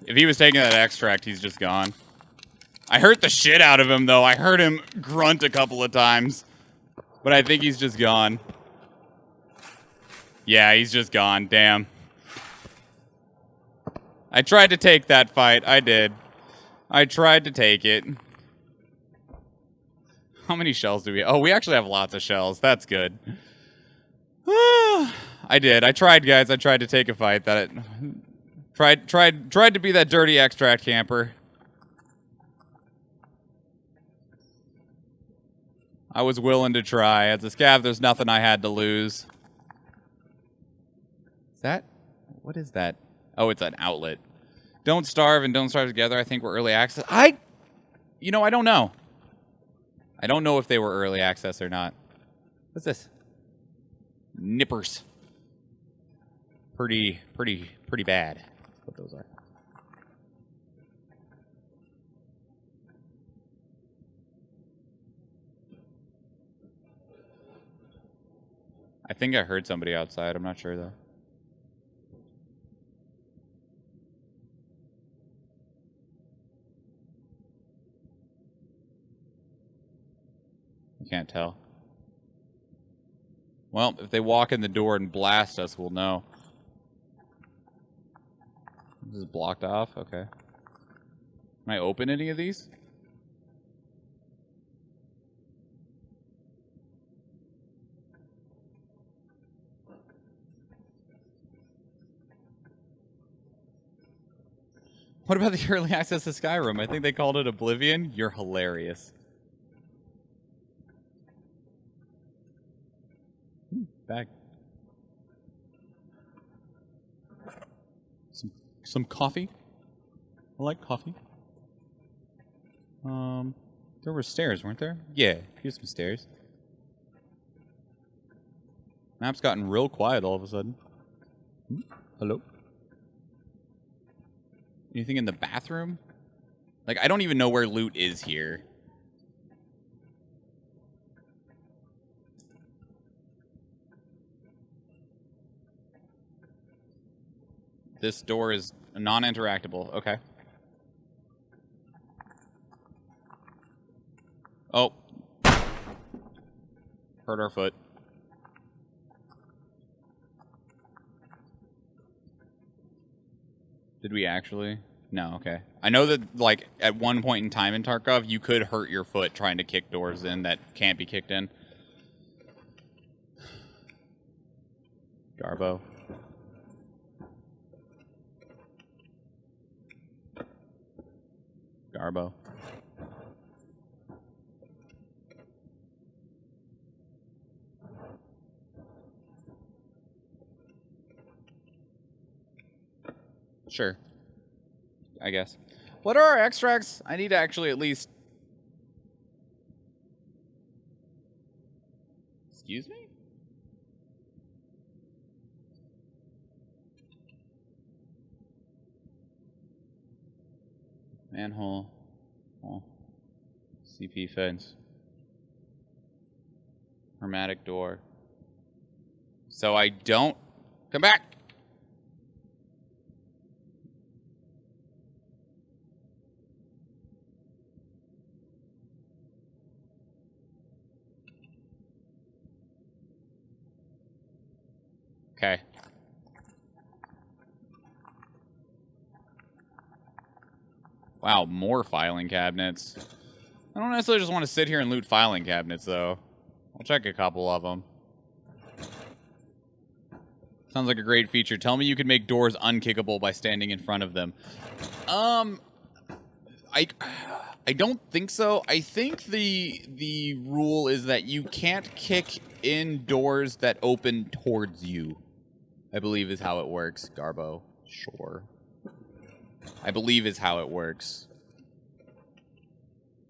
Speaker 1: If he was taking that extract, he's just gone. I hurt the shit out of him, though. I heard him grunt a couple of times. But I think he's just gone. Yeah, he's just gone. Damn. I tried to take that fight. I did. I tried to take it. How many shells do we... Oh, we actually have lots of shells. That's good. I did. I tried, guys. I tried to take a fight. Tried to be that dirty extract camper. I was willing to try. As a scav, there's nothing I had to lose. Is that... What is that? Oh, it's an outlet. Don't starve and don't starve together. I think we're early access. You know, I don't know. I don't know if they were early access or not. What's this? Nippers. Pretty bad. That's what those are. I think I heard somebody outside. I'm not sure, though. I can't tell. Well, if they walk in the door and blast us, we'll know. This is blocked off? Okay. Can I open any of these? What about the early access to Skyrim? I think they called it Oblivion. You're hilarious. Bag. Some coffee. I like coffee. There were stairs, weren't there? Yeah, here's some stairs. Map's gotten real quiet all of a sudden. Hello? Anything in the bathroom? Like, I don't even know where loot is here. This door is non-interactable. Okay. Oh. Hurt our foot. Did we actually? No, okay. I know that, like, at one point in time in Tarkov, you could hurt your foot trying to kick doors in that can't be kicked in. Garbo. Garbo. Sure. I guess. What are our extracts? I need to actually at least... Excuse me? Manhole. Oh. CP fence. Hermetic door. So I don't... Come back! Okay. Wow, more filing cabinets. I don't necessarily just want to sit here and loot filing cabinets, though. I'll check a couple of them. Sounds like a great feature. Tell me you can make doors unkickable by standing in front of them. I don't think so. I think the rule is that you can't kick in doors that open towards you. I believe is how it works, Garbo. Sure. I believe is how it works.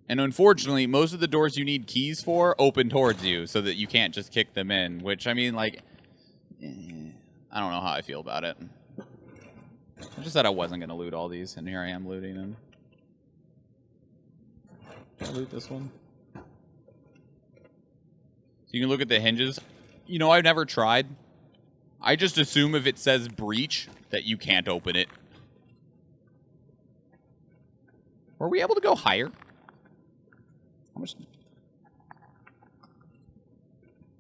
Speaker 1: And unfortunately, most of the doors you need keys for open towards you, so that you can't just kick them in. Which, I mean, like... I don't know how I feel about it. I just said I wasn't going to loot all these, and here I am looting them. Did I loot this one? So you can look at the hinges. You know, I've never tried. I just assume if it says breach, that you can't open it. Were we able to go higher? How much?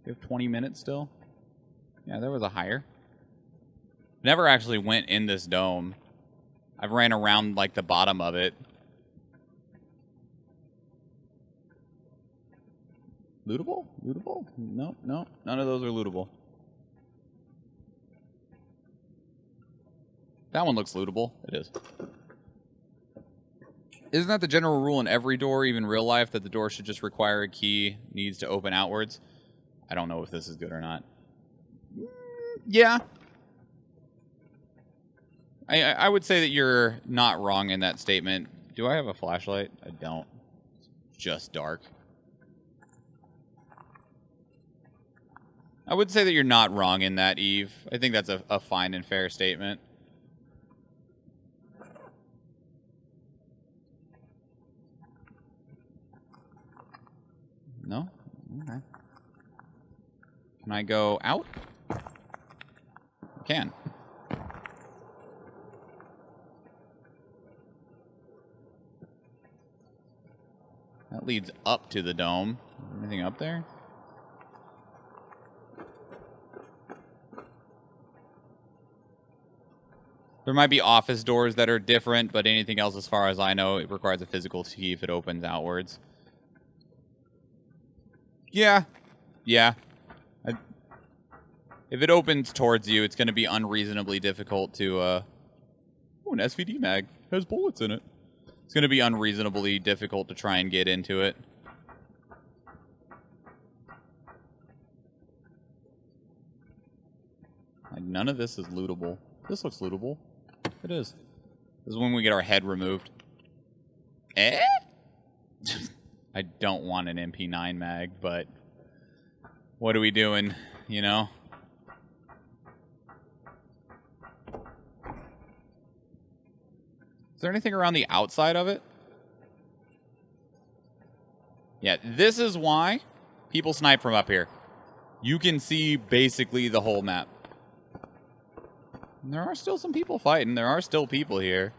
Speaker 1: We have 20 minutes still? Yeah, there was a higher. Never actually went in this dome. I've ran around, like, the bottom of it. Lootable? Lootable? No, no. None of those are lootable. That one looks lootable. It is. Isn't that the general rule in every door, even real life, that the door should just require a key, needs to open outwards? I don't know if this is good or not. Yeah. I would say that you're not wrong in that statement. Do I have a flashlight? I don't. It's just dark. I would say that you're not wrong in that, Eve. I think that's a fine and fair statement. No? Okay. Can I go out? I can. That leads up to the dome. Anything up there? There might be office doors that are different, but anything else, as far as I know, it requires a physical key if it opens outwards. Yeah. Yeah. If it opens towards you, it's going to be unreasonably difficult to... Oh, an SVD mag. Has bullets in it. It's going to be unreasonably difficult to try and get into it. None of this is lootable. This looks lootable. It is. This is when we get our head removed. Eh? I don't want an MP9 mag, but... What are we doing, you know? Is there anything around the outside of it? Yeah, this is why people snipe from up here. You can see basically the whole map. And there are still some people fighting. There are still people here.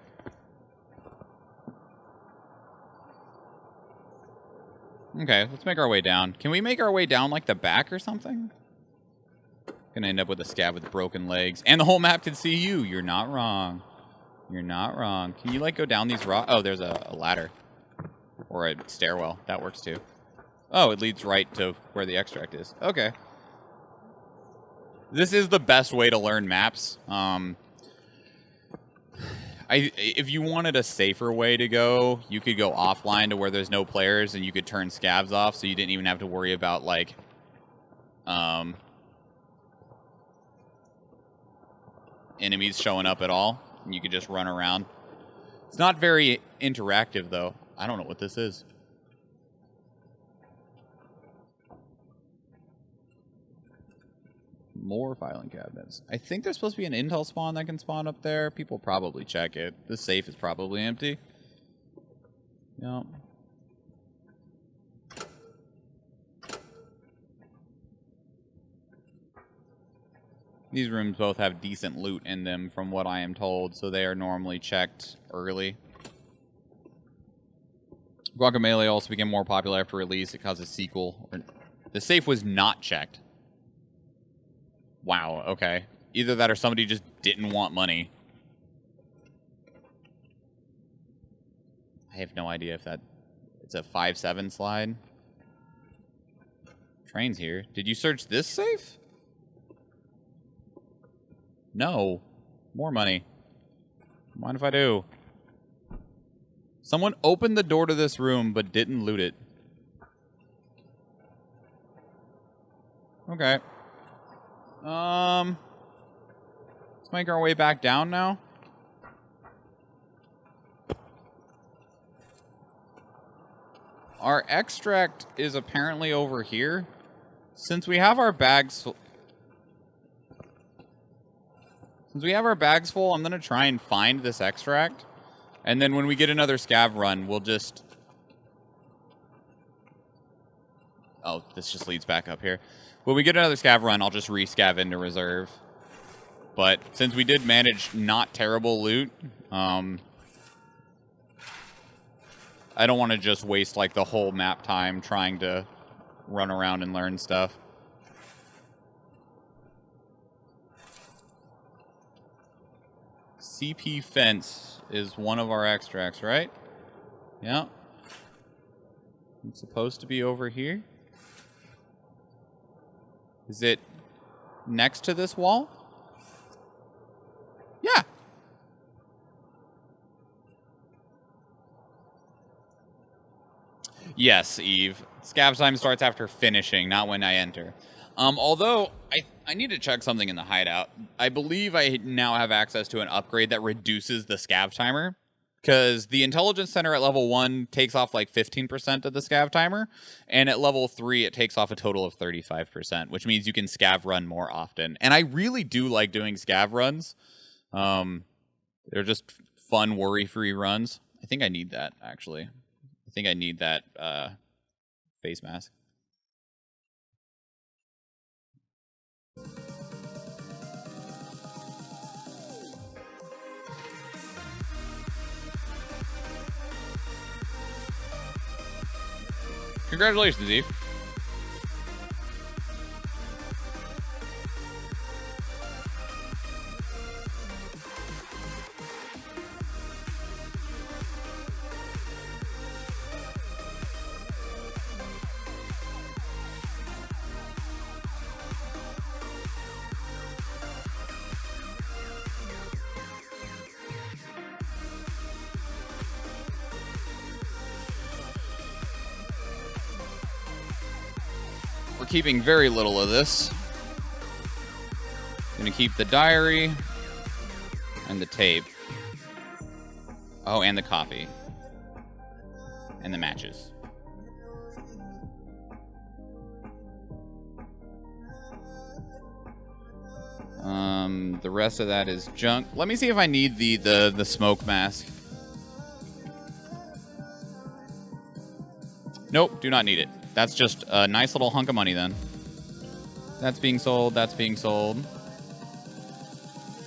Speaker 1: Okay, let's make our way down. Can we make our way down like the back or something? Gonna end up with a scab with broken legs. And the whole map can see you. You're not wrong. You're not wrong. Can you, like, go down these rocks? Oh, there's a ladder. Or a stairwell. That works, too. Oh, it leads right to where the extract is. Okay. This is the best way to learn maps. If you wanted a safer way to go, you could go offline to where there's no players, and you could turn scavs off, so you didn't even have to worry about, like, enemies showing up at all. and you could just run around. It's not very interactive, though. I don't know what this is. More filing cabinets. I think there's supposed to be an intel spawn that can spawn up there. People probably check it. The safe is probably empty. Yep. These rooms both have decent loot in them, from what I am told, so they are normally checked early. Guacamelee also became more popular after release. It caused a sequel. The safe was not checked. Wow, okay. Either that or somebody just didn't want money. I have no idea if that... It's a 5-7 slide. Train's here. Did you search this safe? No. More money. Mind if I do? Someone opened the door to this room but didn't loot it. Okay. Let's make our way back down now. Our extract is apparently over here. Since we have our bags full, I'm going to try and find this extract. And then when we get another scav run, we'll just... Oh, this just leads back up here. When we get another scav run, I'll just re-scav into reserve. But since we did manage not terrible loot, I don't want to just waste like the whole map time trying to run around and learn stuff. CP fence is one of our extracts, right? Yeah. It's supposed to be over here. Is it next to this wall? Yeah. Yes, Eve. Scav time starts after finishing, not when I enter. Although, I need to check something in the hideout. I believe I now have access to an upgrade that reduces the scav timer. Because the Intelligence Center at level 1 takes off like 15% of the scav timer. And at level 3, it takes off a total of 35%. Which means you can scav run more often. And I really do like doing scav runs. They're just fun, worry-free runs. I think I need that, actually. I think I need that face mask. Congratulations, Eve. We're keeping very little of this. Gonna keep the diary and the tape. Oh, and the coffee. And the matches. The rest of that is junk. Let me see if I need the smoke mask. Nope, do not need it. That's just a nice little hunk of money then. That's being sold, that's being sold.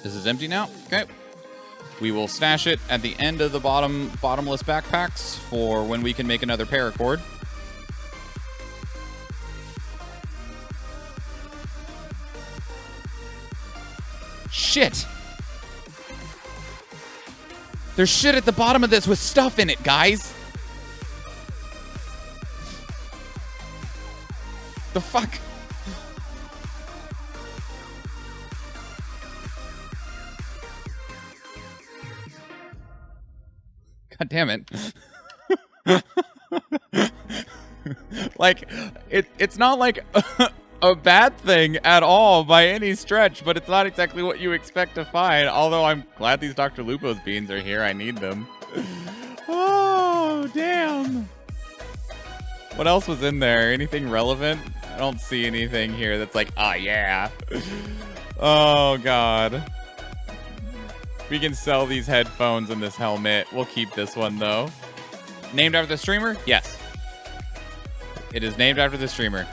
Speaker 1: This is empty now. Okay. We will stash it at the end of the bottomless backpacks for when we can make another paracord. Shit! There's shit at the bottom of this with stuff in it, guys! The fuck? God damn it. Like, it's not like a bad thing at all by any stretch, but it's not exactly what you expect to find. Although I'm glad these Dr. Lupo's beans are here. I need them. Oh, damn. What else was in there? Anything relevant? I don't see anything here that's like, ah, yeah. Oh, God. We can sell these headphones and this helmet. We'll keep this one, though. Named after the streamer? Yes. It is named after the streamer.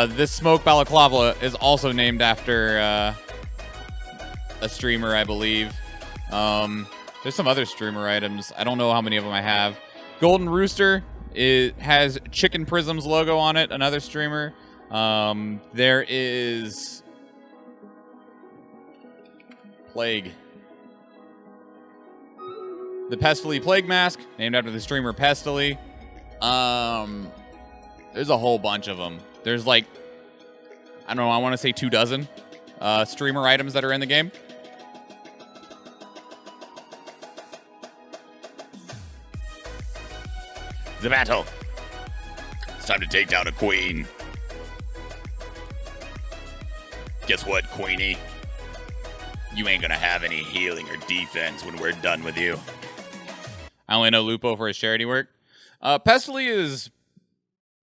Speaker 1: This smoke balaclava is also named after a streamer, I believe. There's some other streamer items. I don't know how many of them I have. Golden Rooster, it has Chicken Prism's logo on it, another streamer. There is Plague. The Pestily Plague Mask, named after the streamer Pestily. There's a whole bunch of them. There's like, I don't know, I want to say 24 streamer items that are in the game.
Speaker 2: The battle. It's time to take down a queen. Guess what, Queenie? You ain't gonna have any healing or defense when we're done with you.
Speaker 1: I only know Lupo for his charity work. Pestily is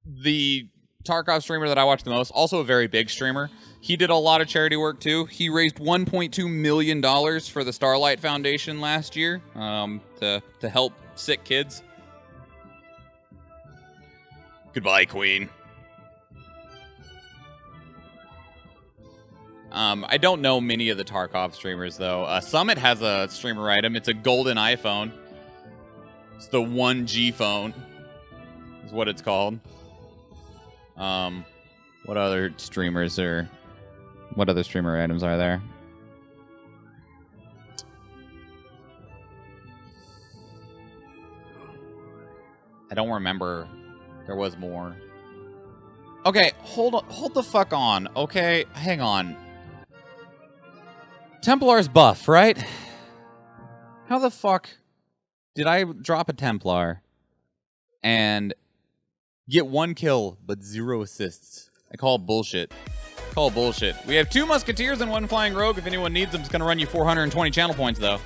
Speaker 1: the Tarkov streamer that I watch the most. Also a very big streamer. He did a lot of charity work too. He raised $1.2 million for the Starlight Foundation last year to help sick kids.
Speaker 2: Goodbye, Queen.
Speaker 1: I don't know many of the Tarkov streamers, though. Summit has a streamer item. It's a golden iPhone. It's the 1G phone, is what it's called. What other streamers are... What other streamer items are there? I don't remember. There was more. Okay, hold the fuck on. Okay, hang on. Templar's buff, right? How the fuck did I drop a Templar and get 1 kill but 0 assists? I call it bullshit. Call it bullshit. We have 2 Musketeers and 1 Flying Rogue. If anyone needs them, it's going to run you 420 channel points, though.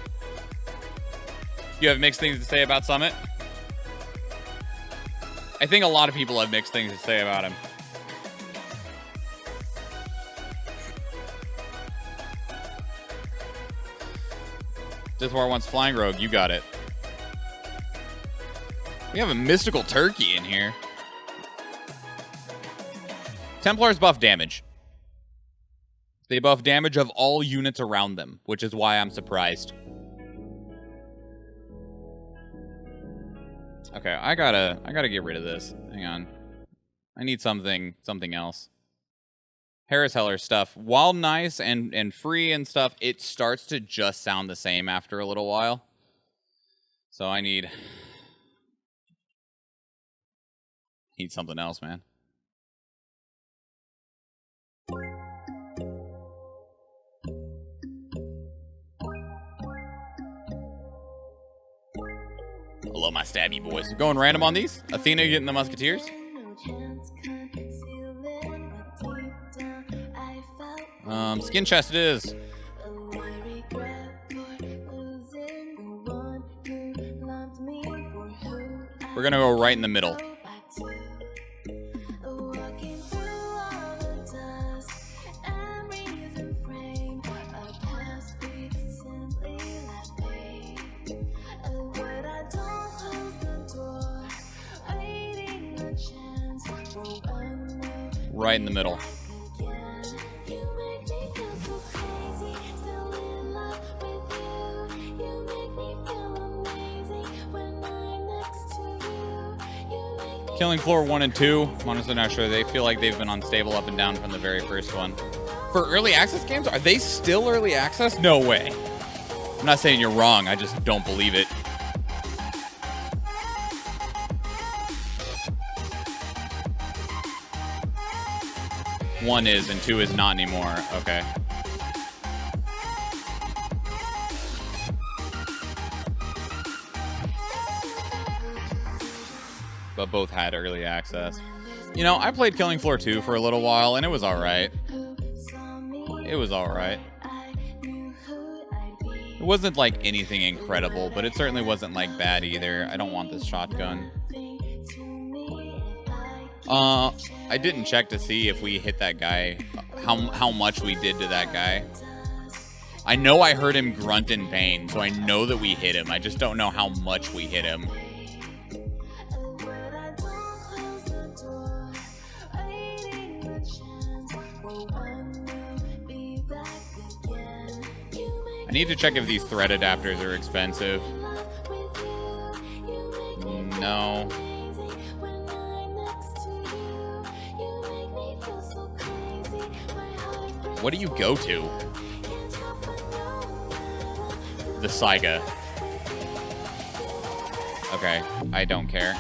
Speaker 1: You have mixed things to say about Summit? I think a lot of people have mixed things to say about him. This war wants Flying Rogue. You got it. We have a mystical turkey in here. Templars buff damage. They buff damage of all units around them, which is why I'm surprised. Okay, I gotta get rid of this. Hang on. I need something else. Harris Heller stuff, while nice and free and stuff, it starts to just sound the same after a little while. So I need something else, man. I love my stabby boys. Going random on these. Athena getting the Musketeers. Skin chest it is. We're gonna go right in the middle. Right in the middle. Killing floor 1 and 2. I'm honestly not sure. They feel like they've been unstable up and down from the very first one. For early access games, are they still early access? No way. I'm not saying you're wrong. I just don't believe it. One is and 2 is not anymore. Okay. But both had early access. You know, I played Killing Floor 2 for a little while, and it was alright. It was alright. It wasn't, like, anything incredible, but it certainly wasn't, like, bad either. I don't want this shotgun. I didn't check to see if we hit that guy, how much we did to that guy. I know I heard him grunt in pain, so I know that we hit him. I just don't know how much we hit him. I need to check if these thread adapters are expensive. No. What do you go to? The Saiga. Okay, I don't care.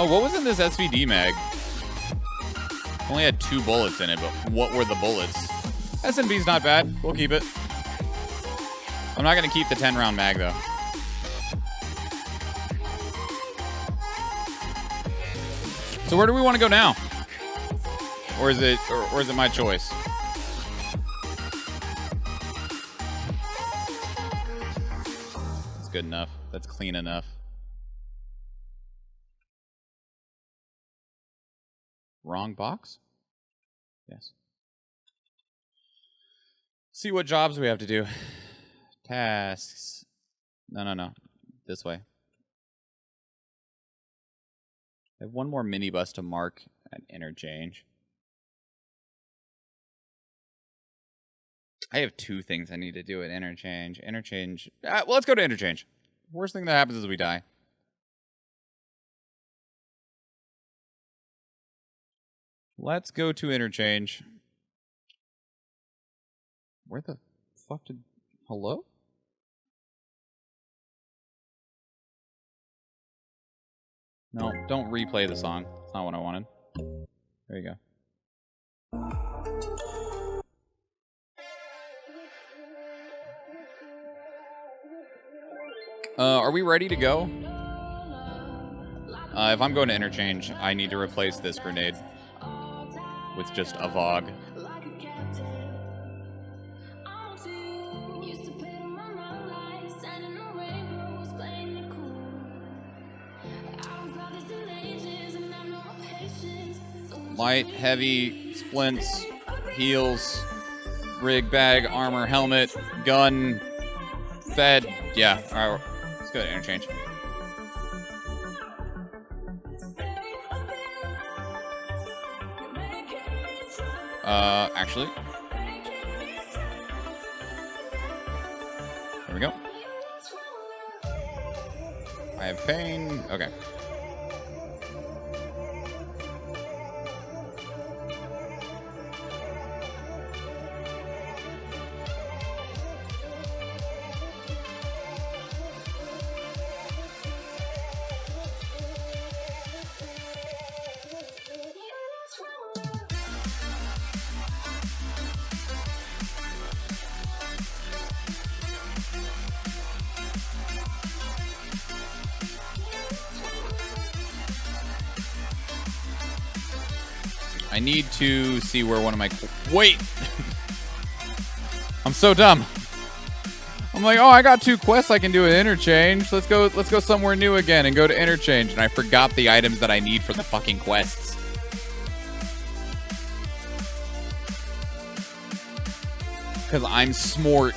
Speaker 1: Oh, what was in this SVD mag? Only had 2 bullets in it, but what were the bullets? SNV's not bad. We'll keep it. I'm not going to keep the 10-round mag, though. So where do we want to go now? Or is it my choice? That's good enough. That's clean enough. Wrong box? Yes. See what jobs we have to do. Tasks. No. This way. I have one more minibus to mark at interchange. I have 2 things I need to do at interchange. Interchange. Well, let's go to interchange. Worst thing that happens is we die. Let's go to interchange. Where the fuck did... Hello? No, don't replay the song. That's not what I wanted. There you go. Are we ready to go? If I'm going to interchange, I need to replace this grenade with just a Vogue. Light, heavy, splints, heals, rig, bag, armor, helmet, gun, fed. Yeah, alright, let's go to interchange. Actually. There we go. I have pain. Okay. I need to see where one of my... Wait! I'm so dumb. I'm like, oh, I got 2 quests I can do at interchange. Let's go somewhere new again and go to interchange. And I forgot the items that I need for the fucking quests. Because I'm smart.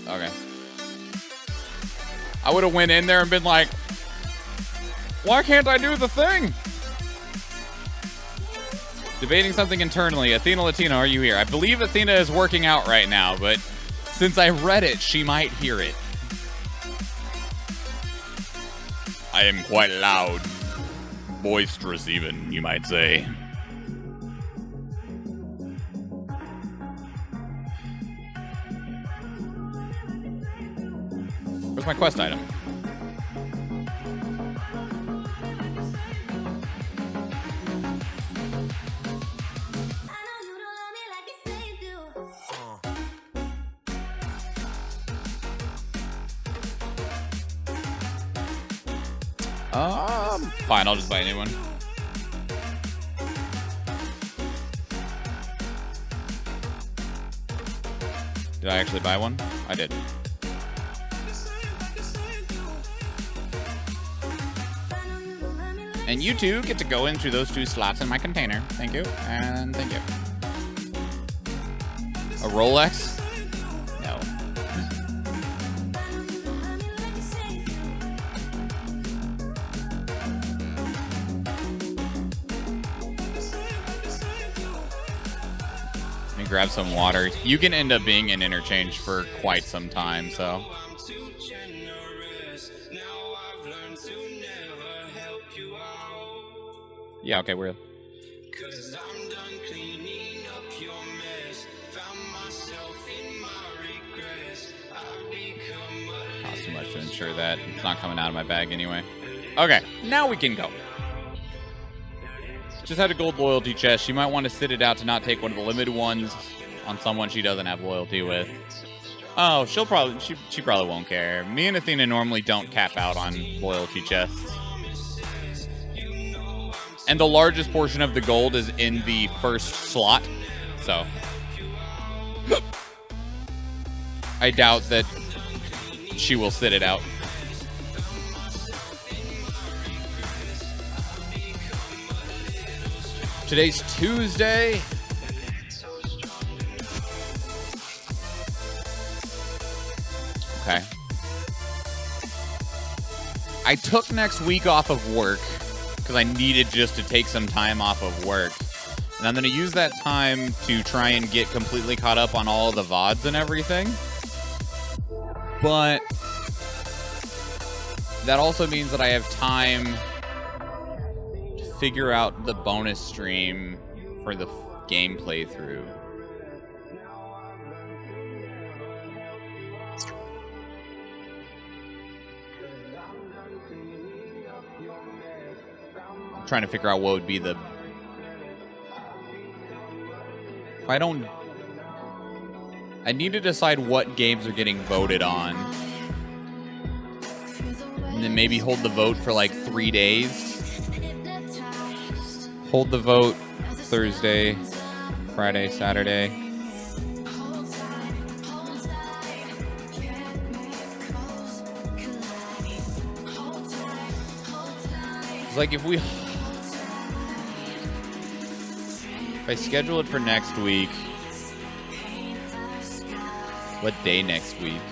Speaker 1: Okay. I would have went in there and been like, why can't I do the thing? Debating something internally. Athena Latina, are you here? I believe Athena is working out right now, but since I read it, she might hear it.
Speaker 2: I am quite loud. Boisterous even, you might say.
Speaker 1: Where's my quest item? Fine, I'll just buy a new one. Did I actually buy one? I did. And you two get to go in through those 2 slots in my container. Thank you, and thank you. A Rolex? No. Let me grab some water. You can end up being in interchange for quite some time, so. Yeah, okay, we're... Costs too much to ensure that. It's not coming out of my bag anyway. Okay, now we can go. Just had a gold loyalty chest. She might want to sit it out to not take one of the limited ones on someone she doesn't have loyalty with. Oh, she probably won't care. Me and Athena normally don't cap out on loyalty chests. And the largest portion of the gold is in the first slot, so. I doubt that she will sit it out. Today's Tuesday. Okay. I took next week off of work because I needed just to take some time off of work. And I'm going to use that time to try and get completely caught up on all of the Vods and everything. But that also means that I have time to figure out the bonus stream for the game playthrough. I'm trying to figure out what would be the... If I don't... I need to decide what games are getting voted on. And then maybe hold the vote for like 3 days. Hold the vote Thursday, Friday, Saturday. It's like if I schedule it for next week, what day next week?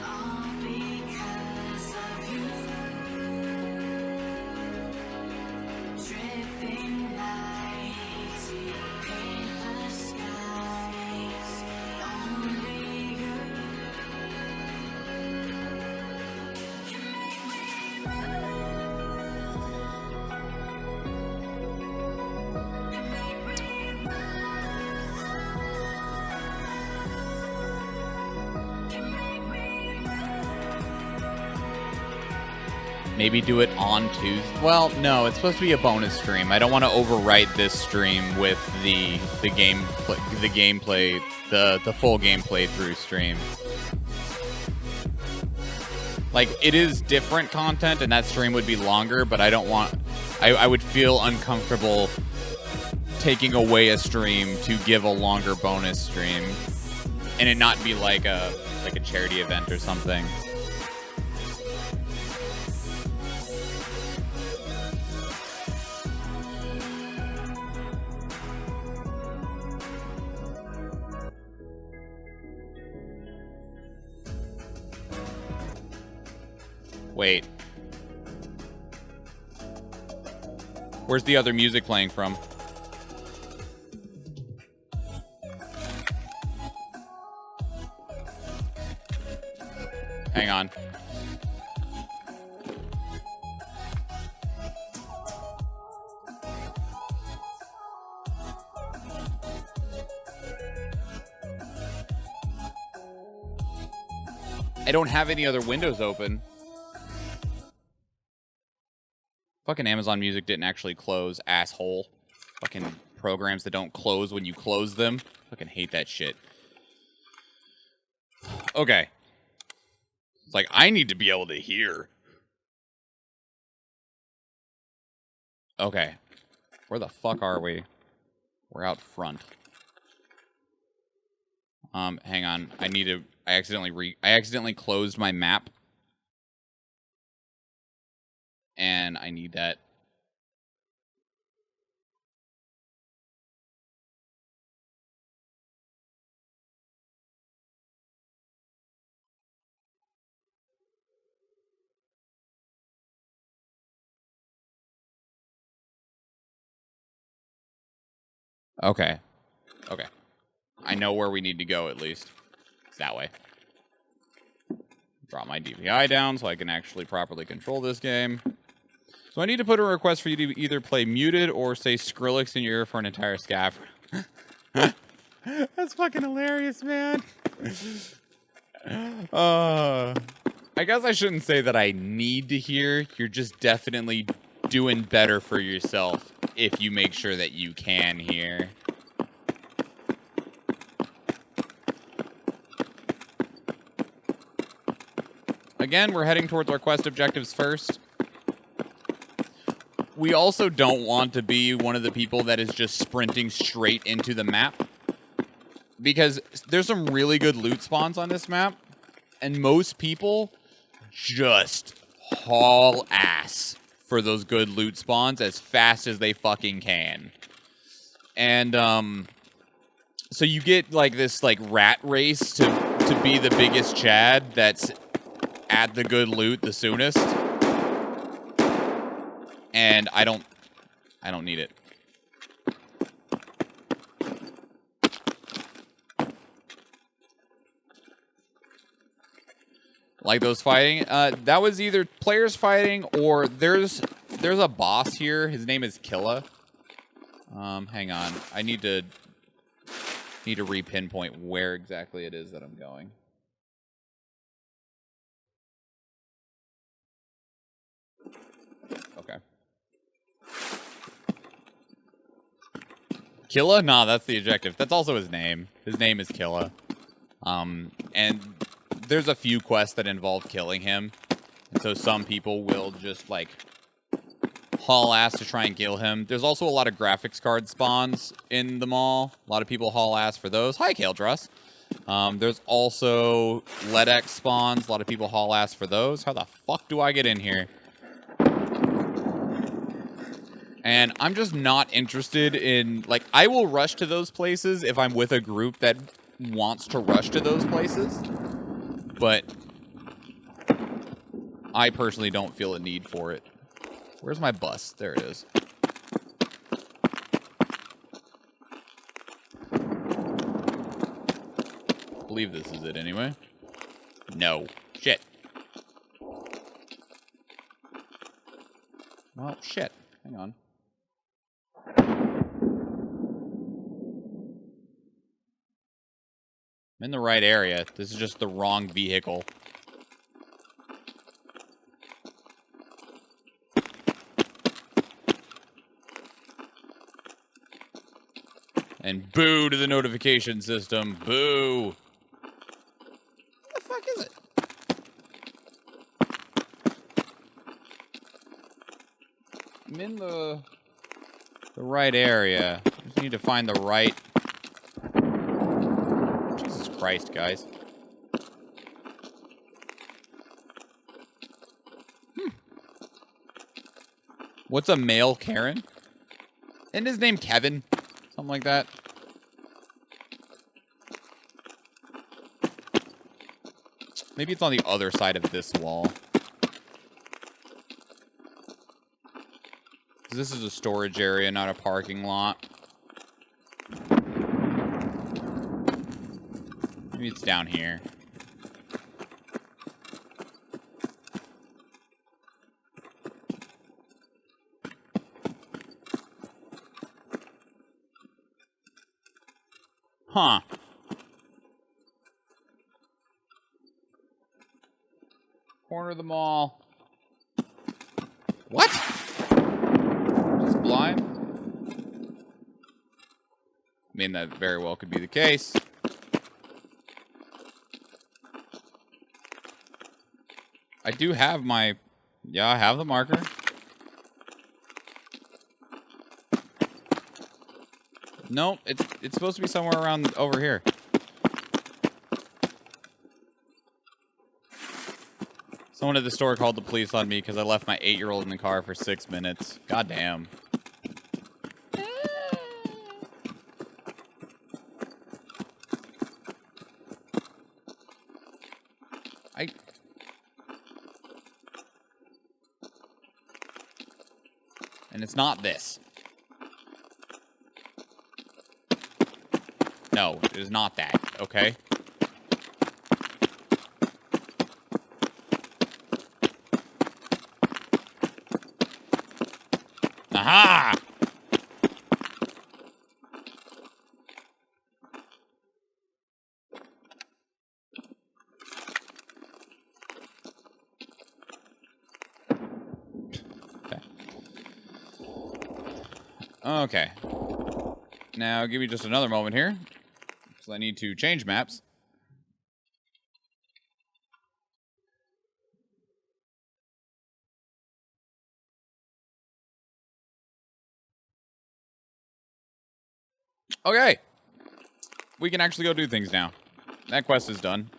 Speaker 1: Maybe do it on Tuesday. Well, no, it's supposed to be a bonus stream. I don't want to overwrite this stream with the full gameplay through stream. Like, it is different content, and that stream would be longer, but I don't want... I would feel uncomfortable taking away a stream to give a longer bonus stream, and it not be like a charity event or something. Wait. Where's the other music playing from? Hang on. I don't have any other windows open. Fucking Amazon Music didn't actually close, asshole. Fucking programs that don't close when you close them. Fucking hate that shit. Okay. It's like, I need to be able to hear. Okay. Where the fuck are we? We're out front. Hang on. I need to... I accidentally closed my map. And I need that. Okay. Okay. I know where we need to go, at least. It's that way. Drop my DPI down so I can actually properly control this game. So I need to put a request for you to either play muted or say Skrillex in your ear for an entire scaff. That's fucking hilarious, man. I guess I shouldn't say that I need to hear. You're just definitely doing better for yourself if you make sure that you can hear. Again, we're heading towards our quest objectives first. We also don't want to be one of the people that is just sprinting straight into the map. Because there's some really good loot spawns on this map. And most people just haul ass for those good loot spawns as fast as they fucking can. And, so you get, like, this, like, rat race to be the biggest Chad that's at the good loot the soonest. And I don't need it. Like those fighting. That was either players fighting or there's a boss here. His name is Killa. Hang on. I need to re-pinpoint where exactly it is that I'm going. Okay. Killa? Nah, that's the objective. That's also his name. His name is Killa. And there's a few quests that involve killing him. And so some people will just, like, haul ass to try and kill him. There's also a lot of graphics card spawns in the mall. A lot of people haul ass for those. Hi, Kale Dress. There's also LEDX spawns. A lot of people haul ass for those. How the fuck do I get in here? And I'm just not interested in, like, I will rush to those places if I'm with a group that wants to rush to those places. But I personally don't feel a need for it. Where's my bus? There it is. I believe this is it anyway. No. Shit. Well, shit. Hang on. I'm in the right area. This is just the wrong vehicle. And boo to the notification system. Boo. What the fuck is it? I'm in the right area. I just need to find the right... Jesus Christ, guys. What's a male Karen? Isn't his name Kevin? Something like that. Maybe it's on the other side of this wall. This is a storage area, not a parking lot. Maybe it's down here. Huh. Corner of the mall. What? Just blind? I mean, that very well could be the case. I do have my... Yeah, I have the marker. No, it's supposed to be somewhere around over here. Someone at the store called the police on me because I left my 8-year-old in the car for 6 minutes. God damn. And it's not this. No, it is not that, okay? Aha! Okay. Now, give me just another moment here, because I need to change maps. Okay. We can actually go do things now. That quest is done.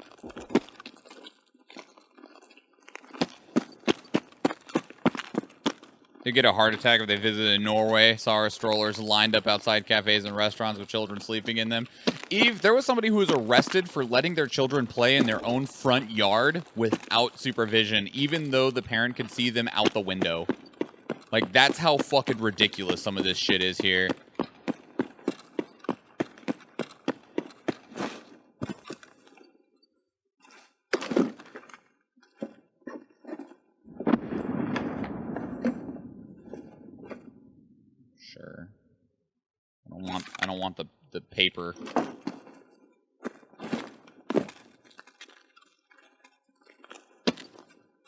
Speaker 1: They get a heart attack if they visited Norway, saw our strollers lined up outside cafes and restaurants with children sleeping in them. Eve, there was somebody who was arrested for letting their children play in their own front yard without supervision, even though the parent could see them out the window. Like, that's how fucking ridiculous some of this shit is here. Sure. I don't want the paper.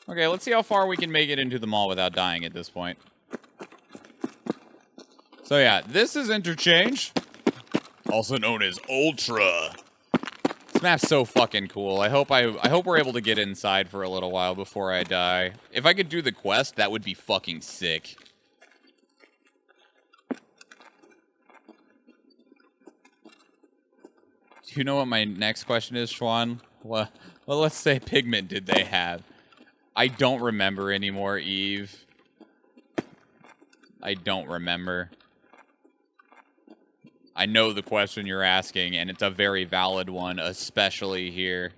Speaker 1: Okay, let's see how far we can make it into the mall without dying at this point. So yeah, this is Interchange,
Speaker 2: Also known as Ultra.
Speaker 1: this map's so fucking cool. I hope we're able to get inside for a little while before I die. If I could do the quest, that would be fucking sick. Do you know what my next question is, Schwan? Well, let's say pigment did they have? I don't remember anymore, Eve. I don't remember. I know the question you're asking, and it's a very valid one, especially here.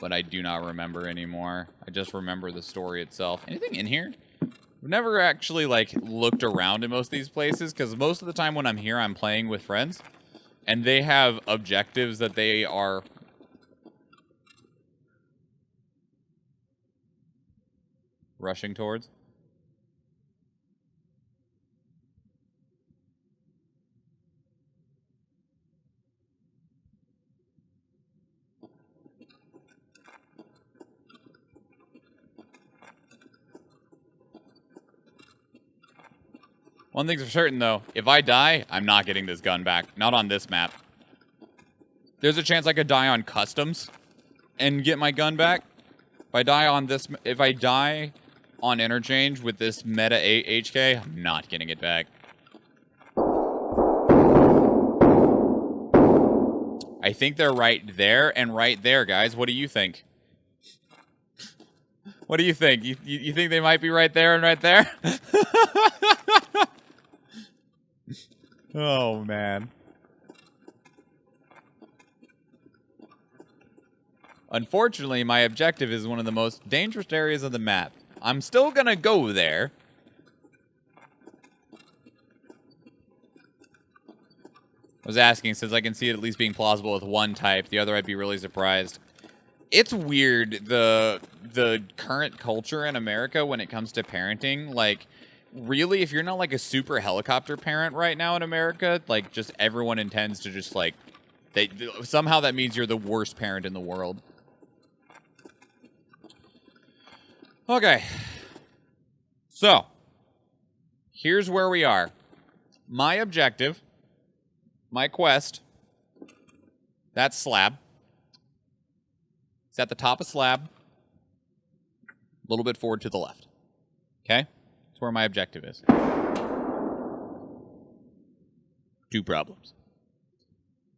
Speaker 1: But I do not remember anymore. I just remember the story itself. Anything in here? I've never actually, like, looked around in most of these places, because most of the time when I'm here, I'm playing with friends. And they have objectives that they are rushing towards. One thing's for certain, though. If I die, I'm not getting this gun back. Not on this map. There's a chance I could die on customs and get my gun back. If I die on Interchange with this meta HK, I'm not getting it back. I think they're right there and right there, guys. What do you think? What do you think? You think they might be right there and right there? Oh, man. Unfortunately, my objective is one of the most dangerous areas of the map. I'm still gonna go there. I was asking, since I can see it at least being plausible with one type, the other I'd be really surprised. It's weird, the current culture in America when it comes to parenting. Like, really, if you're not like a super helicopter parent right now in America, like, just everyone intends to just, like, somehow that means you're the worst parent in the world. Okay. So, here's where we are. My objective, my quest, that's slab. It's at the top of slab, a little bit forward to the left. Okay? That's where my objective is. Two problems.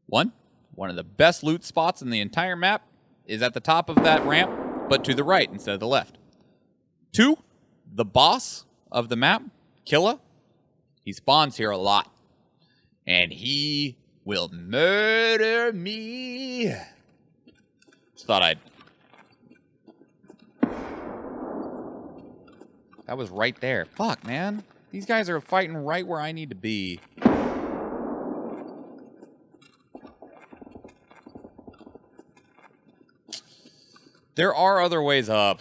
Speaker 1: One of the best loot spots in the entire map is at the top of that ramp, but to the right instead of the left. Two, the boss of the map, Killa, he spawns here a lot. And he will murder me. Just thought I'd... That was right there. Fuck, man. These guys are fighting right where I need to be. There are other ways up.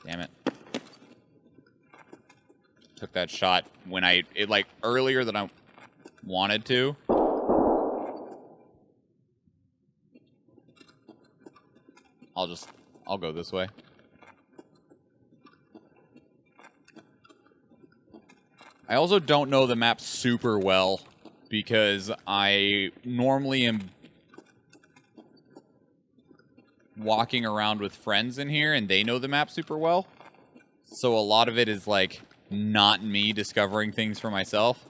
Speaker 1: Damn it. Took that shot when like, earlier than I wanted to. I'll go this way. I also don't know the map super well because I normally am walking around with friends in here and they know the map super well. So a lot of it is like not me discovering things for myself.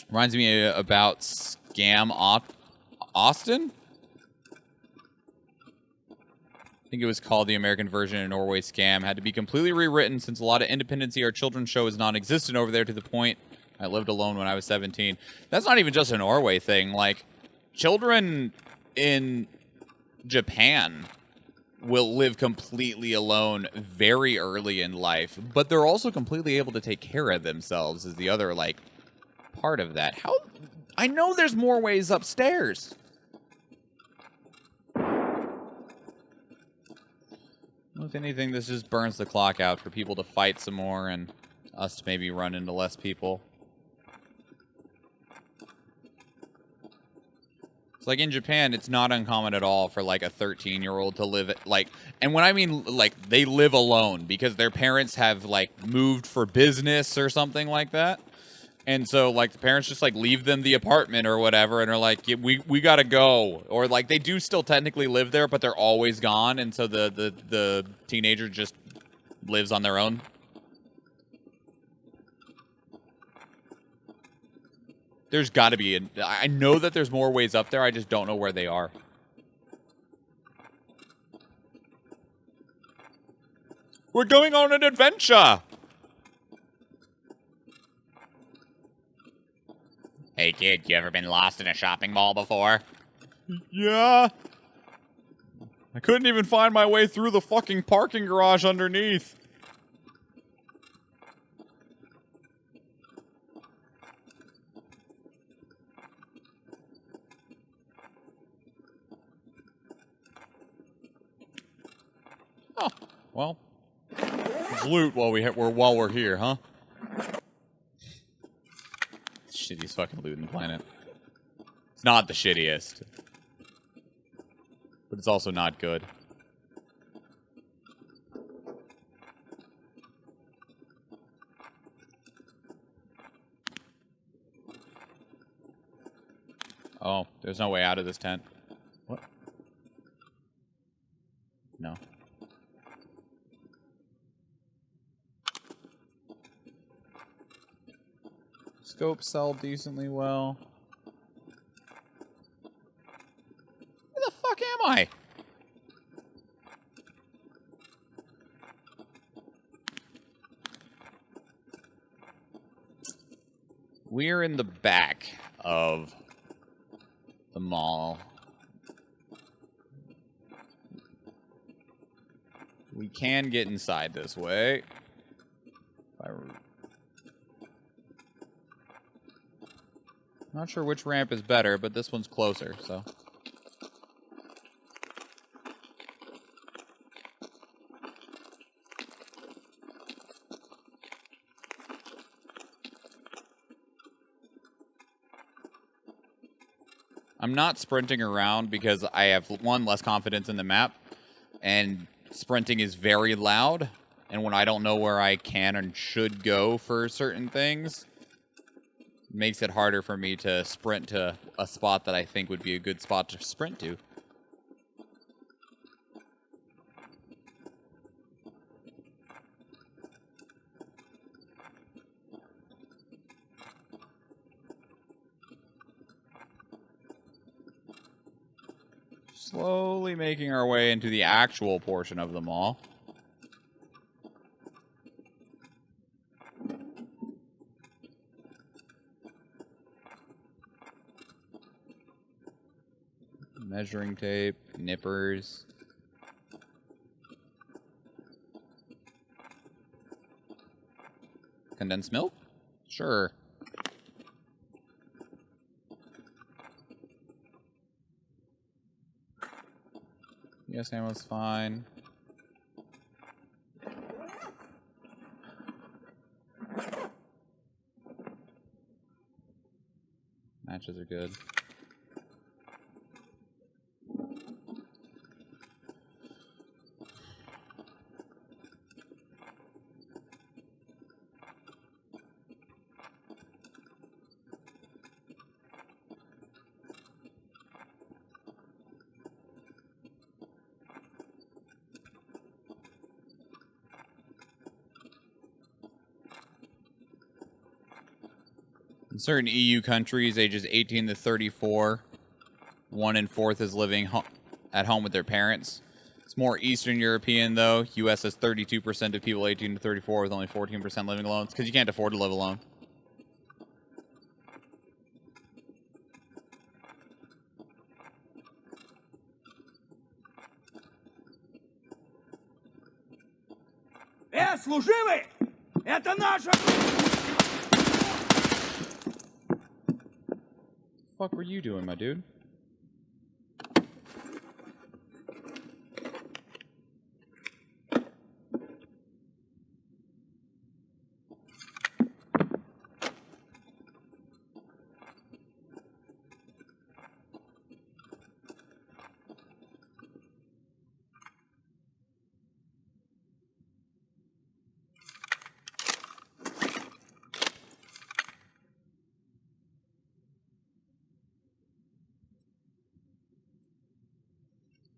Speaker 1: Reminds me about Scam Austin? I think it was called the American version of Norway Scam. Had to be completely rewritten since a lot of independency our children's show is non-existent over there to the point I lived alone when I was 17. That's not even just a Norway thing. Like, children in Japan will live completely alone very early in life, but they're also completely able to take care of themselves is the other, like, part of that. How? I know there's more ways upstairs. Well, if anything, this just burns the clock out for people to fight some more and us to maybe run into less people. It's like in Japan, it's not uncommon at all for like a 13-year-old to live like, and when I mean like they live alone because their parents have like moved for business or something like that. And so, like, the parents just, like, leave them the apartment or whatever and are like, yeah, we gotta go. Or, like, they do still technically live there, but they're always gone. And so the teenager just lives on their own. There's gotta be... I know that there's more ways up there. I just don't know where they are. We're going on an adventure!
Speaker 2: Hey kid, you ever been lost in a shopping mall before?
Speaker 1: Yeah. I couldn't even find my way through the fucking parking garage underneath. Oh, well. Let's loot while we're here, huh? Shittiest fucking loot in the planet. It's not the shittiest. But it's also not good. Oh, there's no way out of this tent. What? No. Scopes sell decently well. Where the fuck am I? We're in the back of the mall. We can get inside this way. Not sure which ramp is better, but this one's closer, so. I'm not sprinting around because I have, one, less confidence in the map, and sprinting is very loud, and when I don't know where I can and should go for certain things, makes it harder for me to sprint to a spot that I think would be a good spot to sprint to. Slowly making our way into the actual portion of the mall. Measuring tape, nippers. Condensed milk? Sure. Yes, ammo's fine. Matches are good. In certain EU countries, ages 18 to 34, 1 in 4 is living at home with their parents. It's more Eastern European, though. U.S. has 32% of people 18 to 34 with only 14% living alone. It's because you can't afford to live alone.
Speaker 3: Служивый! Это наша...
Speaker 1: What the fuck were you doing, my dude?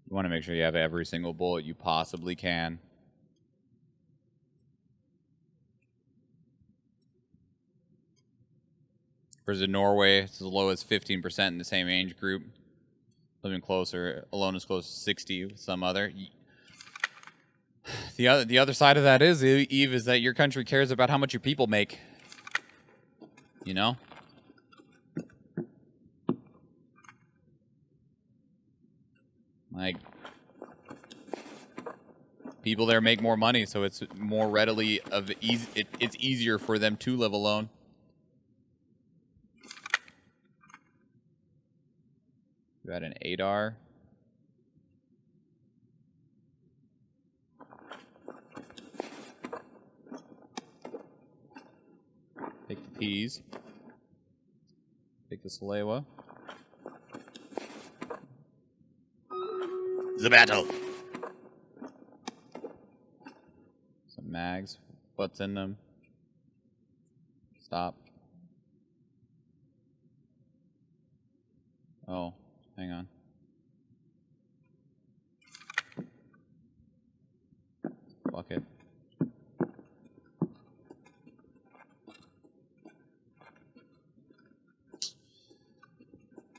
Speaker 1: You want to make sure you have every single bullet you possibly can. Whereas in Norway, it's as low as 15% in the same age group. Living closer, alone is close to 60 with some other. The other side of that is, Eve, is that your country cares about how much your people make. You know? Like, people there make more money, so it's more readily it's easier for them to live alone. You had an ADAR. Take the peas. Take the Salewa.
Speaker 2: The battle.
Speaker 1: Some mags. What's in them? Stop. Oh, hang on. Fuck it.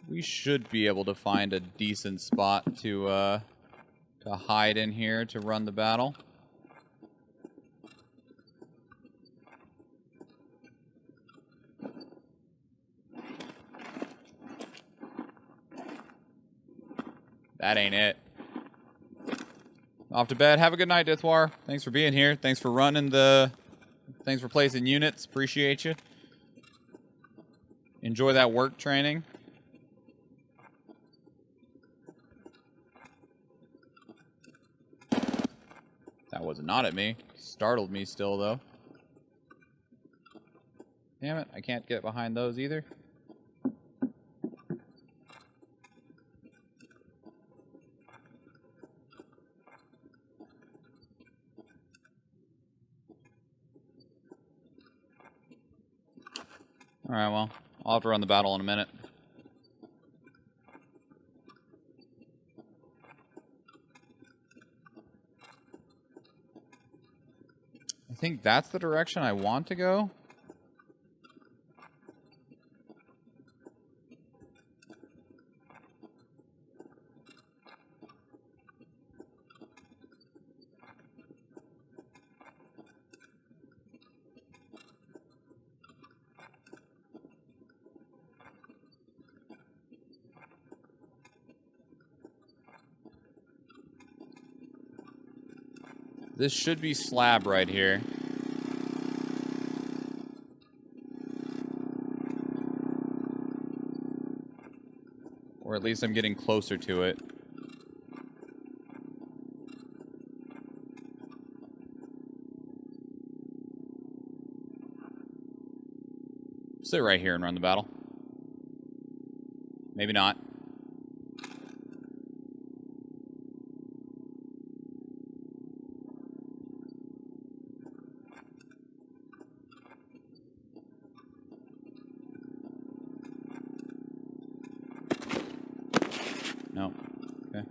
Speaker 1: We should be able to find a decent spot to hide in here to run the battle. That ain't it. Off to bed. Have a good night, Dithwar. Thanks for being here. Thanks for running the... Thanks for placing units. Appreciate you. Enjoy that work training. That was not at me. Startled me still, though. Damn it, I can't get behind those either. Alright, well. I'll have to run the battle in a minute. I think that's the direction I want to go. This should be slab right here. Or at least I'm getting closer to it. Sit right here and run the battle. Maybe not. No. Okay.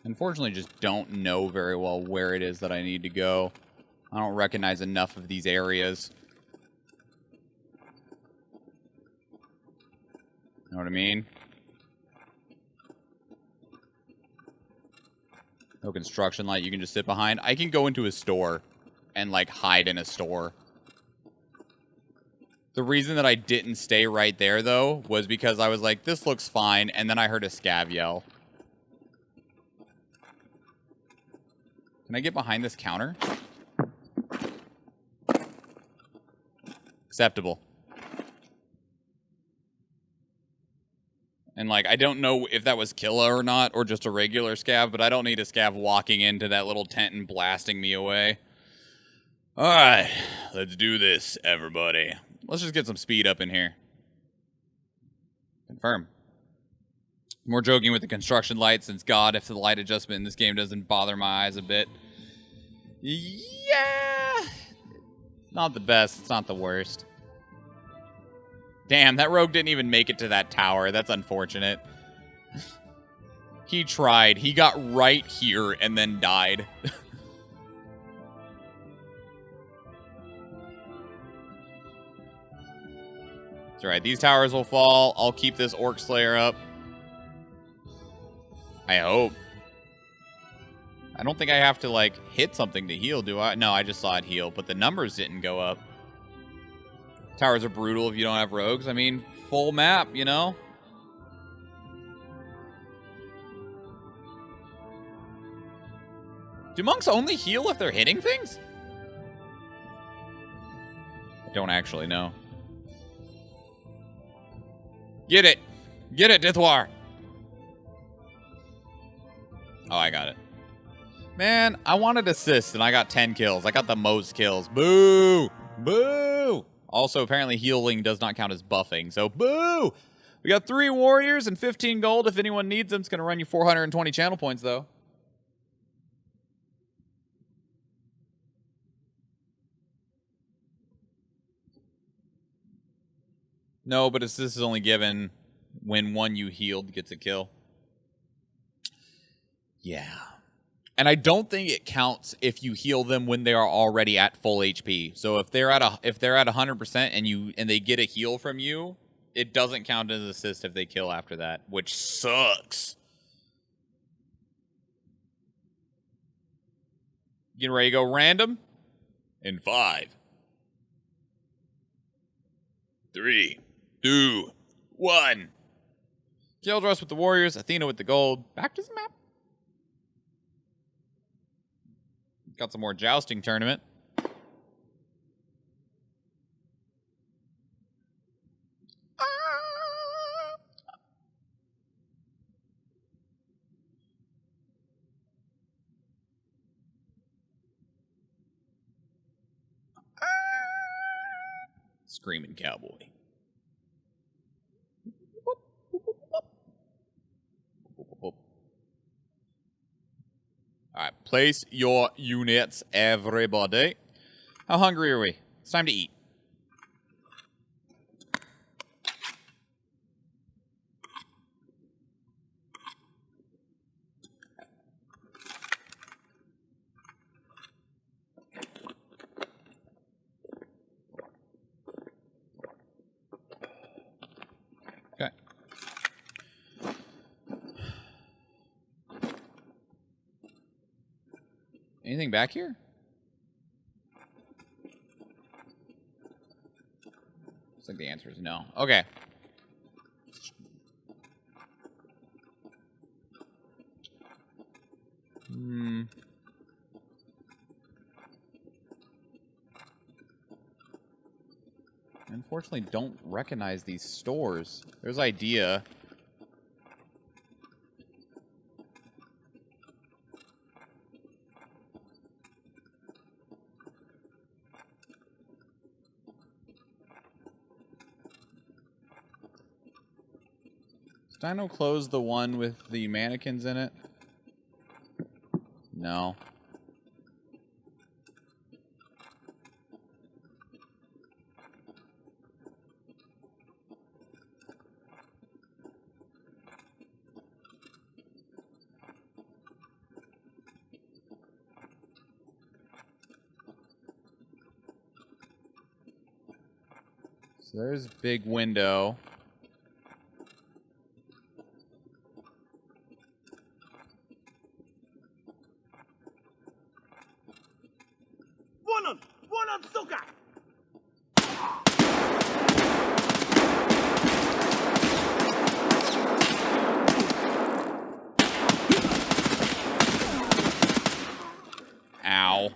Speaker 1: Unfortunately, just don't know very well where it is that I need to go. I don't recognize enough of these areas. Know what I mean? No construction light you can just sit behind. I can go into a store and, like, hide in a store. The reason that I didn't stay right there, though, was because I was like, this looks fine, and then I heard a scav yell. Can I get behind this counter? Acceptable. And, like, I don't know if that was Killa or not, or just a regular scav, but I don't need a scav walking into that little tent and blasting me away. Alright, let's do this, everybody. Let's just get some speed up in here. Confirm. More joking with the construction light, since God, if the light adjustment in this game doesn't bother my eyes a bit. Yeah! Not the best, it's not the worst. Damn, that rogue didn't even make it to that tower. That's unfortunate. He tried. He got right here and then died. It's alright. These towers will fall. I'll keep this Orc Slayer up. I hope. I don't think I have to, like, hit something to heal, do I? No, I just saw it heal, but the numbers didn't go up. Towers are brutal if you don't have rogues. I mean, full map, you know? Do monks only heal if they're hitting things? I don't actually know. Get it! Get it, Dithwar! Oh, I got it. Man, I wanted assists, and I got 10 kills. I got the most kills. Boo! Boo! Also, apparently healing does not count as buffing, so boo! We got 3 warriors and 15 gold. If anyone needs them, it's going to run you 420 channel points, though. No, but assist is only given when one you healed gets a kill. Yeah. And I don't think it counts if you heal them when they are already at full HP. So if they're at 100% and they get a heal from you, it doesn't count as assist if they kill after that, which sucks. Getting ready to go random?
Speaker 2: In 5, 3, 2, 1.
Speaker 1: Kildros with the warriors, Athena with the gold. Back to the map. Got some more jousting tournament. Screaming cowboy. Alright, place your units, everybody. How hungry are we? It's time to eat. Okay. Anything back here? Looks like the answer is no. Okay. Unfortunately, don't recognize these stores. There's idea. Dino close the one with the mannequins in it? No. So there's big window.
Speaker 3: Вон он, сука!
Speaker 1: Ow.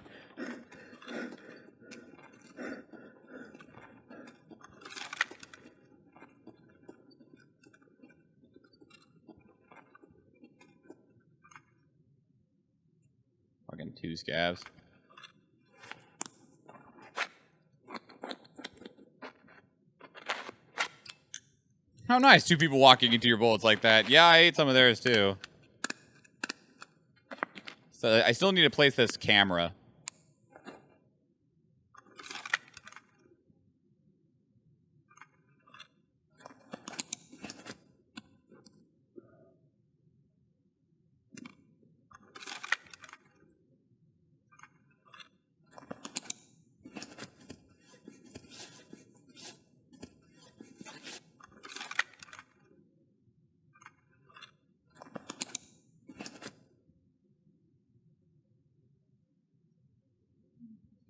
Speaker 1: Fucking two scabs. How nice, two people walking into your bullets like that. Yeah, I ate some of theirs too. So I still need to place this camera.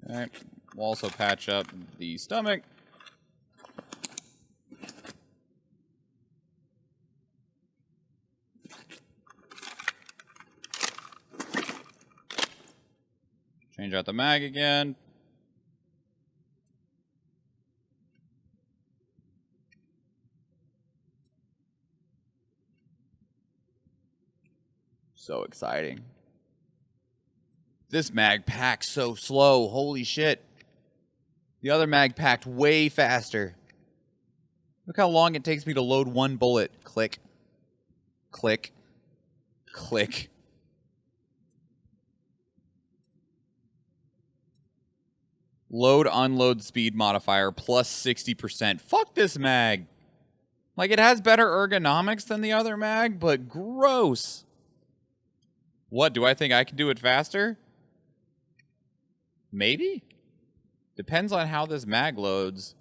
Speaker 1: Alright, we'll also patch up the stomach. Change out the mag again. So exciting. This mag packs so slow. Holy shit. The other mag packed way faster. Look how long it takes me to load one bullet. Click. Click. Click. Load, unload speed modifier plus 60%. Fuck this mag. Like, it has better ergonomics than the other mag, but gross. What, do I think I can do it faster? Maybe? Depends on how this mag loads.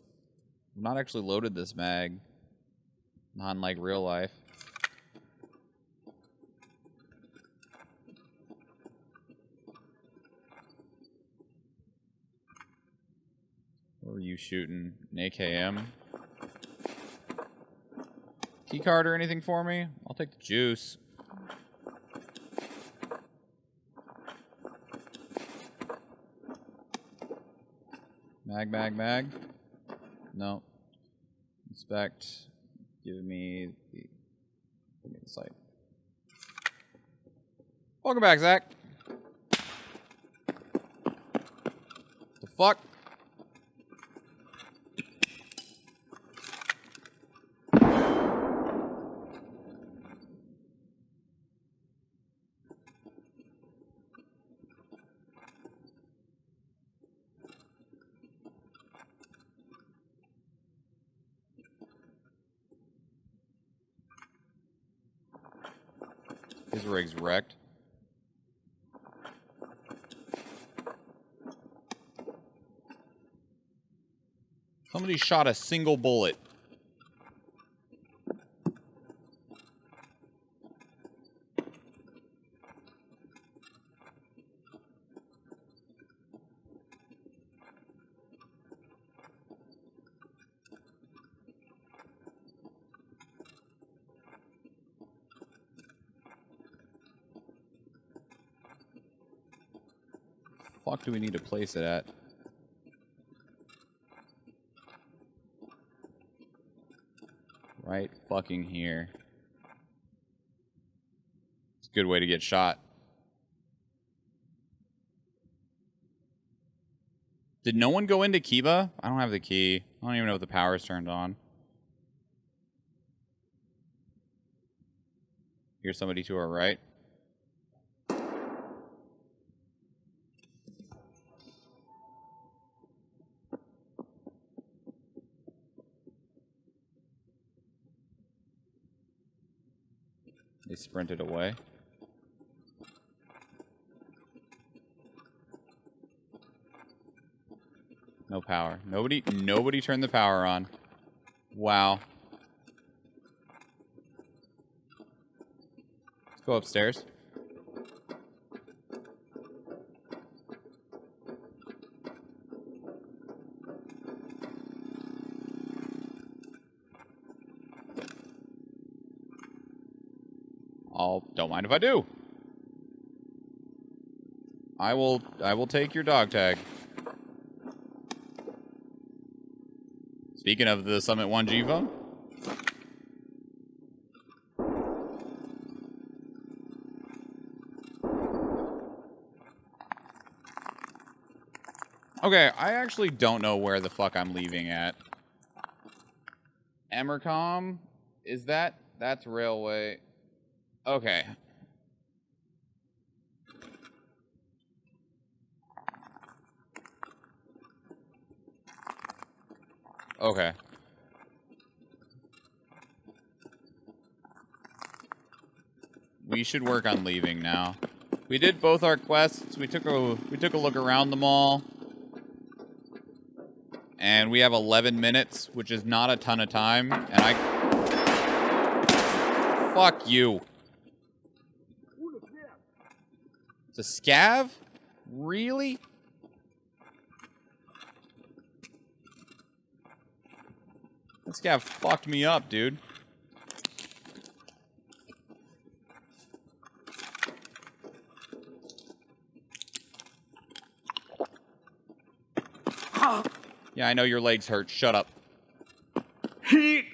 Speaker 1: I've not actually loaded this mag. Not in, like, real life. What were you shooting? An AKM? Keycard or anything for me? I'll take the juice. Mag. No. Inspect. Give me the sight. Welcome back, Zach. The fuck? His rig's wrecked. Somebody shot a single bullet. Fuck do we need to place it at? Right fucking here. It's a good way to get shot. Did no one go into Kiba? I don't have the key. I don't even know if the power's turned on. Here's somebody to our right. They sprinted away. No power. Nobody turned the power on. Wow. Let's go upstairs. Don't mind if I do. I will take your dog tag. Speaking of the Summit 1G phone. Okay, I actually don't know where the fuck I'm leaving at. Emercom? Is that's railway? Okay. Okay. We should work on leaving now. We did both our quests. We took a look around the mall. And we have 11 minutes, which is not a ton of time, and fuck you. It's a scav? Really? That scav fucked me up, dude. Yeah, I know your legs hurt. Shut up.
Speaker 3: Heat.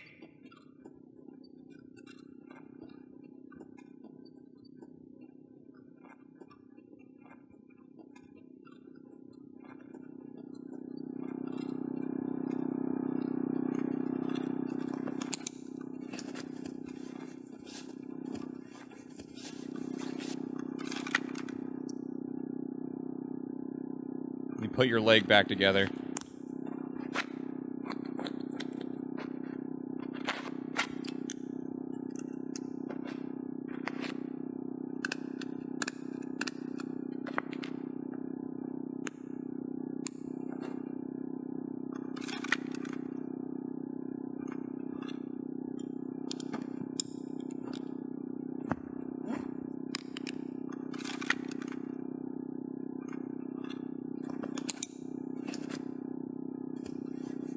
Speaker 1: You put your leg back together.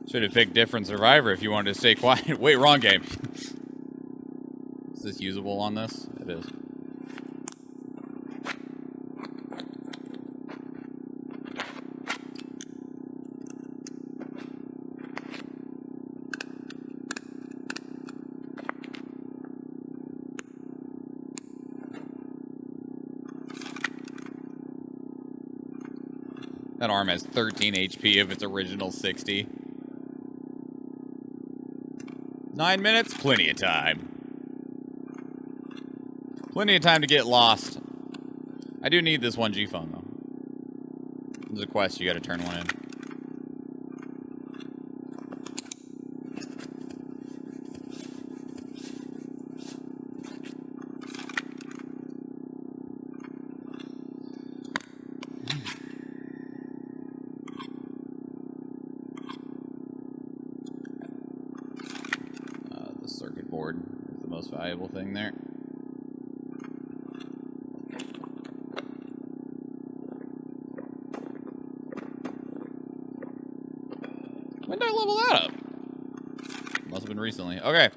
Speaker 1: Should have picked different survivor if you wanted to stay quiet. Wait, wrong game. Is this usable on this? It is. That arm has 13 HP of its original 60. 9 minutes? Plenty of time. Plenty of time to get lost. I do need this 1G phone, though. There's a quest, you gotta turn one in. board is the most valuable thing there. When did I level that up? Must have been recently. Okay.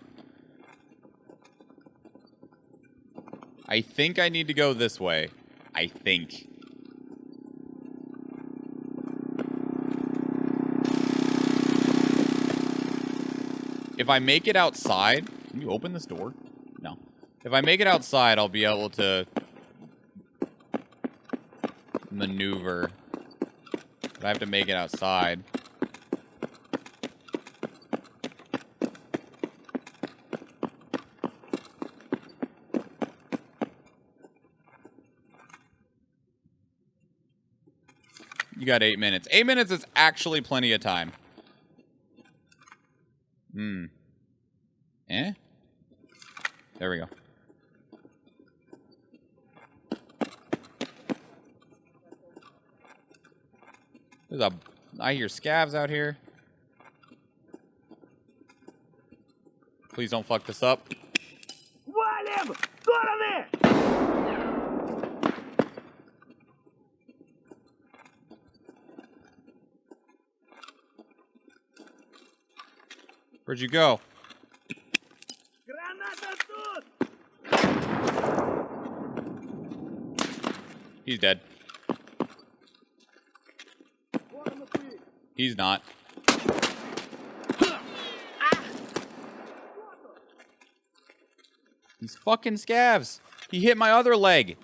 Speaker 1: I think I need to go this way. I think. If I make it outside... Can you open this door? No. If I make it outside, I'll be able to... maneuver. But I have to make it outside. You got 8 minutes. 8 minutes is actually plenty of time. Eh? There we go. There's a... I hear scavs out here. Please don't fuck this up.
Speaker 3: Валим! Стороны!
Speaker 1: Where'd you go?
Speaker 3: Граната тут!
Speaker 1: He's dead. He's not. These fucking scavs. He hit my other leg.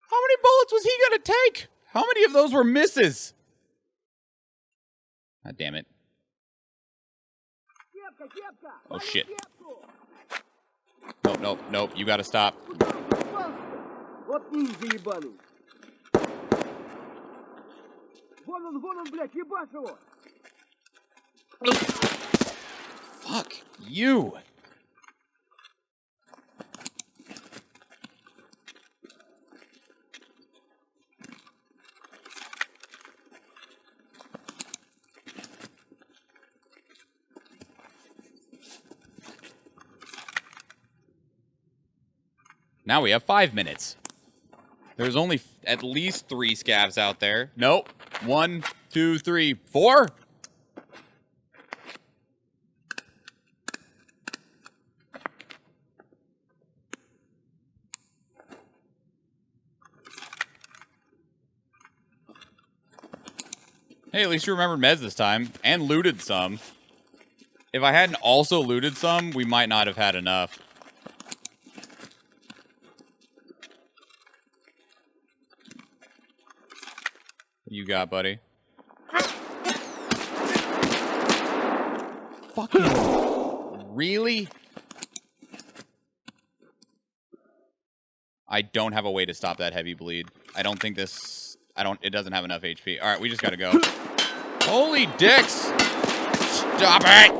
Speaker 1: How many bullets was he gonna take? How many of those were misses? God damn it.
Speaker 3: Кепка, кепка!
Speaker 1: Oh,
Speaker 3: Валим
Speaker 1: shit.
Speaker 3: кепку!
Speaker 1: Nope, nope, nope. You gotta stop.
Speaker 3: Куда он попался? Вот ниндзя ебаный! Вон он, блядь, ебашь его!
Speaker 1: Fuck you. Now we have 5 minutes. There's only at least 3 scavs out there. Nope. 1, 2, 3, 4. Hey, at least you remembered meds this time. And looted some. If I hadn't also looted some, we might not have had enough. What you got, buddy? Fucking... Really? I don't have a way to stop that heavy bleed. I don't think this... It doesn't have enough HP. Alright, we just gotta go. Holy dicks! Stop it!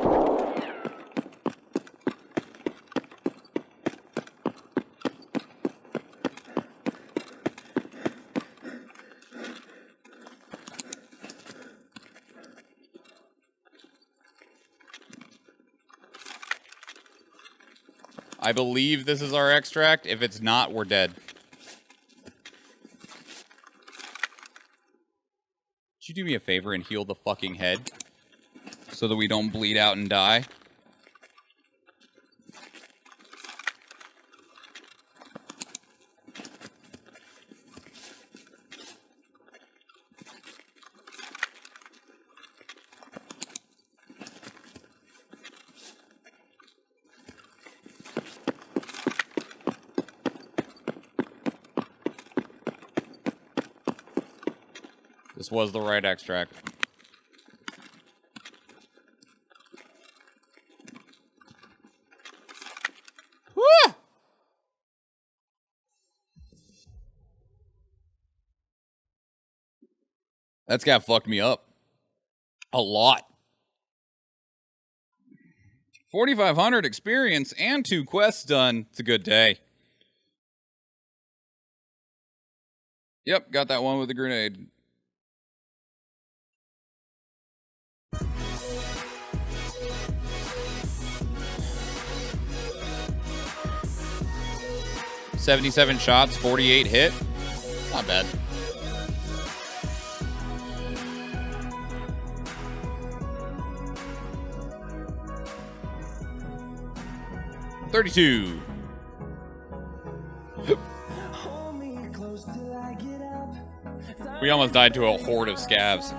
Speaker 1: I believe this is our extract. If it's not, we're dead. Could you do me a favor and heal the fucking head? So that we don't bleed out and die? This was the right extract. Woo! That scav fucked me up. A lot. 4,500 experience and 2 quests done. It's a good day. Yep, got that one with the grenade. $77 shots, 48 hit. Not bad. $32. We almost died to a horde of scavs.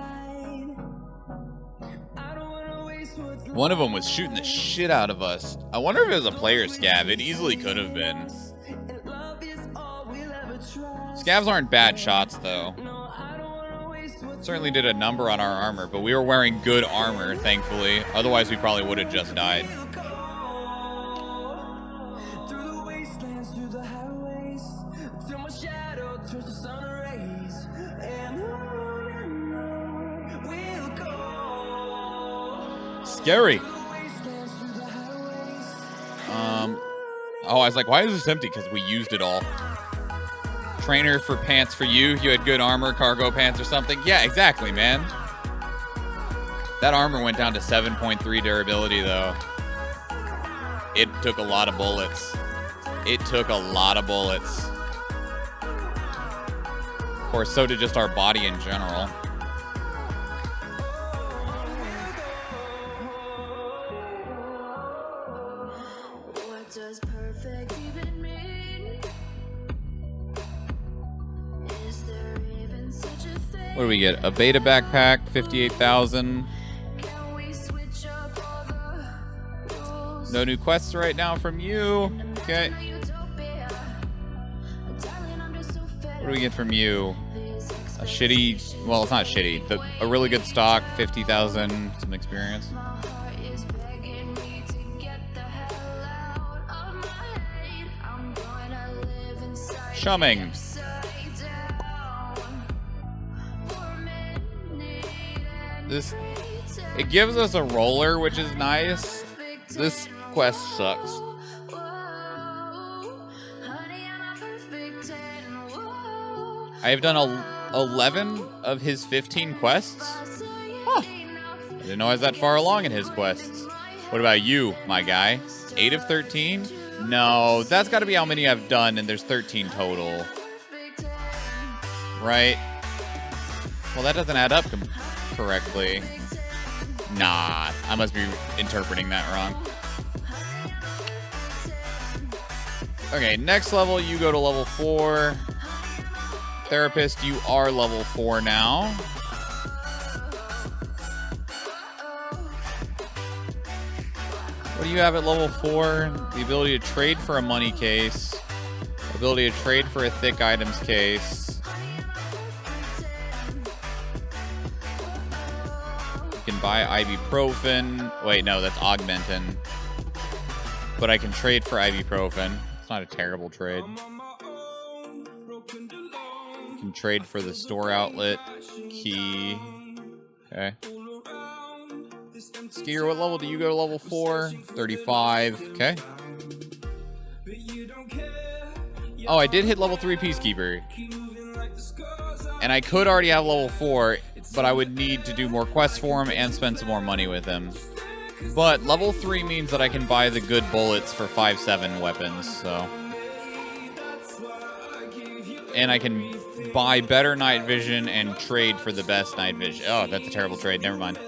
Speaker 1: One of them was shooting the shit out of us. I wonder if it was a player scav. It easily could have been. Scavs aren't bad shots, though. Certainly did a number on our armor, but we were wearing good armor, thankfully. Otherwise, we probably would have just died. Scary. Oh, I was like, why is this empty? Because we used it all. Trainer for pants for you. You had good armor, cargo pants or something. Yeah, exactly, man. That armor went down to 7.3 durability, though. It took a lot of bullets. It took a lot of bullets. Of course, so did just our body in general.
Speaker 4: Does perfect even mean? Is there even such a thing?
Speaker 1: What do we get? A beta backpack, 58,000.
Speaker 4: Can we switch up all the rules?
Speaker 1: No new quests right now from you. Okay. What do we get from you? A shitty, well, it's not shitty. A really good stock, 50,000, some experience. Chumming. This, it gives us a roller, which is nice. This quest sucks. I have done 11 of his 15 quests. Huh. I didn't know I was that far along in his quests. What about you, my guy? 8 of 13? No, that's got to be how many I've done, and there's 13 total. Right? Well, that doesn't add up correctly. Nah, I must be interpreting that wrong. Okay, next level, you go to level 4. Therapist, you are level 4 now. What do you have at level 4? The ability to trade for a money case. Ability to trade for a thick items case. You can buy ibuprofen. Wait, no, that's augmentin. But I can trade for ibuprofen. It's not a terrible trade. You can trade for the store outlet key. Okay. Skier, what level do you go to level 4? 35. Okay. Oh, I did hit level 3 Peacekeeper. And I could already have level 4, but I would need to do more quests for him and spend some more money with him. But level 3 means that I can buy the good bullets for 5.7 weapons, so. And I can buy better night vision and trade for the best night vision. Oh, that's a terrible trade. Never mind.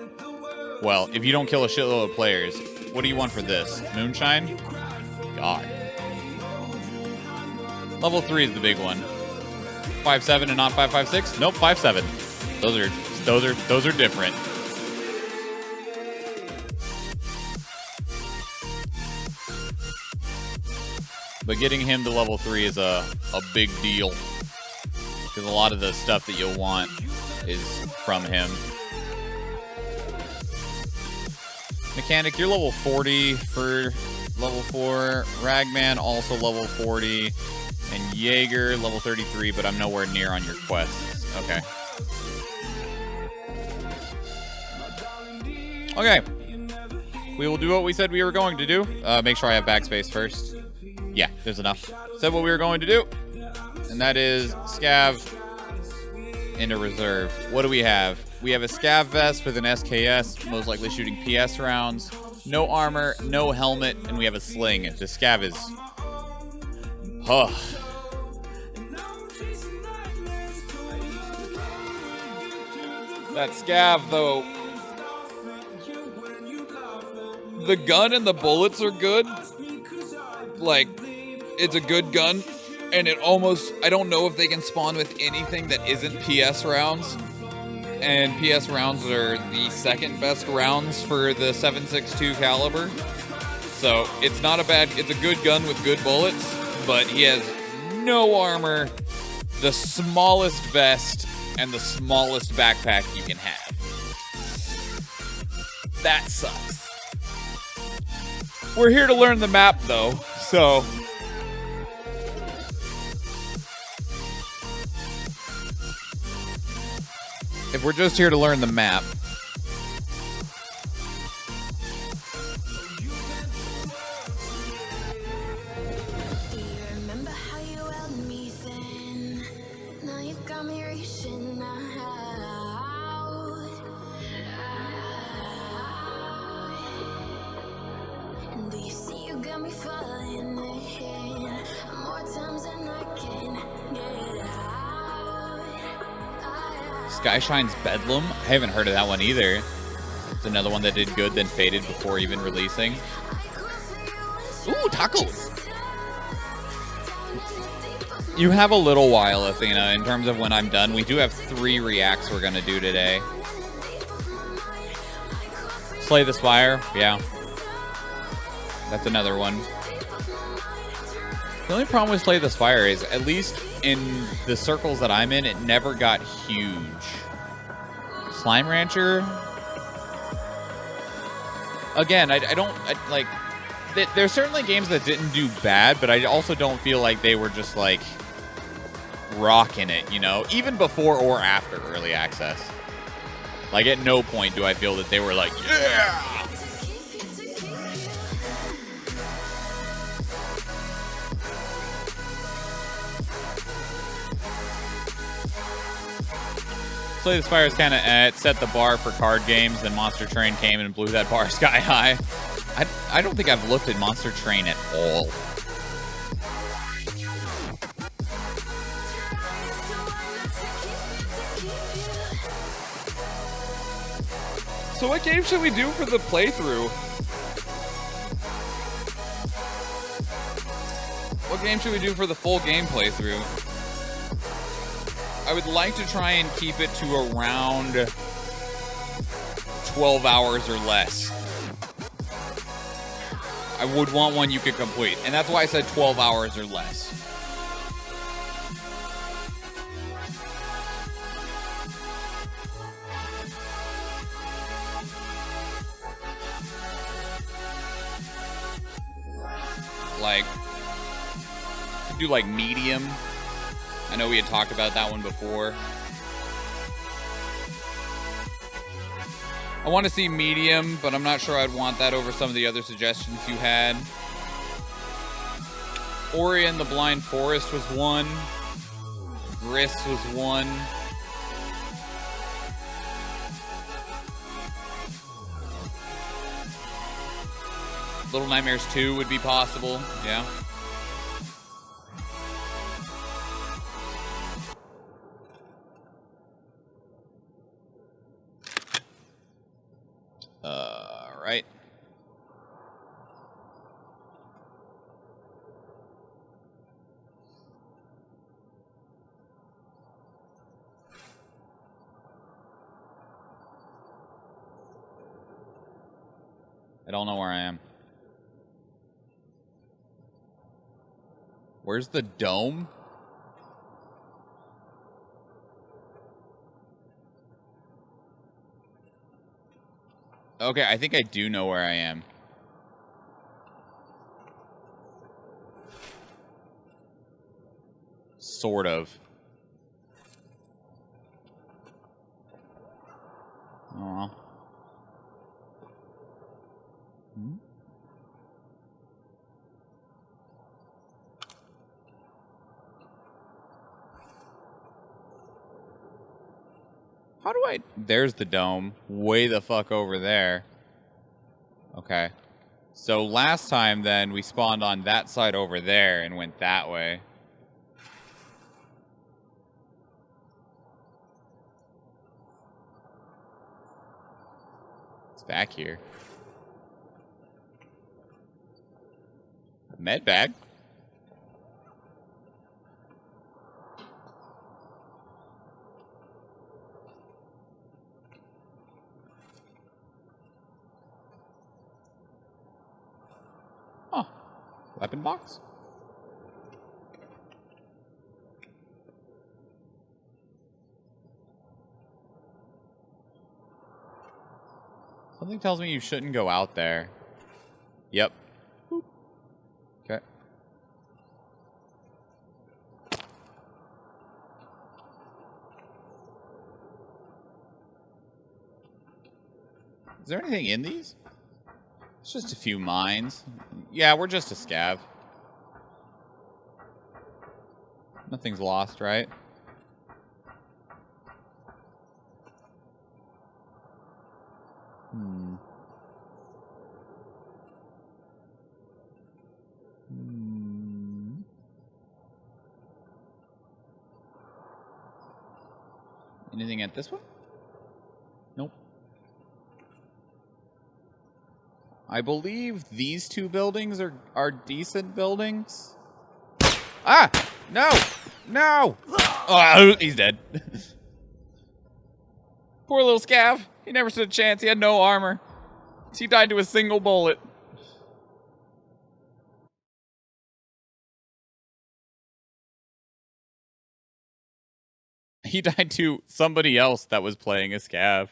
Speaker 1: Well, if you don't kill a shitload of players, what do you want for this? Moonshine? God. Level 3 is the big one. 5.7 and not 5.56? Nope, 5.7. Those are different. But getting him to level 3 is a big deal. Because a lot of the stuff that you'll want is from him. Mechanic, you're level 40 for level 4. Ragman, also level 40. And Jaeger, level 33, but I'm nowhere near on your quests. Okay. Okay. We will do what we said we were going to do. Make sure I have backspace first. Yeah, there's enough. Said what we were going to do. And that is scav into reserve. What do we have? We have a scav vest with an SKS, most likely shooting PS rounds. No armor, no helmet, and we have a sling. The scav is... Huh. That scav, though... The gun and the bullets are good. Like, it's a good gun. And it almost... I don't know if they can spawn with anything that isn't PS rounds. And PS rounds are the second best rounds for the 7.62 caliber. So it's not a bad, it's a good gun with good bullets, but he has no armor, the smallest vest, and the smallest backpack you can have. That sucks. We're here to learn the map though, so... If we're just here to learn the map.
Speaker 4: Do you remember how you held me then? Now you've got me reaching out. And do you see you got me falling again? More times than I can get out.
Speaker 1: Skyshine's Bedlam? I haven't heard of that one either. It's another one that did good, then faded before even releasing. Ooh, tacos! You have a little while, Athena, in terms of when I'm done. We do have 3 reacts we're gonna do today. Slay the Spire, yeah. That's another one. The only problem with Slay the Spire is, at least in the circles that I'm in, it never got huge. Slime Rancher? Again, I don't like... There's certainly games that didn't do bad, but I also don't feel like they were just, like, rocking it, you know? Even before or after early access. Like, at no point do I feel that they were like, yeah! Slay the Spire is kind of it set the bar for card games, then Monster Train came and blew that bar sky high. I don't think I've looked at Monster Train at all. So what game should we do for the playthrough? What game should we do for the full game playthrough? I would like to try and keep it to around 12 hours or less. I would want one you could complete, and that's why I said 12 hours or less. Like, do like medium. I know we had talked about that one before. I want to see medium, but I'm not sure I'd want that over some of the other suggestions you had. Ori and the Blind Forest was one. Gris was one. Little Nightmares 2 would be possible, yeah. Right. I don't know where I am. Where's the dome? Okay, I think I do know where I am. Sort of. Oh. How do I... There's the dome. Way the fuck over there. Okay. So last time, then, we spawned on that side over there and went that way. It's back here. Med bag. Huh. Weapon box? Something tells me you shouldn't go out there. Yep. Boop. Okay. Is there anything in these? It's just a few mines. Yeah, we're just a scav. Nothing's lost, right? Anything at this one? Nope. I believe these two buildings are decent buildings. Ah! No! No! Oh, he's dead. Poor little scav. He never stood a chance. He had no armor. He died to a single bullet. He died to somebody else that was playing a scav.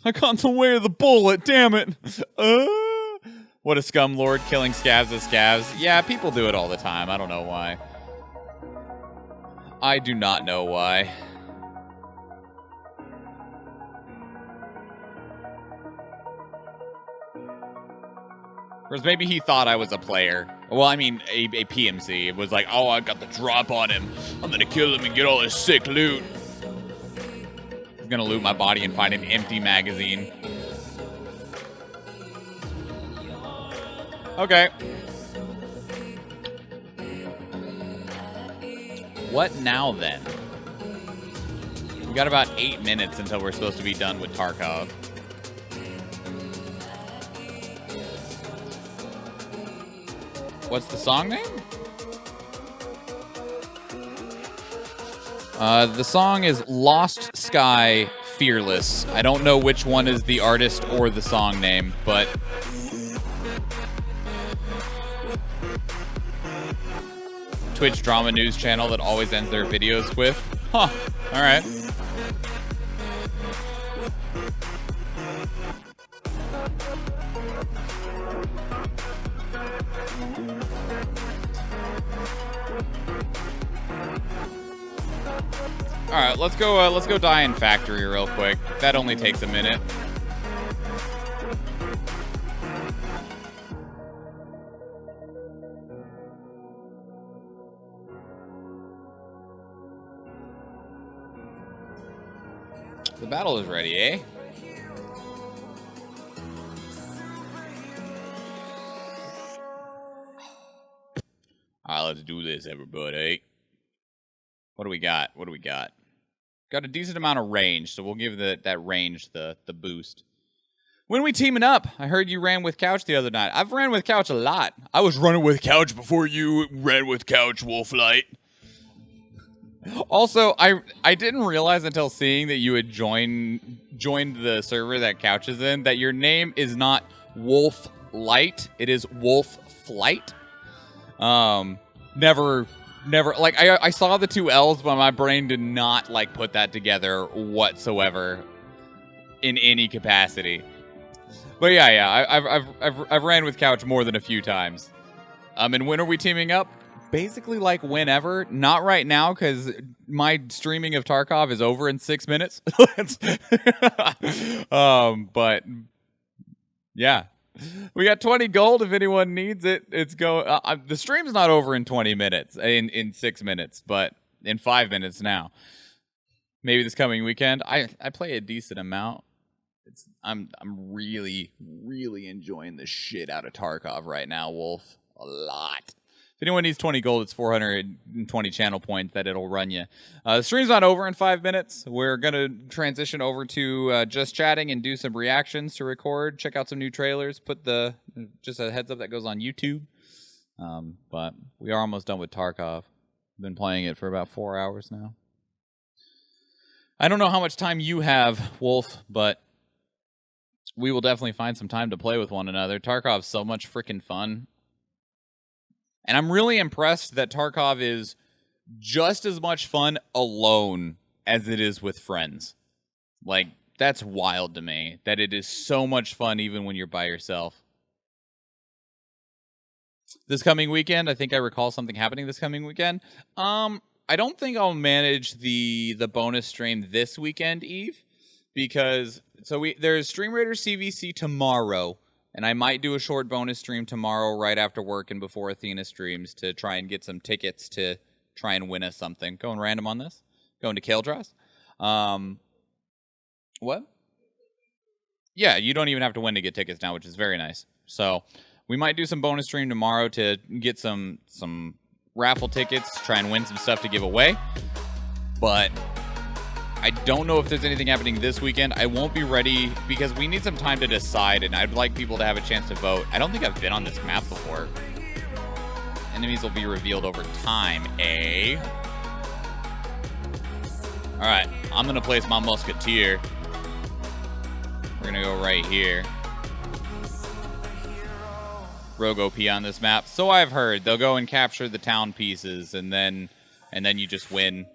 Speaker 1: I got in the way of the bullet, damn it. What a scum lord, killing scavs as scavs. Yeah, people do it all the time. I don't know why. I do not know why. Whereas maybe he thought I was a player. Well, I mean, a PMC. It was like, oh, I got the drop on him. I'm gonna kill him and get all his sick loot. I'm gonna loot my body and find an empty magazine. Okay. What now, then? We got about 8 minutes until we're supposed to be done with Tarkov. What's the song name? The song is Lost Sky Fearless. I don't know which one is the artist or the song name, but... Twitch drama news channel that always ends their videos with. Huh. Alright. Alright, let's go die in factory real quick. That only takes a minute. The battle is ready, eh? Alright, let's do this, everybody. What do we got? What do we got? Got a decent amount of range, so we'll give that range the boost. When are we teaming up? I heard you ran with Couch the other night. I've ran with Couch a lot. I was running with Couch before you ran with Couch, Wolflight. Also, I didn't realize until seeing that you had joined the server that Couch is in that your name is not Wolf Light. It is Wolf Flight. Never, like, I saw the two L's, but my brain did not, like, put that together whatsoever in any capacity. But yeah, I've ran with Couch more than a few times. And when are we teaming up? Basically, like whenever. Not right now, because my streaming of Tarkov is over in 6 minutes. But yeah, we got 20 gold. If anyone needs it, it's go. The stream's not over in 20 minutes, in 6 minutes, but in 5 minutes now. Maybe this coming weekend. I play a decent amount. I'm really, really enjoying the shit out of Tarkov right now, Wolf. A lot. If anyone needs 20 gold, it's 420 channel points that it'll run you. The stream's not over in 5 minutes. We're going to transition over to just chatting and do some reactions to record. Check out some new trailers. Just a heads up that goes on YouTube. But we are almost done with Tarkov. Been playing it for about 4 hours now. I don't know how much time you have, Wolf, but we will definitely find some time to play with one another. Tarkov's so much freaking fun. And I'm really impressed that Tarkov is just as much fun alone as it is with friends. Like, that's wild to me, that it is so much fun even when you're by yourself. This coming weekend, I think I recall something happening this coming weekend. I don't think I'll manage the bonus stream this weekend, Eve, because there's Stream Raider CVC tomorrow. And I might do a short bonus stream tomorrow right after work and before Athena streams to try and get some tickets to try and win us something. Going random on this? Going to Kildras? What? Yeah, you don't even have to win to get tickets now, which is very nice. So we might do some bonus stream tomorrow to get some raffle tickets, try and win some stuff to give away. But I don't know if there's anything happening this weekend. I won't be ready because we need some time to decide, and I'd like people to have a chance to vote. I don't think I've been on this map before. Enemies will be revealed over time, eh? Alright, I'm going to place my Musketeer. We're going to go right here. Rogue OP on this map. So I've heard. They'll go and capture the town pieces, and then you just win.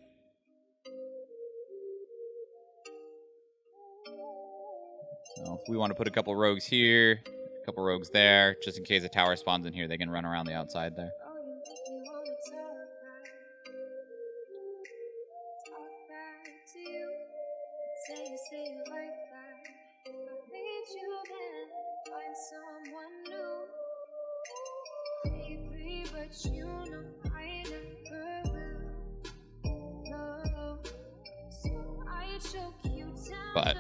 Speaker 1: So if we want to put a couple rogues here, a couple rogues there, just in case a tower spawns in here, they can run around the outside there. But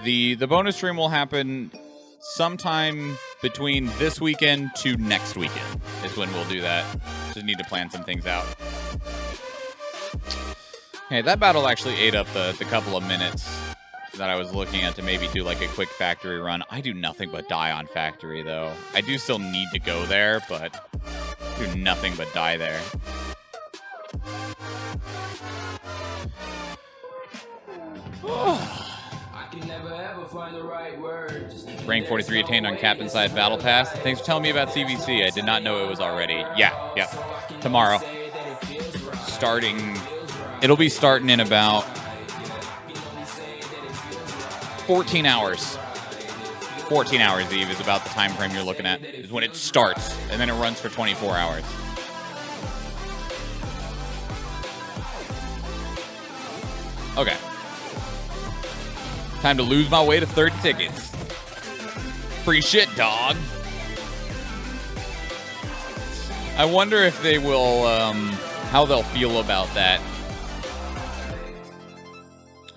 Speaker 1: the bonus stream will happen sometime between this weekend to next weekend is when we'll do that. Just need to plan some things out. Okay, that battle actually ate up the couple of minutes that I was looking at to maybe do like a quick factory run. I do nothing but die on factory, though. I do still need to go there, but do nothing but die there. Rank 43 attained on Captain Side Battle Pass. Thanks for telling me about CVC. I did not know it was already. Yeah. Tomorrow. It'll be starting in about 14 hours. 14 hours, Eve, is about the time frame you're looking at. Is when it starts, and then it runs for 24 hours. Okay. Time to lose my way to 30 tickets. Free shit, dog. I wonder if they will, how they'll feel about that.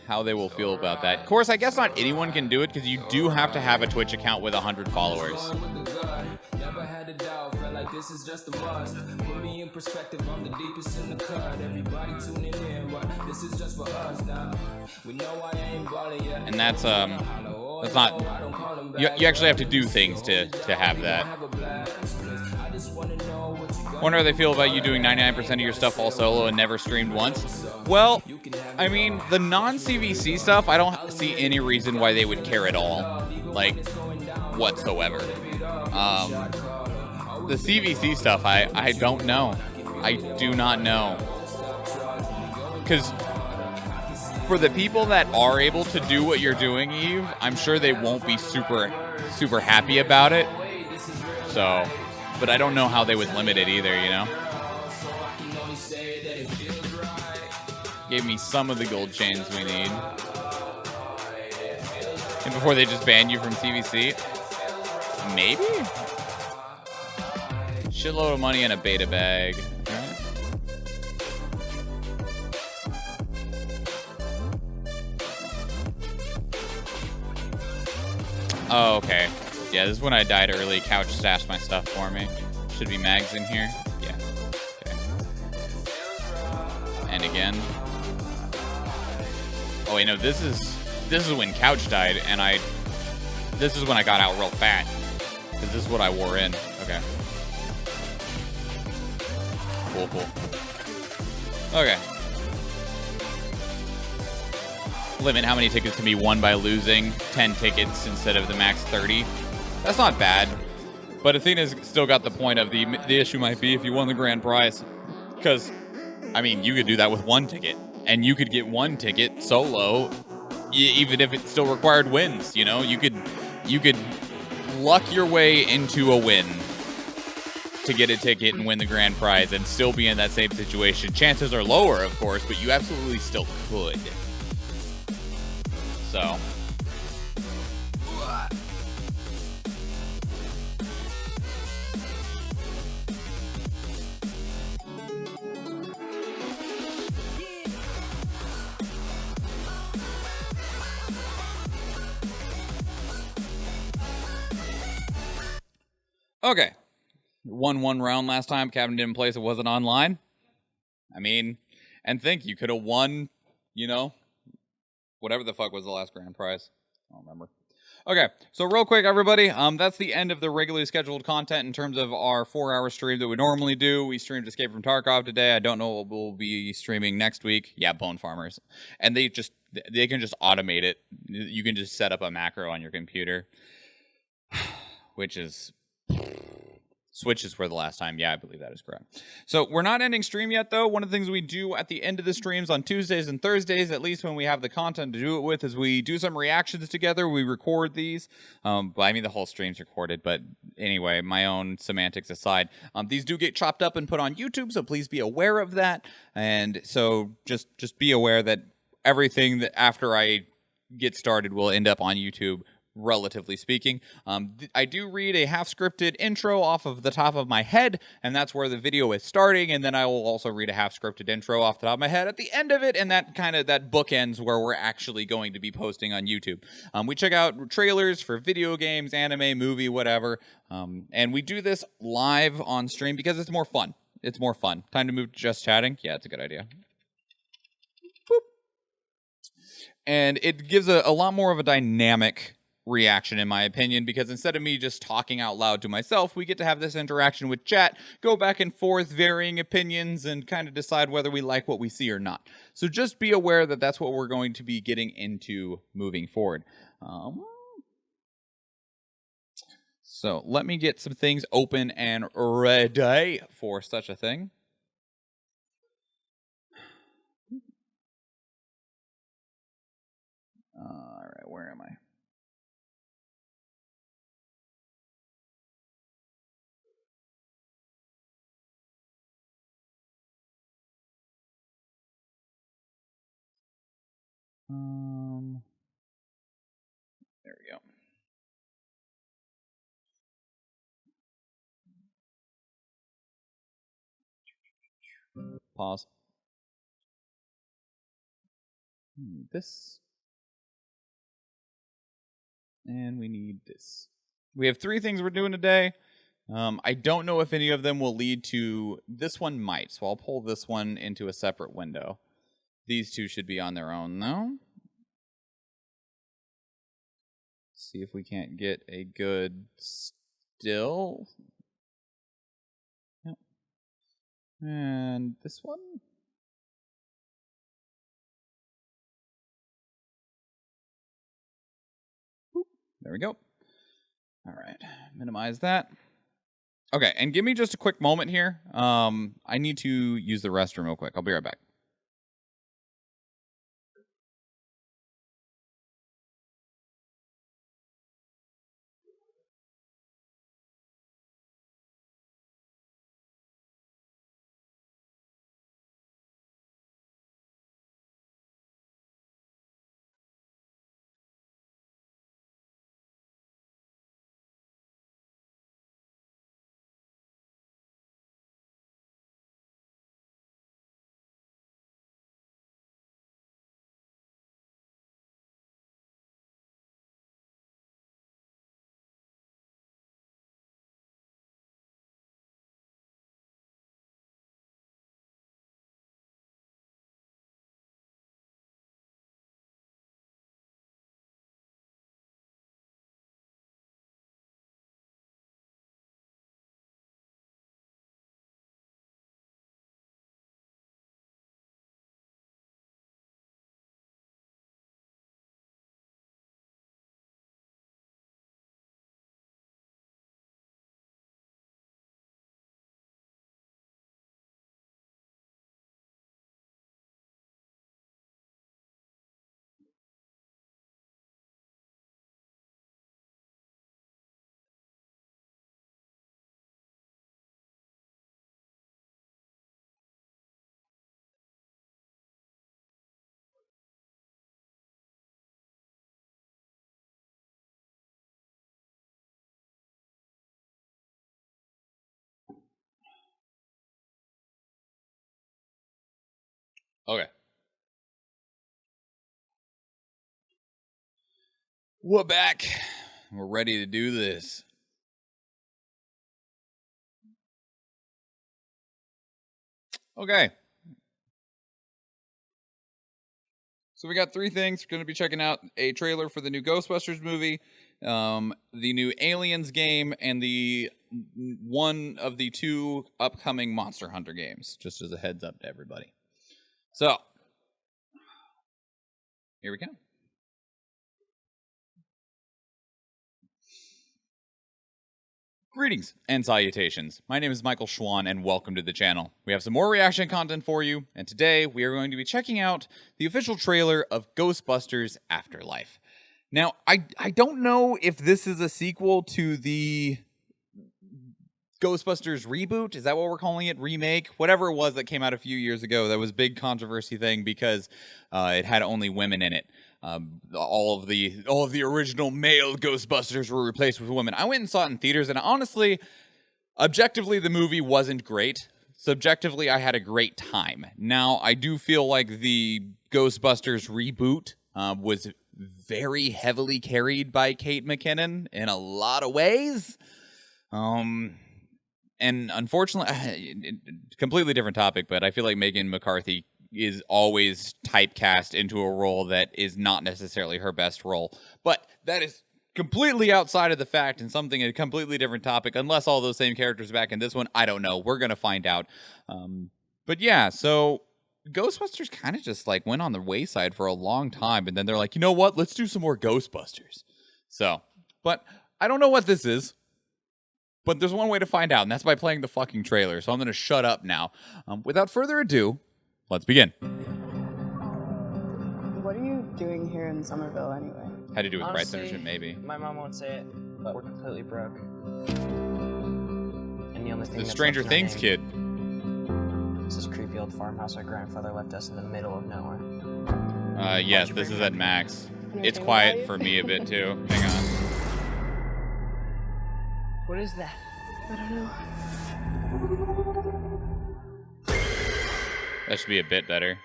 Speaker 1: How they will feel about that. Of course, I guess not anyone can do it because you do have to have a Twitch account with 100 followers. This is just a must. Put me in perspective, I'm the deepest in the cut. Everybody tuning in, but this is just for us now. We know I ain't balling yet. And that's not, you actually have to do things to have that. Wonder how they feel about you doing 99% of your stuff all solo and never streamed once. Well, I mean, the non-CVC stuff, I don't see any reason why they would care at all, like, whatsoever. The CVC stuff, I don't know. I do not know. Because for the people that are able to do what you're doing, Eve, I'm sure they won't be super happy about it. So, but I don't know how they would limit it either, you know? Gave me some of the gold chains we need. And before they just ban you from TVC? Maybe? Shitload of money in a beta bag. Right. Oh, okay. Yeah, this is when I died early. Couch stashed my stuff for me. Should be mags in here. Yeah. Okay. And again. Oh wait, no, this is when Couch died, and this is when I got out real fat. Because this is what I wore in. Okay. Cool, cool. Okay. Limit how many tickets can be won by losing 10 tickets instead of the max 30. That's not bad. But Athena's still got the point of the issue might be if you won the grand prize. Because, I mean, you could do that with one ticket. And you could get one ticket solo, even if it still required wins, you know? You could luck your way into a win to get a ticket and win the grand prize and still be in that same situation. Chances are lower, of course, but you absolutely still could. So. Okay. Won one round last time. Captain didn't place. It wasn't online. I mean, and think you could have won, you know, whatever the fuck was the last grand prize. I don't remember. Okay, so real quick, everybody, that's the end of the regularly scheduled content in terms of our 4-hour stream that we normally do. We streamed Escape from Tarkov today. I don't know what we'll be streaming next week. Yeah, Bone Farmers. And they can just automate it. You can just set up a macro on your computer, which is... Switches were the last time. Yeah, I believe that is correct. So we're not ending stream yet, though. One of the things we do at the end of the streams on Tuesdays and Thursdays, at least when we have the content to do it with, is we do some reactions together. We record these. Well, I mean, the whole stream's recorded, but anyway, my own semantics aside, these do get chopped up and put on YouTube, so please be aware of that. And so just be aware that everything that after I get started will end up on YouTube, relatively speaking. I do read a half-scripted intro off of the top of my head, and that's where the video is starting, and then I will also read a half-scripted intro off the top of my head at the end of it, and that bookends where we're actually going to be posting on YouTube. We check out trailers for video games, anime, movie, whatever, and we do this live on stream because it's more fun. It's more fun. Time to move to just chatting? Yeah, it's a good idea. Boop. And it gives a lot more of a dynamic reaction, in my opinion, because instead of me just talking out loud to myself, we get to have this interaction with chat, go back and forth, varying opinions, and kind of decide whether we like what we see or not. So just be aware that that's what we're going to be getting into moving forward. So let me get some things open and ready for such a thing. All right, where am I? There we go. Pause. This. And we need this. We have 3 things we're doing today. I don't know if any of them will lead to... This one might, so I'll pull this one into a separate window. These 2 should be on their own, though. See if we can't get a good still. Yep. And this one. Boop. There we go. All right, minimize that. Okay, and give me just a quick moment here. I need to use the restroom real quick. I'll be right back. Okay. We're back. We're ready to do this. Okay. So we got 3 things. We're going to be checking out a trailer for the new Ghostbusters movie, the new Aliens game, and the one of the 2 upcoming Monster Hunter games, just as a heads up to everybody. So, here we go. Greetings and salutations. My name is Michael Schwan, and welcome to the channel. We have some more reaction content for you, and today we are going to be checking out the official trailer of Ghostbusters Afterlife. Now, I don't know if this is a sequel to the Ghostbusters reboot. Is that what we're calling it? Remake? Whatever it was that came out a few years ago. That was a big controversy thing because it had only women in it. All of the original male Ghostbusters were replaced with women. I went and saw it in theaters, and honestly, objectively, the movie wasn't great. Subjectively, I had a great time. Now, I do feel like the Ghostbusters reboot was very heavily carried by Kate McKinnon in a lot of ways. And unfortunately, completely different topic, but I feel like Megan McCarthy is always typecast into a role that is not necessarily her best role. But that is completely outside of the fact and something a completely different topic. Unless all those same characters back in this one, I don't know. We're going to find out. But yeah, so Ghostbusters kind of just like went on the wayside for a long time. And then they're like, you know what? Let's do some more Ghostbusters. So, but I don't know what this is. But there's one way to find out, and that's by playing the fucking trailer. So I'm going to shut up now. Without further ado, let's begin.
Speaker 5: What are you doing here in Somerville anyway?
Speaker 1: Had to do with rights
Speaker 6: Honestly,
Speaker 1: ownership, maybe.
Speaker 6: My mom won't say it, but we're completely broke. And the only thing
Speaker 1: The
Speaker 6: that's
Speaker 1: Stranger
Speaker 6: left in our
Speaker 1: Things
Speaker 6: name
Speaker 1: kid.
Speaker 6: is this creepy old farmhouse our grandfather left us in the middle of nowhere.
Speaker 1: Yes, this is at Max.
Speaker 5: Anything
Speaker 1: It's
Speaker 5: about
Speaker 1: quiet
Speaker 5: you?
Speaker 1: for me a bit, too. Hang on.
Speaker 6: What is that?
Speaker 5: I don't know.
Speaker 1: That should be a bit better.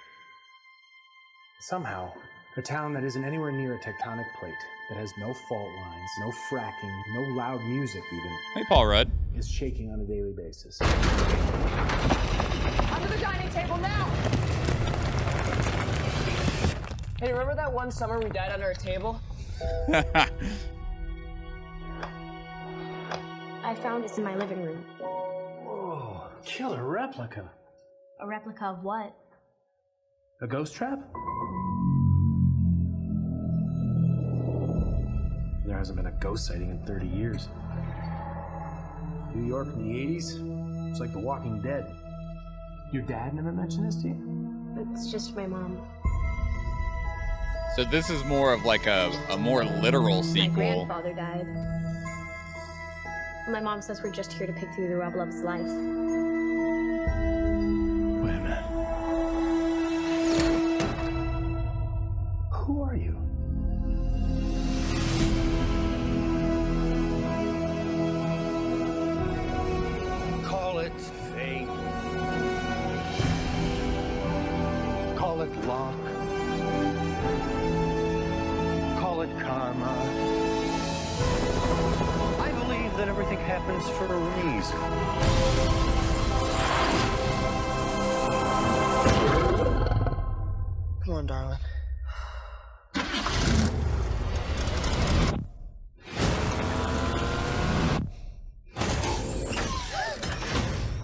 Speaker 7: Somehow, a town that isn't anywhere near a tectonic plate, that has no fault lines, no fracking, no loud music even,
Speaker 1: Hey, Paul Rudd.
Speaker 7: is shaking on a daily basis.
Speaker 6: Under the dining table now! Hey, remember that one summer we died under a table?
Speaker 8: I found this in my living room.
Speaker 7: Whoa, killer replica.
Speaker 8: A replica of what?
Speaker 7: A ghost trap? There hasn't been a ghost sighting in 30 years. New York in the 80s? It's like The Walking Dead. Your dad never mentioned this to you?
Speaker 8: It's just my mom.
Speaker 1: So this is more of like a more literal
Speaker 8: My
Speaker 1: sequel.
Speaker 8: grandfather died. My mom says we're just here to pick through the rubble of his life.
Speaker 7: Wait a minute. Who are you?
Speaker 3: Call it fate. Call it luck. Call it karma. I believe that everything happens for a reason.
Speaker 6: Come on, darling.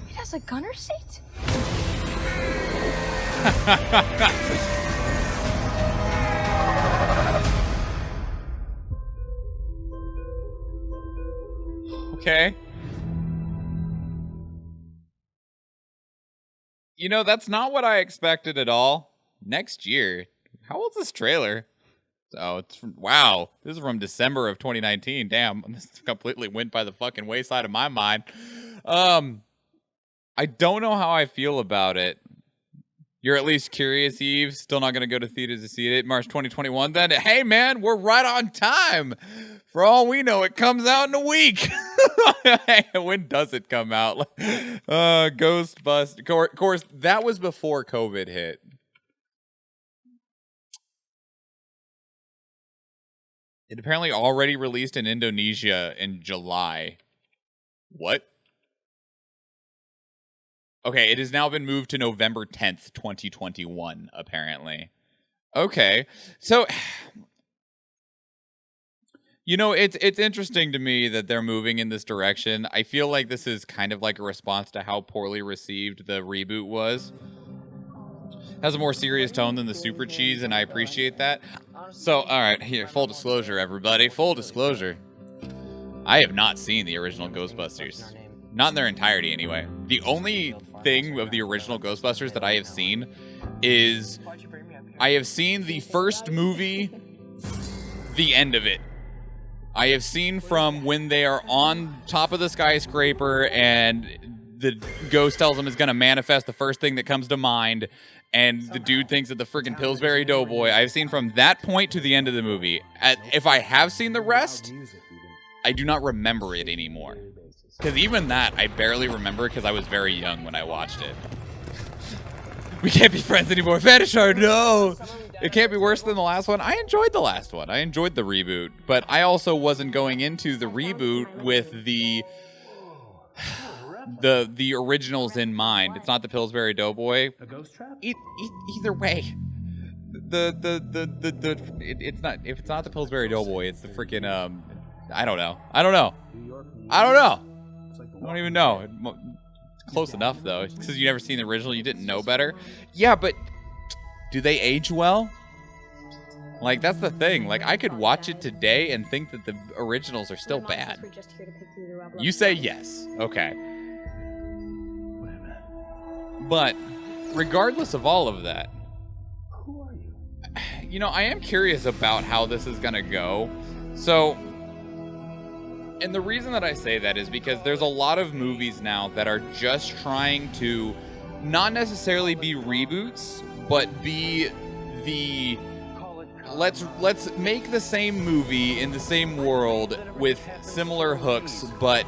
Speaker 8: It has a gunner seat?
Speaker 1: Okay. You know, that's not what I expected at all. Next year. How old's this trailer? Oh, it's from, wow. This is from December of 2019. Damn, this completely went by the fucking wayside of my mind. I don't know how I feel about it. You're at least curious, Eve. Still not going to go to theaters to see it. March 2021. Then, hey, man, we're right on time. For all we know, it comes out in a week. When does it come out? Ghostbusters. Of course, that was before COVID hit. It apparently already released in Indonesia in July. What? Okay, it has now been moved to November 10th, 2021, apparently. Okay, so... You know, it's interesting to me that they're moving in this direction. I feel like this is kind of like a response to how poorly received the reboot was. Has a more serious tone than the Super Cheese, and I appreciate that. So, alright, here, full disclosure, everybody. Full disclosure. I have not seen the original Ghostbusters. Not in their entirety, anyway. The only thing of the original Ghostbusters that I have seen is... I have seen the first movie, the end of it. I have seen from when they are on top of the skyscraper and the ghost tells them it's going to manifest the first thing that comes to mind, and the dude thinks that the freaking Pillsbury Doughboy. I've seen from that point to the end of the movie. If I have seen the rest, I do not remember it anymore. Because even that, I barely remember because I was very young when I watched it. We can't be friends anymore. Vanishar, no! It can't be worse than the last one. I enjoyed the last one. I enjoyed the reboot. But I also wasn't going into the reboot with the originals in mind. It's not the Pillsbury Doughboy.
Speaker 7: A ghost trap?
Speaker 1: Either way. It's not, if it's not the Pillsbury Doughboy, it's the freaking I don't know. I don't even know. It's close enough though. Because you never seen the original, you didn't know better. Yeah, but do they age well? Like, that's the thing. Like, I could watch it today and think that the originals are still bad. You say yes. Okay. But regardless of all of that,
Speaker 7: Who are you?
Speaker 1: you know, I am curious about how this is going to go. So, and the reason that I say that is because there's a lot of movies now that are just trying to not necessarily be reboots, but be the let's make the same movie in the same world with similar hooks, but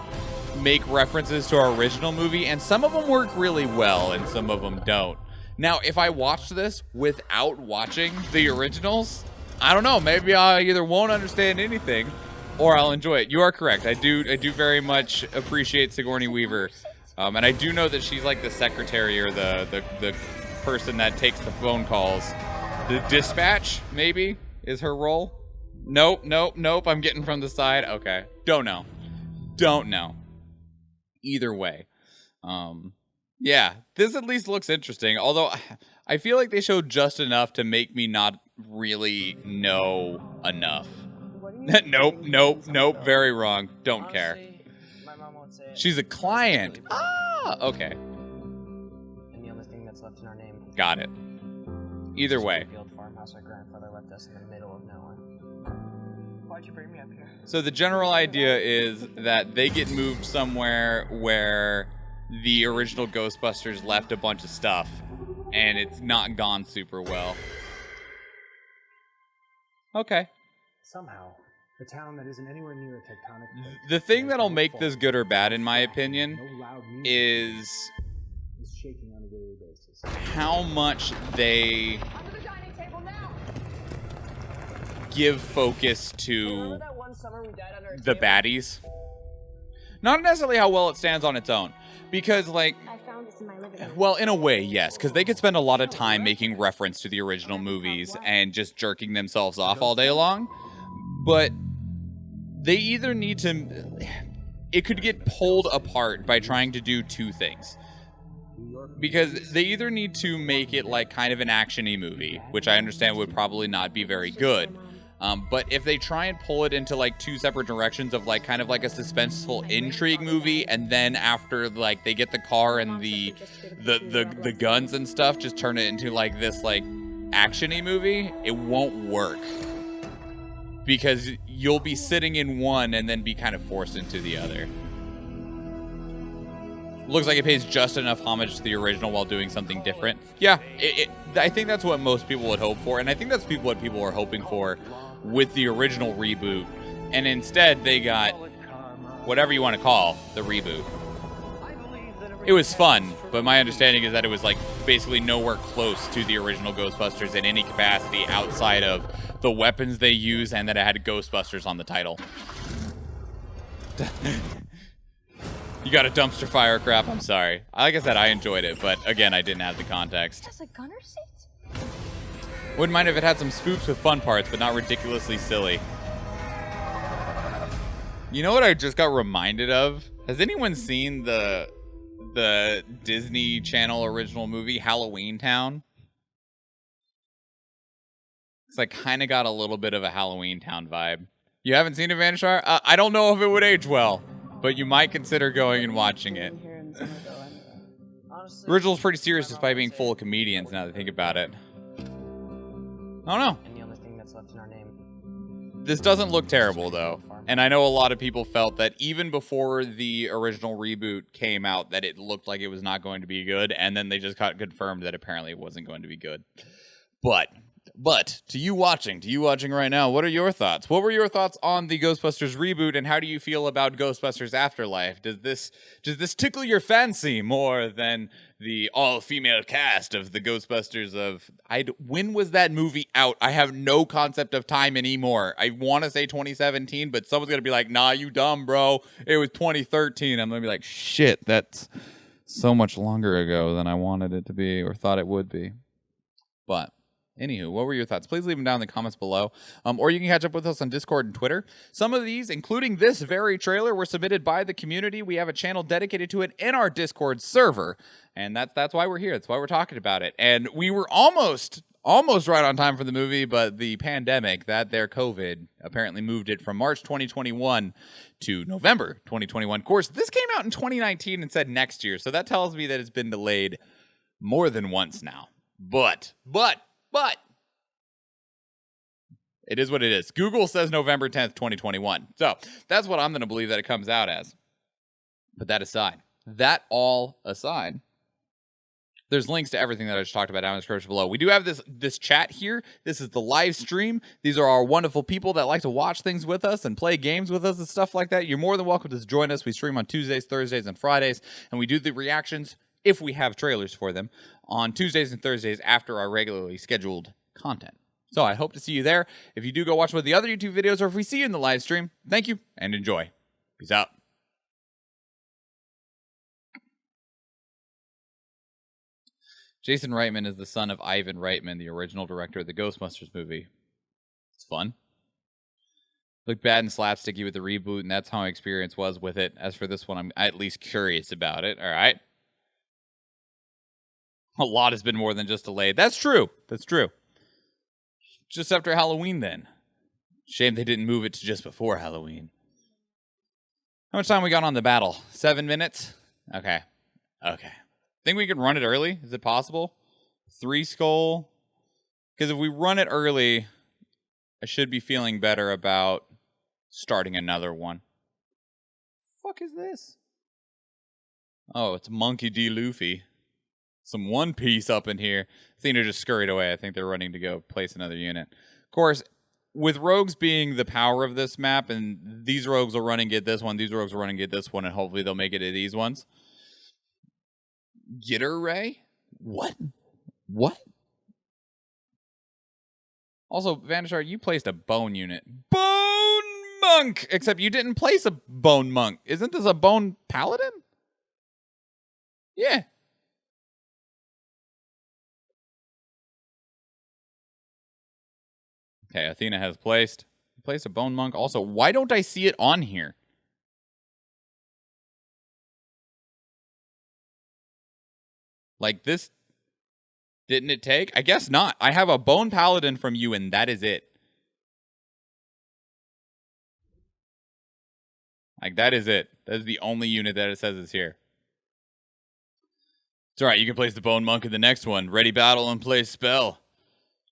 Speaker 1: make references to our original movie, and some of them work really well and some of them don't. Now, if I watch this without watching the originals, I don't know, maybe I either won't understand anything or I'll enjoy it. You are correct. I do very much appreciate Sigourney Weaver. And I do know that she's like the secretary or the person that takes the phone calls. The dispatch, maybe, is her role? Nope. I'm getting from the side. Okay. Don't know. Either way. Yeah, this at least looks interesting. Although, I feel like they showed just enough to make me not really know enough. Nope. Very wrong. Don't care.
Speaker 6: My mom won't say it.
Speaker 1: She's a client. Ah, okay.
Speaker 6: And the only thing that's left in our name.
Speaker 1: Got it. Either way.
Speaker 6: Field farmhouse our grandfather left us in the middle of nowhere. Why'd you bring me up here?
Speaker 1: So the general idea is that they get moved somewhere where the original Ghostbusters left a bunch of stuff, and it's not gone super well. Okay.
Speaker 7: Somehow, a town that isn't anywhere near a tectonic plate.
Speaker 1: The thing that'll make this good or bad, in my opinion,
Speaker 7: No loud music
Speaker 1: is
Speaker 7: is shaking on a daily basis.
Speaker 1: how much they give focus to
Speaker 6: Remember that one summer we died under a
Speaker 1: the
Speaker 6: table?
Speaker 1: baddies. Not necessarily how well it stands on its own. Because, like,
Speaker 8: I found this in my living room.
Speaker 1: well, in a way, yes. Because they could spend a lot of time making reference to the original movies and just jerking themselves off all day long. But they either need to... It could get pulled apart by trying to do two things. Because they either need to make it like kind of an action-y movie, which I understand would probably not be very good. But if they try and pull it into like two separate directions of like kind of like a suspenseful intrigue movie, and then after like they get the car and the guns and stuff, just turn it into like this like action-y movie, it won't work. Because you'll be sitting in one and then be kind of forced into the other. Looks like it pays just enough homage to the original while doing something different. Yeah, I think that's what most people would hope for, and I think that's what people are hoping for with the original reboot. And instead, they got whatever you want to call the reboot. It was fun, but my understanding is that it was like basically nowhere close to the original Ghostbusters in any capacity outside of the weapons they use, and that it had Ghostbusters on the title. You got a dumpster fire crap? I'm sorry. Like I said, I enjoyed it, but again, I didn't have the context.
Speaker 8: It has a gunner seat?
Speaker 1: Wouldn't mind if it had some spoops with fun parts, but not ridiculously silly. You know what I just got reminded of? Has anyone seen the Disney Channel original movie, Halloween Town? It's like kind of got a little bit of a Halloween Town vibe. You haven't seen it, Vanishar? I don't know if it would age well, but you might consider going and watching it.
Speaker 5: Here in Somerville anyway.
Speaker 6: Honestly,
Speaker 1: The original's pretty serious despite being full of comedians, now that I think about it. I don't know.
Speaker 6: and the only thing that's left in our name.
Speaker 1: This doesn't look terrible, though. And I know a lot of people felt that even before the original reboot came out, that it looked like it was not going to be good, and then they just got confirmed that apparently it wasn't going to be good. But to you watching right now, what are your thoughts? What were your thoughts on the Ghostbusters reboot, and how do you feel about Ghostbusters Afterlife? Does this tickle your fancy more than the all-female cast of the Ghostbusters of... when was that movie out? I have no concept of time anymore. I want to say 2017, but someone's going to be like, nah, you dumb, bro. It was 2013. I'm going to be like, shit, that's so much longer ago than I wanted it to be or thought it would be. But... anywho, what were your thoughts? Please leave them down in the comments below. Or you can catch up with us on Discord and Twitter. Some of these, including this very trailer, were submitted by the community. We have a channel dedicated to it in our Discord server. And that's why we're here. That's why we're talking about it. And we were almost right on time for the movie, but the pandemic, that their COVID, apparently moved it from March 2021 to November 2021. Of course, this came out in 2019 and said next year. So that tells me that it's been delayed more than once now. But it is what it is. Google says November 10th, 2021. So that's what I'm going to believe that it comes out as. But that all aside, there's links to everything that I just talked about down in the description below. We do have this chat here. This is the live stream. These are our wonderful people that like to watch things with us and play games with us and stuff like that. You're more than welcome to join us. We stream on Tuesdays, Thursdays, and Fridays, and we do the reactions, if we have trailers for them, on Tuesdays and Thursdays after our regularly scheduled content. So I hope to see you there. If you do go watch one of the other YouTube videos, or if we see you in the live stream, thank you and enjoy. Peace out. Jason Reitman is the son of Ivan Reitman, the original director of the Ghostbusters movie. It's fun. Looked bad and slapsticky with the reboot, and that's how my experience was with it. As for this one, I'm at least curious about it. All right. A lot has been more than just delayed. That's true. That's true. Just after Halloween, then. Shame they didn't move it to just before Halloween. How much time we got on the battle? 7 minutes? Okay. Think we can run it early? Is it possible? 3 skull? Because if we run it early, I should be feeling better about starting another one. Fuck is this? Oh, it's Monkey D. Luffy. Some One Piece up in here. I think they're just scurried away. I think they're running to go place another unit. Of course, with rogues being the power of this map, and these rogues will run and get this one, these rogues will run and get this one, and hopefully they'll make it to these ones. Gitter Ray? What? Also, Vanishar, you placed a bone unit. Bone Monk! Except you didn't place a Bone Monk. Isn't this a Bone Paladin? Yeah. Okay, Athena has placed a Bone Monk. Also, why don't I see it on here? Like this, didn't it take? I guess not. I have a Bone Paladin from you, and that is it. Like, that is it. That is the only unit that it says is here. It's alright, you can place the Bone Monk in the next one. Ready battle and place spell.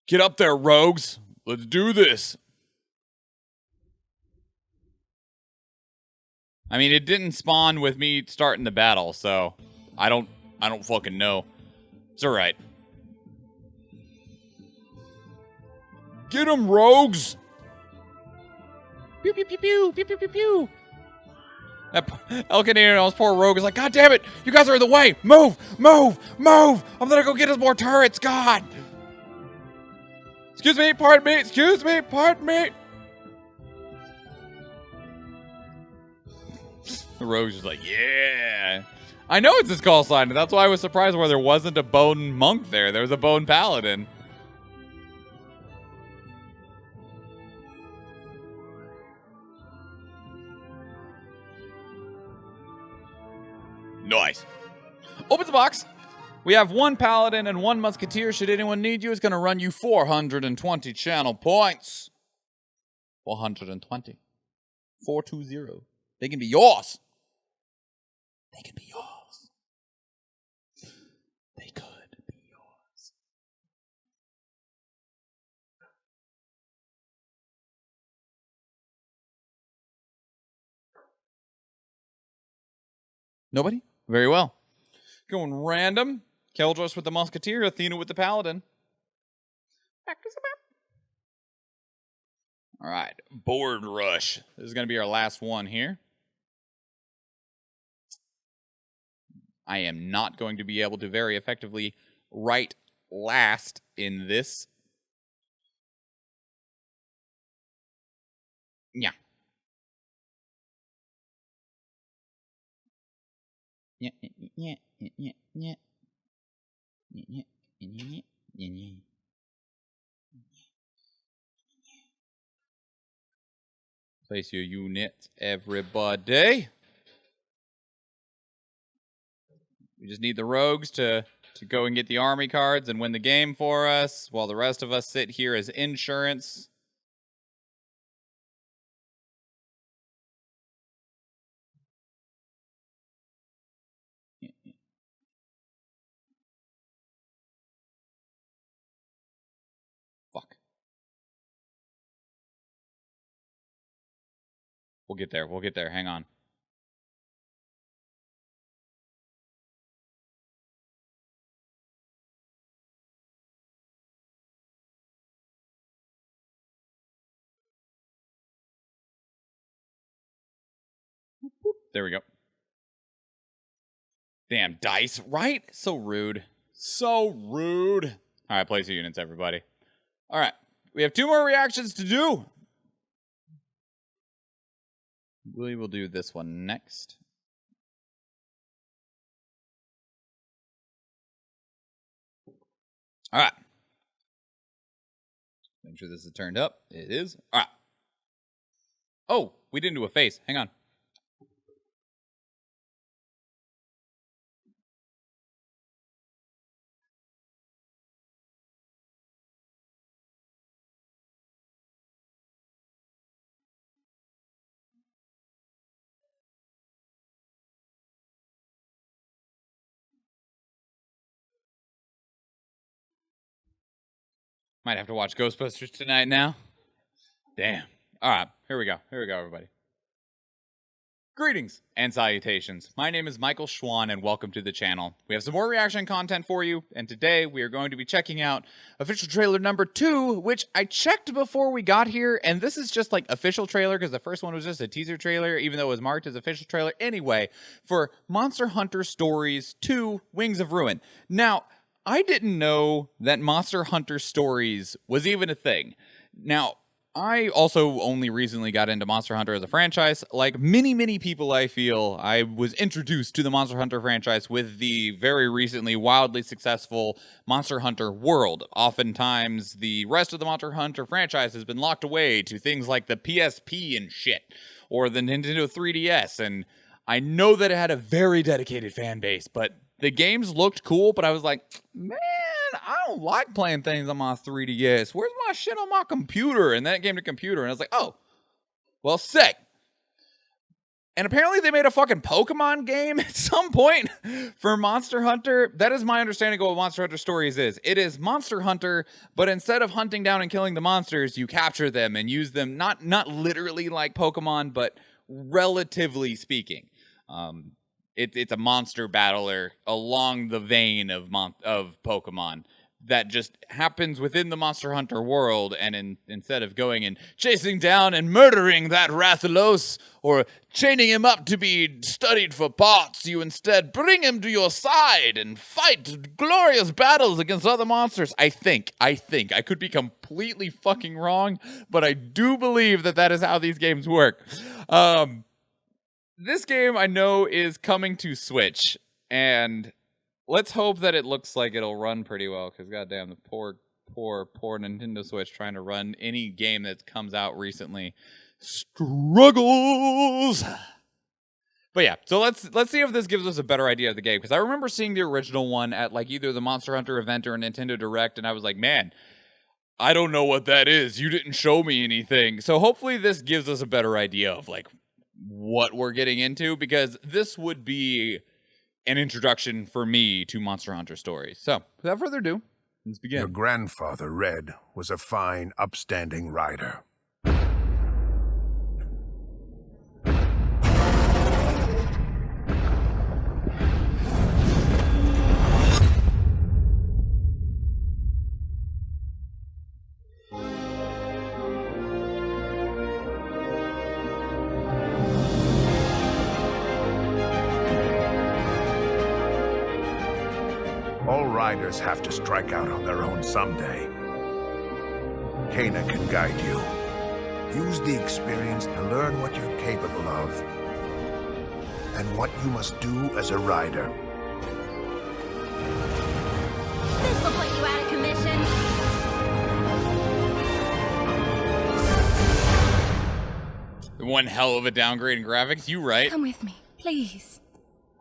Speaker 1: Get up there, rogues! Let's do this. I mean, it didn't spawn with me starting the battle, so I don't fucking know. It's alright. Get 'em, rogues! Pew pew pew pew pew pew pew pew. That El Canino's poor rogue is like, God damn it! You guys are in the way! Move! Move! Move! I'm gonna go get us more turrets, God! Excuse me, pardon me, excuse me, pardon me. The rogue's just like, yeah. I know it's his call sign, and that's why I was surprised where there wasn't a bone monk there. There was a bone paladin.
Speaker 2: Nice.
Speaker 1: Opens the box. We have 1 paladin and 1 musketeer. Should anyone need you, it's going to run you 420 channel points. 420. 420. They can be yours. They can be yours. They could be yours. Nobody? Very well. Going random. Keldros with the musketeer, Athena with the paladin. All right, board rush. This is going to be our last one here. I am not going to be able to very effectively write last in this. Yeah. Yeah. Place your units, everybody. We just need the rogues to go and get the army cards and win the game for us, while the rest of us sit here as insurance. Fuck. We'll get there. We'll get there. Hang on. There we go. Damn dice, right? So rude. So rude. All right, place your units, everybody. All right. We have 2 more reactions to do. We will do this one next. All right. Make sure this is turned up. It is. All right. Oh, we didn't do a face. Hang on. Might have to watch Ghostbusters tonight now. Damn. All right, here we go. Here we go, everybody. Greetings and salutations. My name is Michael Schwan, and welcome to the channel. We have some more reaction content for you, and today we are going to be checking out official trailer number 2, which I checked before we got here, and this is just like official trailer because the first one was just a teaser trailer, even though it was marked as official trailer. Anyway, for Monster Hunter Stories 2: Wings of Ruin. Now, I didn't know that Monster Hunter Stories was even a thing. Now, I also only recently got into Monster Hunter as a franchise. Like many people, I feel, I was introduced to the Monster Hunter franchise with the very recently wildly successful Monster Hunter World. Oftentimes, the rest of the Monster Hunter franchise has been locked away to things like the PSP and shit, or the Nintendo 3DS, and I know that it had a very dedicated fan base, but the games looked cool, but I was like, man, I don't like playing things on my 3DS. Where's my shit on my computer? And then it came to computer, and I was like, oh, well, sick. And apparently they made a fucking Pokemon game at some point for Monster Hunter. That is my understanding of what Monster Hunter Stories is. It is Monster Hunter, but instead of hunting down and killing the monsters, you capture them and use them, not literally like Pokemon, but relatively speaking. It's a monster battler along the vein of Pokemon, that just happens within the Monster Hunter world, and instead of going and chasing down and murdering that Rathalos or chaining him up to be studied for parts, you instead bring him to your side and fight glorious battles against other monsters. I think. I could be completely fucking wrong, but I do believe that is how these games work. This game I know is coming to Switch, and let's hope that it looks like it'll run pretty well, because goddamn, the poor Nintendo Switch trying to run any game that comes out recently struggles. But yeah, so let's see if this gives us a better idea of the game, because I remember seeing the original one at like either the Monster Hunter event or a Nintendo Direct, and I was like, man, I don't know what that is. You didn't show me anything. So hopefully this gives us a better idea of like what we're getting into, because this would be an introduction for me to Monster Hunter stories. So, without further ado, let's begin.
Speaker 9: Your grandfather, Red, was a fine, upstanding rider. All riders have to strike out on their own someday. Kana can guide you. Use the experience to learn what you're capable of and what you must do as a rider.
Speaker 8: This'll put you out of commission.
Speaker 1: One hell of a downgrade in graphics, you right.
Speaker 10: Come with me, please.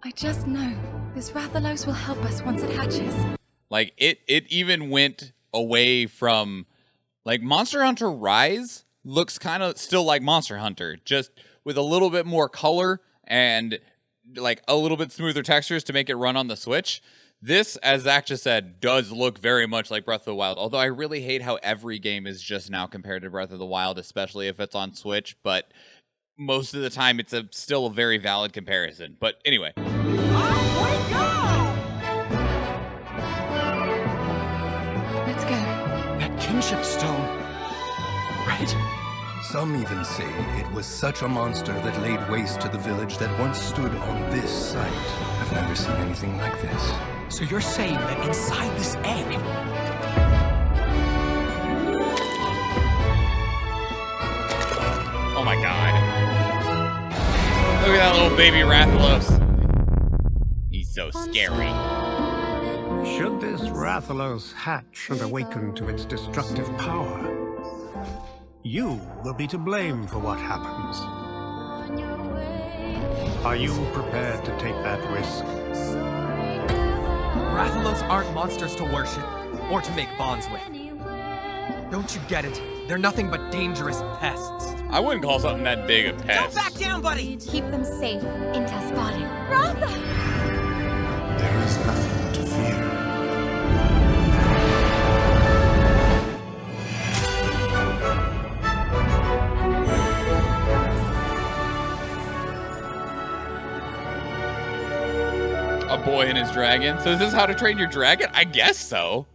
Speaker 10: I just know this Rathalos will help us once it hatches.
Speaker 1: Like, it even went away from, like, Monster Hunter Rise looks kind of still like Monster Hunter, just with a little bit more color and, like, a little bit smoother textures to make it run on the Switch. This, as Zach just said, does look very much like Breath of the Wild, although I really hate how every game is just now compared to Breath of the Wild, especially if it's on Switch, but most of the time it's still a very valid comparison. But anyway.
Speaker 10: Let's go.
Speaker 11: That kinship stone. Right? Some even say it was such a monster that laid waste to the village that once stood on this site. I've never seen anything like this.
Speaker 6: So you're saying that inside this egg...
Speaker 1: Oh my god. Look at that little baby Rathalos. He's so scary.
Speaker 12: Should this Rathalos hatch and awaken to its destructive power, you will be to blame for what happens. Are you prepared to take that risk?
Speaker 6: Rathalos aren't monsters to worship or to make bonds with. Don't you get it? They're nothing but dangerous pests.
Speaker 1: I wouldn't call something that big a pest.
Speaker 6: Don't back down, buddy!
Speaker 10: Keep them safe until spotted. Ratha!
Speaker 9: There is nothing to fear.
Speaker 1: A boy and his dragon. So is this How to Train Your Dragon? I guess so.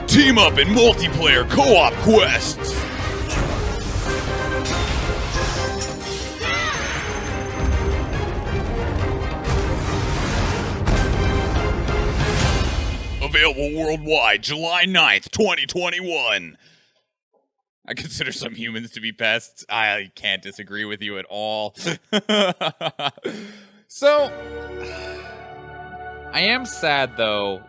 Speaker 2: Team up in multiplayer co-op quests. Available worldwide July 9th, 2021.
Speaker 1: I consider some humans to be pests. I can't disagree with you at all. So, I am sad, though,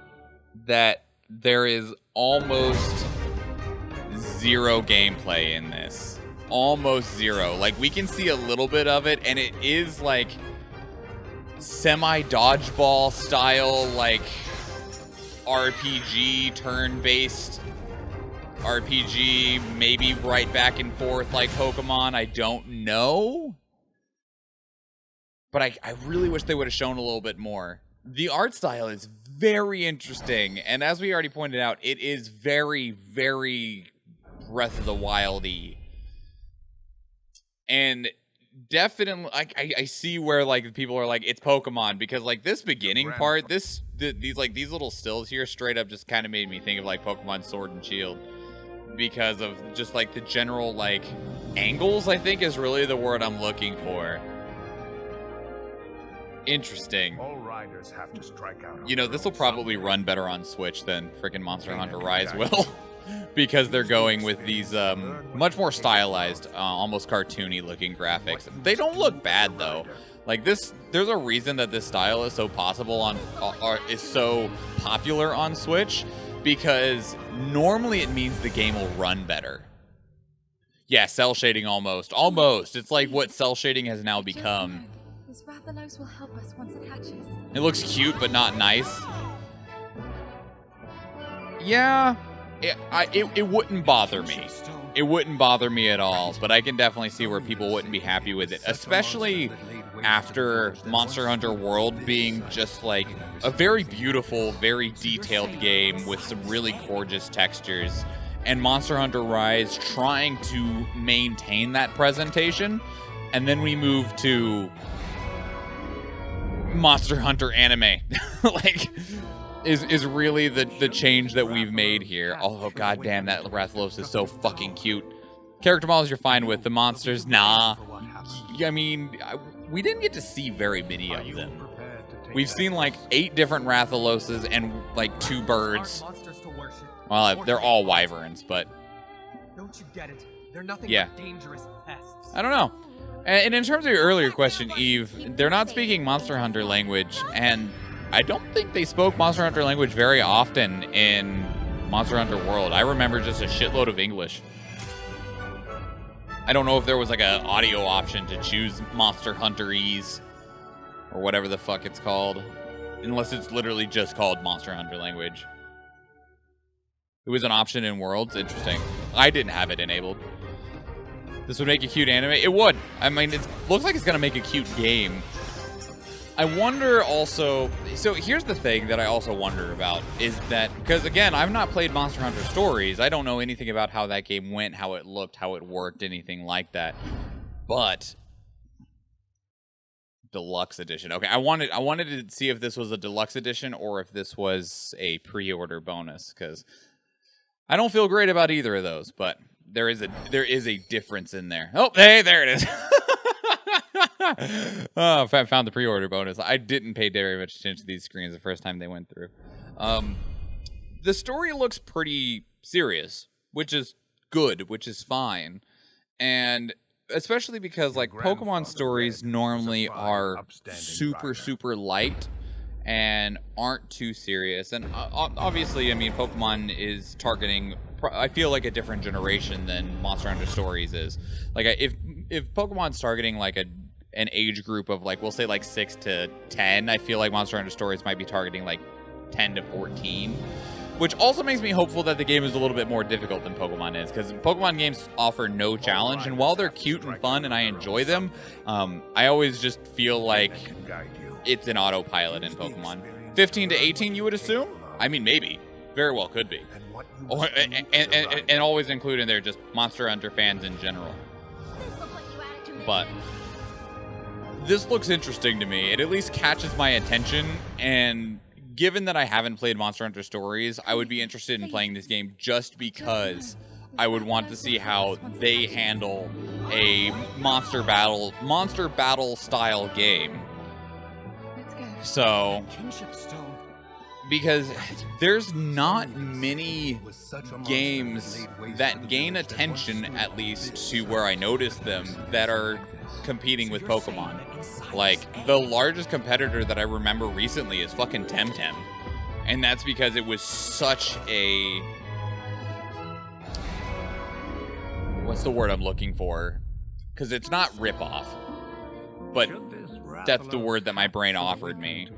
Speaker 1: that there is almost zero gameplay in this. Almost zero. Like, we can see a little bit of it, and it is, like, semi-dodgeball style, like, RPG, turn-based RPG, maybe right back and forth like Pokemon. I don't know. But I really wish they would have shown a little bit more. The art style is very interesting, and as we already pointed out, it is very, very Breath of the Wild-y. And definitely, I see where like people are like it's Pokemon, because like this beginning part, these little stills here straight up just kind of made me think of like Pokemon Sword and Shield, because of just like the general like angles, I think is really the word I'm looking for. Interesting.
Speaker 9: All riders have to strike out.
Speaker 1: You know, this will probably run better on Switch than freaking Monster Hunter Rise will. Because they're going with these much more stylized, almost cartoony looking graphics. They don't look bad though. Like this, there's a reason that this style is so is so popular on Switch, because normally it means the game will run better. Yeah, cell shading almost. It's like what cell shading has now become.
Speaker 10: This Rathalos will help us once it hatches.
Speaker 1: It looks cute, but not nice. Yeah. It wouldn't bother me. It wouldn't bother me at all, but I can definitely see where people wouldn't be happy with it, especially after Monster Hunter World being just like a very beautiful, very detailed game with some really gorgeous textures, and Monster Hunter Rise trying to maintain that presentation, and then we move to Monster Hunter anime. Like... is really the change that we've made here. Oh, goddamn, that Rathalos is so fucking cute. Character models you're fine with. The monsters, nah. I mean, we didn't get to see very many of them. We've seen like 8 different Rathaloses and like 2 birds. Well, they're all wyverns, but...
Speaker 6: Don't you get it? They're nothing but dangerous pests.
Speaker 1: I don't know. And in terms of your earlier question, Eve, they're not speaking Monster Hunter language, and... I don't think they spoke Monster Hunter language very often in Monster Hunter World. I remember just a shitload of English. I don't know if there was like an audio option to choose Monster Hunterese or whatever the fuck it's called, unless it's literally just called Monster Hunter language. It was an option in Worlds. Interesting. I didn't have it enabled. This would make a cute anime. It would. I mean, it looks like it's gonna make a cute game. I wonder also, so here's the thing that I also wonder about, is that, because again, I've not played Monster Hunter Stories. I don't know anything about how that game went, how it looked, how it worked, anything like that. But, deluxe edition. Okay, I wanted to see if this was a deluxe edition or if this was a pre-order bonus, because I don't feel great about either of those, but there is a difference in there. Oh, hey, there it is. Oh, I found the pre-order bonus. I didn't pay very much attention to these screens the first time they went through. The story looks pretty serious, which is good, which is fine. And especially because like Pokemon stories normally are super light and aren't too serious. And obviously, I mean, Pokemon is targeting, I feel like, a different generation than Monster Hunter Stories is. Like, if Pokemon's targeting like an age group of like, we'll say like 6 to 10, I feel like Monster Hunter Stories might be targeting like 10 to 14, which also makes me hopeful that the game is a little bit more difficult than Pokemon is, because Pokemon games offer no challenge, and while they're cute and fun and I enjoy them, I always just feel like it's an autopilot in Pokemon. 15 to 18, you would assume? I mean, maybe. Very well could be. Or, and always include in there just Monster Hunter fans in general. But this looks interesting to me. It at least catches my attention, and given that I haven't played Monster Hunter Stories, I would be interested in playing this game just because I would want to see how they handle a monster battle style game. So, because there's not many games that gain attention, at least to where I notice them, that are competing with Pokemon. Like, the largest competitor that I remember recently is fucking Temtem. And that's because it was such a... What's the word I'm looking for? Because it's not ripoff. But that's the word that my brain offered me.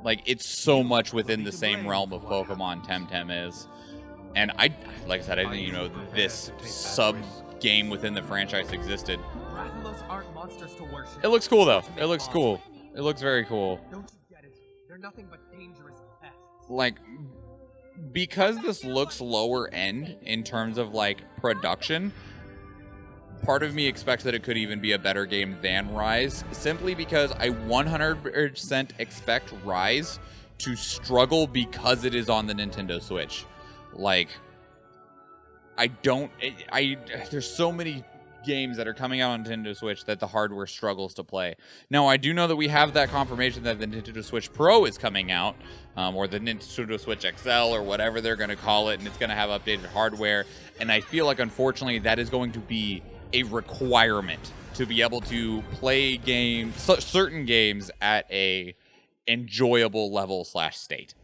Speaker 1: Like, it's so much within the same realm of Pokemon Temtem is. And like I said, I didn't even know this sub-game within the franchise existed. It looks cool, though. It looks cool. It looks very cool.
Speaker 6: They're nothing but dangerous pests.
Speaker 1: Like, because this looks lower end in terms of, like, production, part of me expects that it could even be a better game than Rise, simply because I 100% expect Rise to struggle because it is on the Nintendo Switch. Like, there's so many games that are coming out on Nintendo Switch that the hardware struggles to play. Now, I do know that we have that confirmation that the Nintendo Switch Pro is coming out, or the Nintendo Switch XL, or whatever they're going to call it, and it's going to have updated hardware. And I feel like, unfortunately, that is going to be a requirement to be able to play games, certain games, at a enjoyable level / state.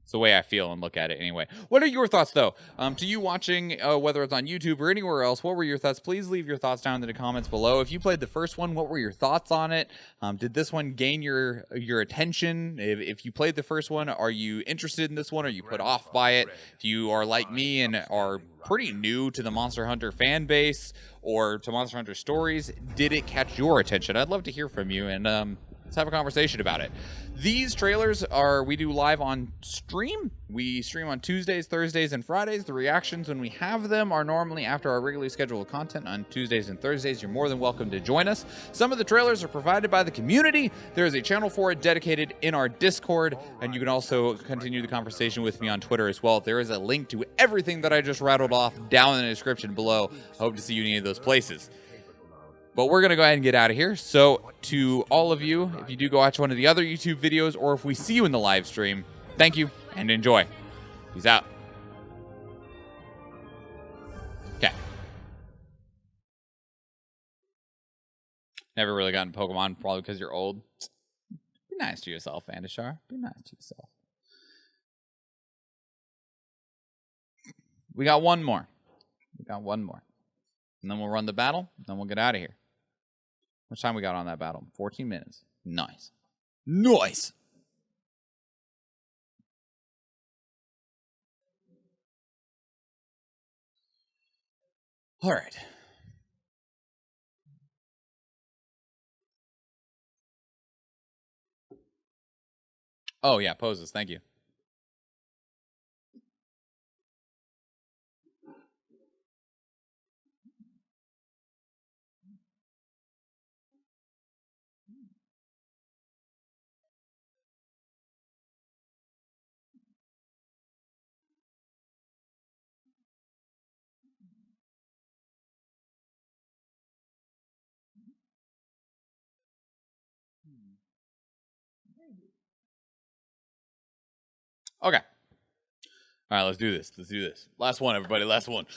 Speaker 1: It's the way I feel and look at it anyway. What are your thoughts, though? To you watching, whether it's on YouTube or anywhere else, what were your thoughts? Please leave your thoughts down in the comments below. If you played the first one, what were your thoughts on it? Did this one gain your attention? If you played the first one, are you interested in this one? Are you put off by it? If you are like me and are pretty new to the Monster Hunter fan base or to Monster Hunter stories, did it catch your attention? I'd love to hear from you, and let's have a conversation about it. These trailers we do live on stream. We stream on Tuesdays, Thursdays, and Fridays. The reactions, when we have them, are normally after our regularly scheduled content on Tuesdays and Thursdays. You're more than welcome to join us. Some of the trailers are provided by the community. There is a channel for it dedicated in our Discord, and you can also continue the conversation with me on Twitter as well. There is a link to everything that I just rattled off down in the description below. I hope to see you in any of those places. But we're going to go ahead and get out of here. So to all of you, if you do go watch one of the other YouTube videos, or if we see you in the live stream, thank you and enjoy. Peace out. Okay. Never really gotten Pokemon, probably because you're old. Be nice to yourself, Andashar. Be nice to yourself. We got one more. We got one more. And then we'll run the battle, then we'll get out of here. How much time we got on that battle? 14 minutes. Nice. Nice! All right. Oh, yeah, poses. Thank you. Okay. All right, let's do this. Let's do this. Last one, everybody. Last one.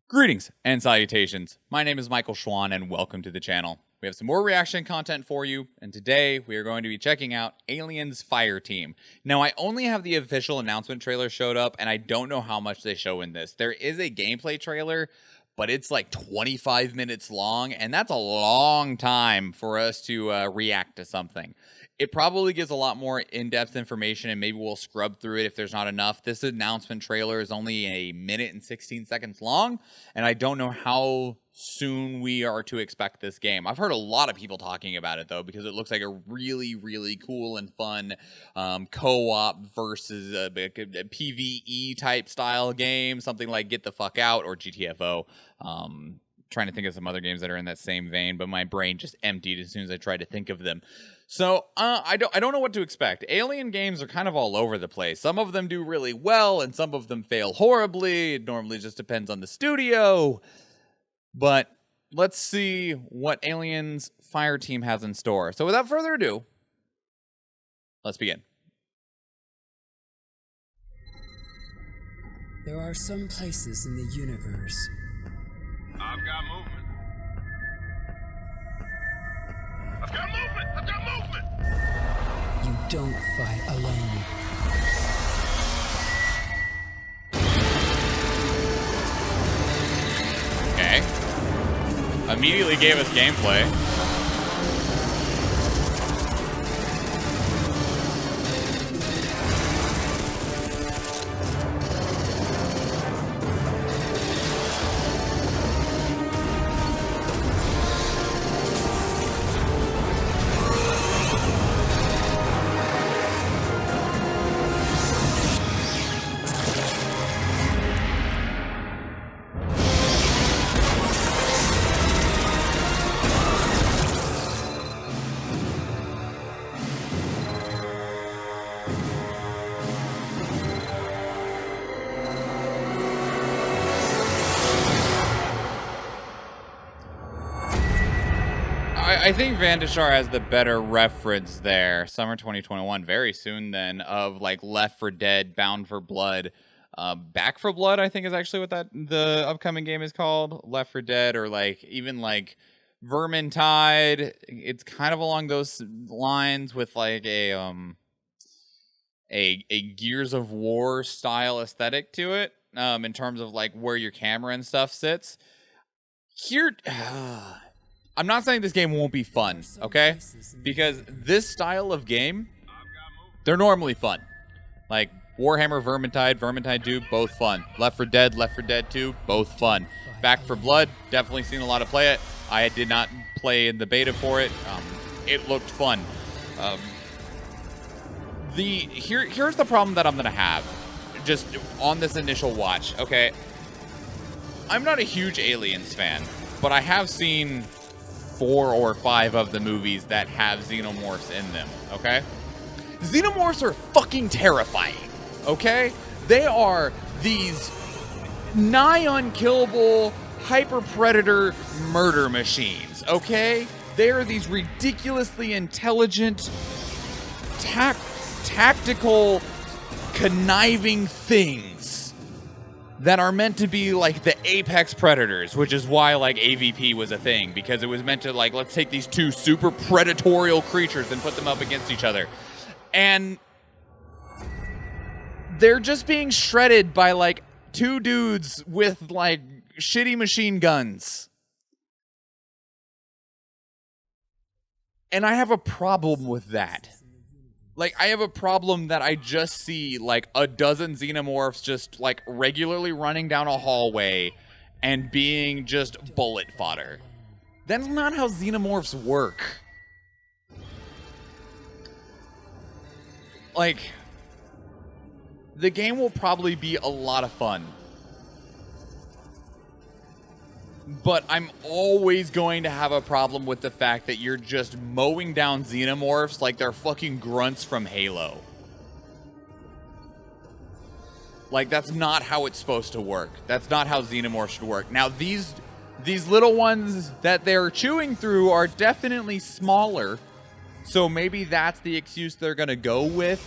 Speaker 1: Greetings and salutations. My name is Michael Schwan, and welcome to the channel. We have some more reaction content for you, and today we are going to be checking out Aliens Fireteam. Now, I only have the official announcement trailer showed up, and I don't know how much they show in this. There is a gameplay trailer, but it's like 25 minutes long, and that's a long time for us to react to something. It probably gives a lot more in-depth information, and maybe we'll scrub through it if there's not enough. This announcement trailer is only 1 minute and 16 seconds long, and I don't know how soon we are to expect this game. I've heard a lot of people talking about it, though, because it looks like a really, really cool and fun co-op versus a PvE type style game, something like Get the Fuck Out or GTFO. Trying to think of some other games that are in that same vein, but my brain just emptied as soon as I tried to think of them. So I don't know what to expect. Alien games are kind of all over the place. Some of them do really well, and some of them fail horribly. It normally just depends on the studio. But let's see what Aliens Fireteam has in store. So without further ado, let's begin.
Speaker 13: There are some places in the universe.
Speaker 9: I've got movement. I've got movement! I've got movement!
Speaker 13: You don't fight alone.
Speaker 1: Okay. Immediately gave us gameplay. I think Vandashar has the better reference there. Summer 2021, very soon then, of like Left 4 Dead, Bound for Blood. Back 4 Blood, I think, is actually what the upcoming game is called. Left 4 Dead, or like even like Vermintide. It's kind of along those lines with like a Gears of War style aesthetic to it, in terms of like where your camera and stuff sits. Here, I'm not saying this game won't be fun, okay? Because this style of game, they're normally fun. Like Warhammer, Vermintide, Vermintide 2, both fun. Left 4 Dead, Left 4 Dead 2, both fun. Back 4 Blood, definitely seen a lot of play it. I did not play in the beta for it. It looked fun. Here's the problem that I'm gonna have, just on this initial watch. Okay, I'm not a huge Aliens fan, but I have seen 4 or 5 of the movies that have xenomorphs in them. Okay, xenomorphs are fucking terrifying. Okay, they are these nigh unkillable hyper predator murder machines. Okay, they are these ridiculously intelligent tactical, conniving things that are meant to be like the apex predators, which is why like AVP was a thing, because it was meant to like, let's take these two super predatorial creatures and put them up against each other. And they're just being shredded by like 2 dudes with like shitty machine guns. And I have a problem with that. Like, I have a problem that I just see, like, a dozen xenomorphs just, like, regularly running down a hallway and being just bullet fodder. That's not how xenomorphs work. Like, the game will probably be a lot of fun. But I'm always going to have a problem with the fact that you're just mowing down xenomorphs like they're fucking grunts from Halo. Like, that's not how it's supposed to work. That's not how xenomorphs should work. Now, these little ones that they're chewing through are definitely smaller. So maybe that's the excuse they're going to go with,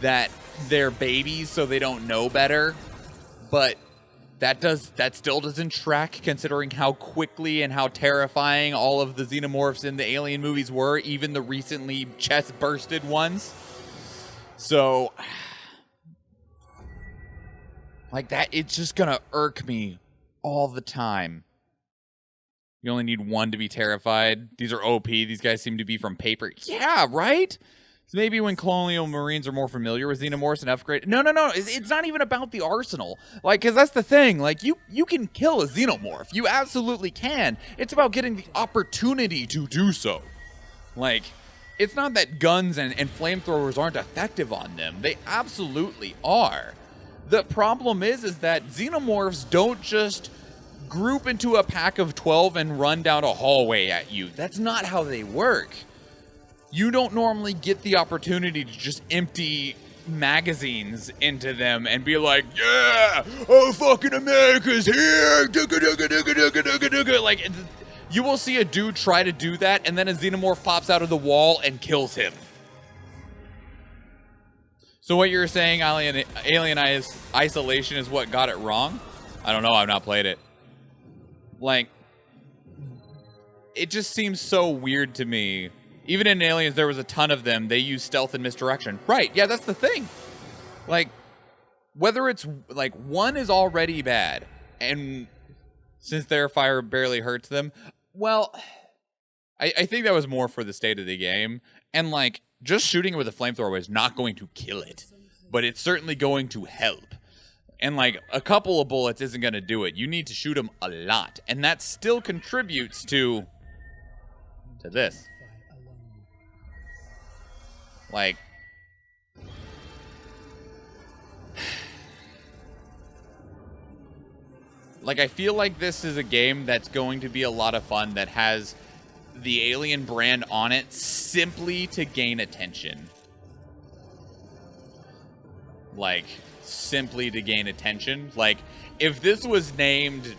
Speaker 1: that they're babies so they don't know better. But that still doesn't track, considering how quickly and how terrifying all of the xenomorphs in the Alien movies were, even the recently chest-bursted ones. So, like that, it's just gonna irk me all the time. You only need one to be terrified. These are OP. These guys seem to be from paper. Yeah, right? So maybe when Colonial Marines are more familiar with xenomorphs and upgrade. No. It's not even about the arsenal. Like, because that's the thing. Like, you can kill a xenomorph. You absolutely can. It's about getting the opportunity to do so. Like, it's not that guns and flamethrowers aren't effective on them. They absolutely are. The problem is that xenomorphs don't just group into a pack of 12 and run down a hallway at you. That's not how they work. You don't normally get the opportunity to just empty magazines into them and be like, yeah, oh, fucking America's here. Like, you will see a dude try to do that, and then a xenomorph pops out of the wall and kills him. So what you're saying, Alien Isolation is what got it wrong? I don't know. I've not played it. Like, it just seems so weird to me. Even in Aliens, there was a ton of them. They use stealth and misdirection. Right, yeah, that's the thing. Like, whether it's, like, one is already bad, and since their fire barely hurts them, well, I think that was more for the state of the game. And, like, just shooting it with a flamethrower is not going to kill it, but it's certainly going to help. And, like, a couple of bullets isn't going to do it. You need to shoot them a lot, and that still contributes to this. Like, I feel like this is a game that's going to be a lot of fun, that has the Alien brand on it simply to gain attention. Like, simply to gain attention. Like, if this was named,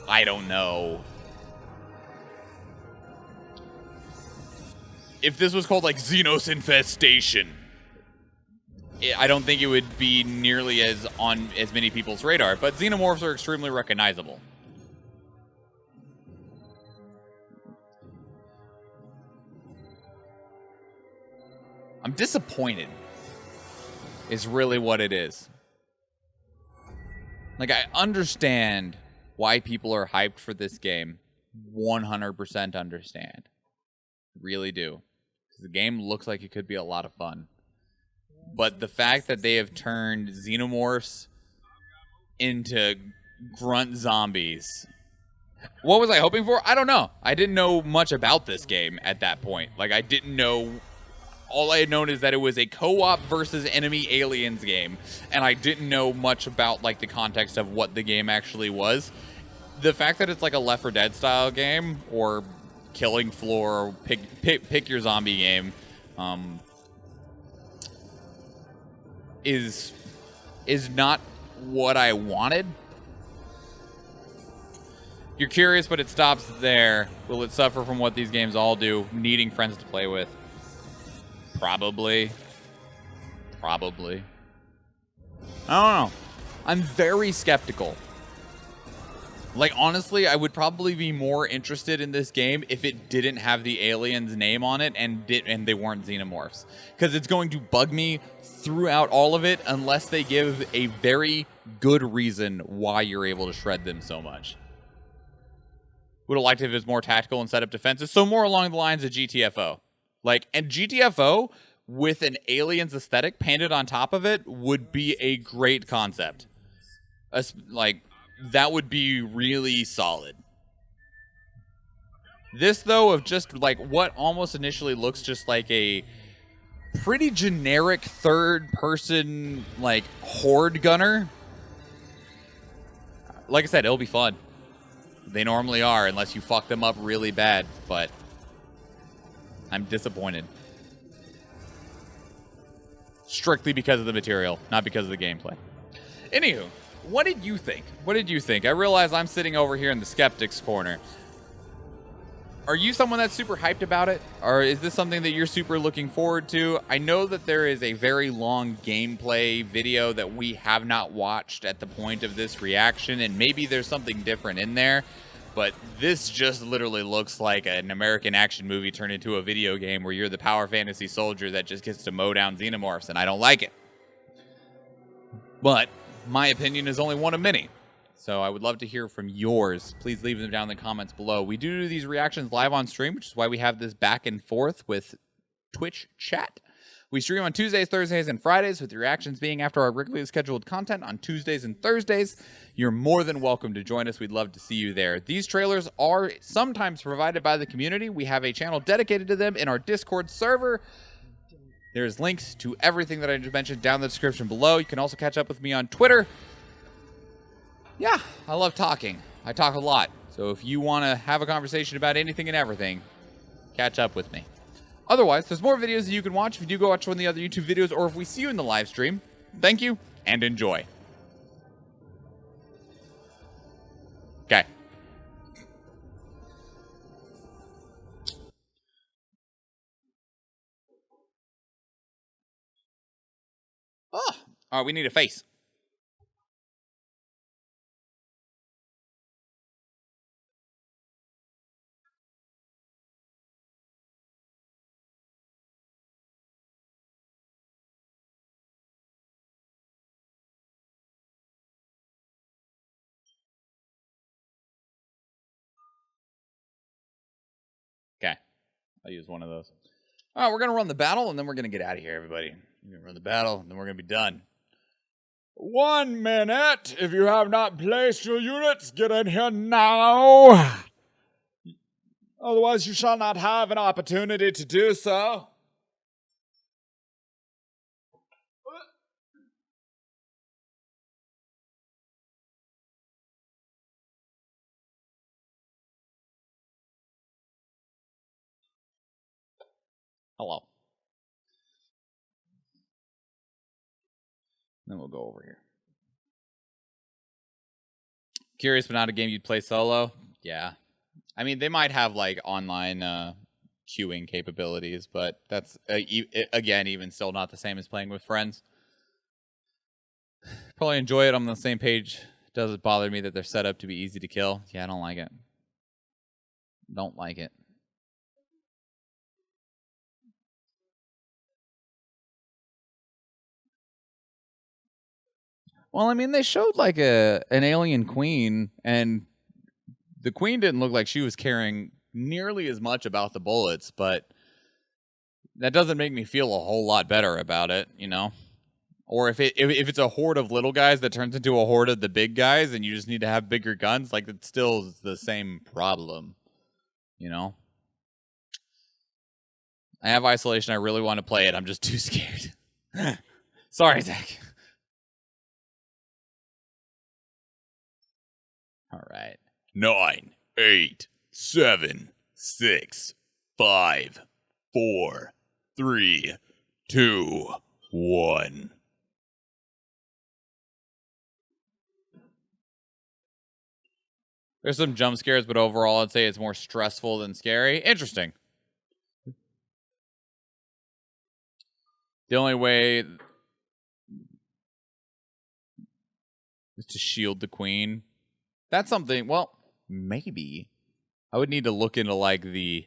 Speaker 1: I don't know, if this was called like Xenos Infestation, I don't think it would be nearly as on as many people's radar, but xenomorphs are extremely recognizable. I'm disappointed, is really what it is. Like, I understand why people are hyped for this game. 100% understand. Really do. Because the game looks like it could be a lot of fun. But the fact that they have turned xenomorphs into grunt zombies. What was I hoping for? I don't know. I didn't know much about this game at that point. Like, I didn't know. All I had known is that it was a co-op versus enemy aliens game. And I didn't know much about, like, the context of what the game actually was. The fact that it's like a Left 4 Dead style game, or Killing Floor, or pick your zombie game, is not what I wanted. You're curious, but it stops there. Will it suffer from what these games all do, needing friends to play with? Probably. Probably. I don't know. I'm very skeptical. Like, honestly, I would probably be more interested in this game if it didn't have the alien's name on it and they weren't xenomorphs. Because it's going to bug me throughout all of it unless they give a very good reason why you're able to shred them so much. Would have liked it if it was more tactical and set up defenses. So more along the lines of GTFO. Like, and GTFO with an alien's aesthetic painted on top of it would be a great concept. Like, that would be really solid. This, though, of just, like, what almost initially looks just like a pretty generic third-person, like, horde gunner. Like I said, it'll be fun. They normally are, unless you fuck them up really bad, but I'm disappointed. Strictly because of the material, not because of the gameplay. Anywho, what did you think? What did you think? I realize I'm sitting over here in the skeptics corner. Are you someone that's super hyped about it? Or is this something that you're super looking forward to? I know that there is a very long gameplay video that we have not watched at the point of this reaction, and maybe there's something different in there, but this just literally looks like an American action movie turned into a video game where you're the power fantasy soldier that just gets to mow down xenomorphs, and I don't like it. But my opinion is only one of many. So I would love to hear from yours. Please leave them down in the comments below. We do these reactions live on stream, which is why we have this back and forth with Twitch chat. We stream on Tuesdays, Thursdays, and Fridays, with the reactions being after our regularly scheduled content on Tuesdays and Thursdays. You're more than welcome to join us. We'd love to see you there. These trailers are sometimes provided by the community. We have a channel dedicated to them in our Discord server. There's links to everything that I just mentioned down in the description below. You can also catch up with me on Twitter. Yeah, I love talking. I talk a lot. So if you want to have a conversation about anything and everything, catch up with me. Otherwise, there's more videos that you can watch if you do go watch one of the other YouTube videos, or if we see you in the live stream. Thank you, and enjoy. Okay. Oh, all right, we need a face. Okay, I'll use one of those. All right, we're going to run the battle, and then we're going to get out of here, everybody. We're going to run the battle, and then we're going to be done. 1 minute. If you have not placed your units, get in here now. Otherwise, you shall not have an opportunity to do so. Hello. Then we'll go over here. Curious, but not a game you'd play solo? Yeah. I mean, they might have, like, online queuing capabilities, but that's again even still not the same as playing with friends. Probably enjoy it. I'm on the same page. Does it bother me that they're set up to be easy to kill? Yeah, I don't like it. Don't like it. Well, I mean, they showed like an alien queen, and the queen didn't look like she was caring nearly as much about the bullets, but that doesn't make me feel a whole lot better about it, you know? Or if it's a horde of little guys that turns into a horde of the big guys and you just need to have bigger guns, like it's still the same problem, you know? I have isolation. I really want to play it. I'm just too scared. Sorry, Zach. All right.
Speaker 2: 9, 8, 7, 6, 5, 4, 3, 2, 1.
Speaker 1: There's some jump scares, but overall I'd say it's more stressful than scary. Interesting. The only way is to shield the queen. That's something, well, maybe. I would need to look into like the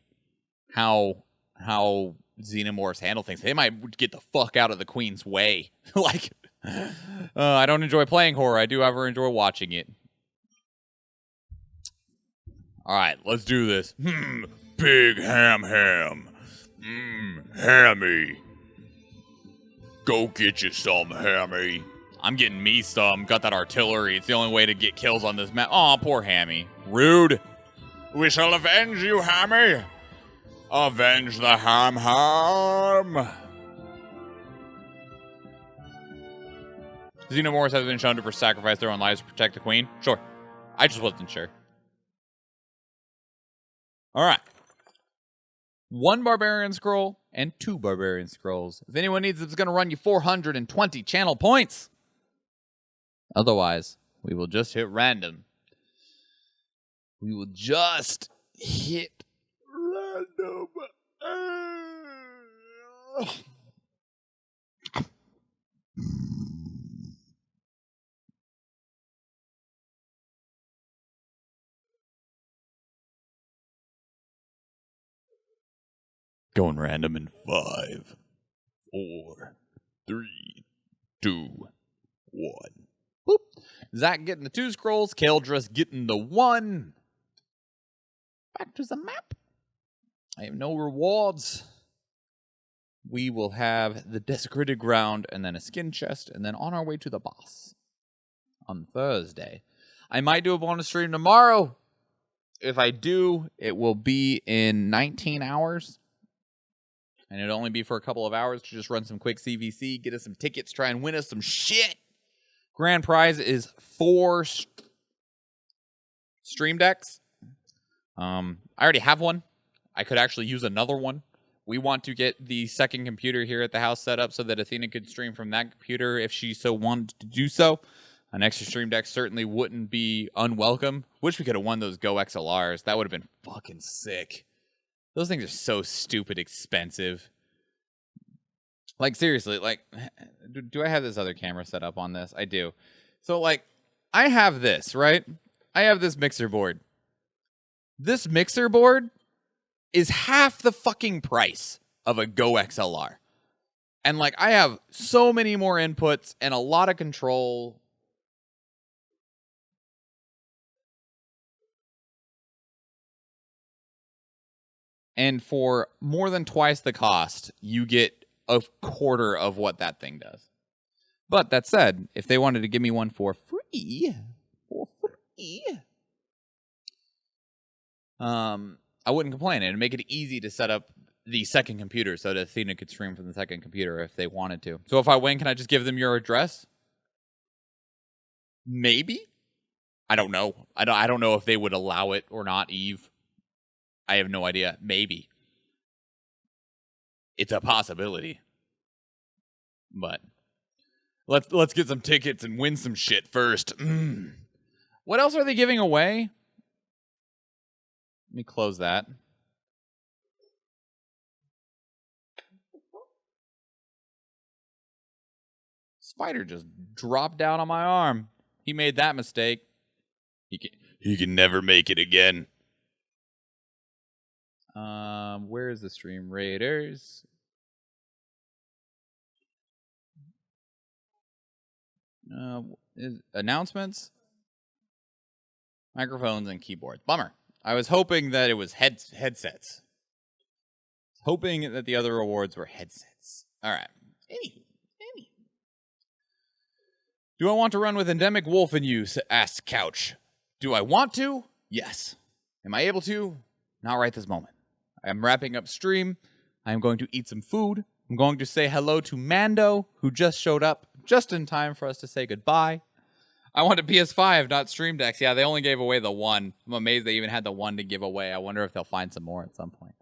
Speaker 1: how xenomorphs handle things. They might get the fuck out of the queen's way. Like I don't enjoy playing horror. I do ever enjoy watching it. All right, let's do this.
Speaker 2: Big ham. Hammy. Go get you some, Hammy.
Speaker 1: I'm getting me some. Got that artillery. It's the only way to get kills on this map. Aw, poor Hammy. Rude.
Speaker 2: We shall avenge you, Hammy. Avenge the ham.
Speaker 1: Xenomorphs have been shown to sacrifice their own lives to protect the queen. Sure. I just wasn't sure. All right. 1 barbarian scroll and 2 barbarian scrolls. If anyone needs it, it's going to run you 420 channel points. Otherwise, we will just hit random. We will just hit random.
Speaker 2: Going random in 5, 4, 3, 2, 1.
Speaker 1: Boop. Zach getting the 2 scrolls. Keldris getting the 1. Back to the map. I have no rewards. We will have the desecrated ground and then a skin chest and then on our way to the boss on Thursday. I might do a bonus stream tomorrow. If I do, it will be in 19 hours. And it'll only be for a couple of hours to just run some quick CVC, get us some tickets, try and win us some shit. Grand prize is 4 stream decks. I already have one. I could actually use another one. We want to get the second computer here at the house set up so that Athena could stream from that computer if she so wanted to do so. An extra stream deck certainly wouldn't be unwelcome. Wish we could have won those Go XLRs. That would have been fucking sick. Those things are so stupid expensive. Like, seriously, like, do I have this other camera set up on this? I do. So, like, I have this, right? I have this mixer board. This mixer board is half the fucking price of a Go XLR. And, like, I have so many more inputs and a lot of control. And for more than twice the cost, you get a quarter of what that thing does. But that said, if they wanted to give me one for free, I wouldn't complain. It'd make it easy to set up the second computer so that Athena could stream from the second computer if they wanted to. So if I win, can I just give them your address? Maybe. I don't know. I don't know if they would allow it or not, Eve. I have no idea. Maybe. It's a possibility. But let's get some tickets and win some shit first. What else are they giving away? Let me close that. Spider just dropped down on my arm. He made that mistake.
Speaker 2: He can never make it again.
Speaker 1: Where is the stream? Raiders. Announcements, microphones, and keyboards. Bummer. I was hoping that it was headsets. Hoping that the other awards were headsets. All right. Anywho. Do I want to run with Endemic Wolf in use? Asked Couch. Do I want to? Yes. Am I able to? Not right this moment. I am wrapping up stream. I am going to eat some food. I'm going to say hello to Mando, who just showed up just in time for us to say goodbye. I want a PS5, not Stream Decks. Yeah, they only gave away the one. I'm amazed they even had the one to give away. I wonder if they'll find some more at some point.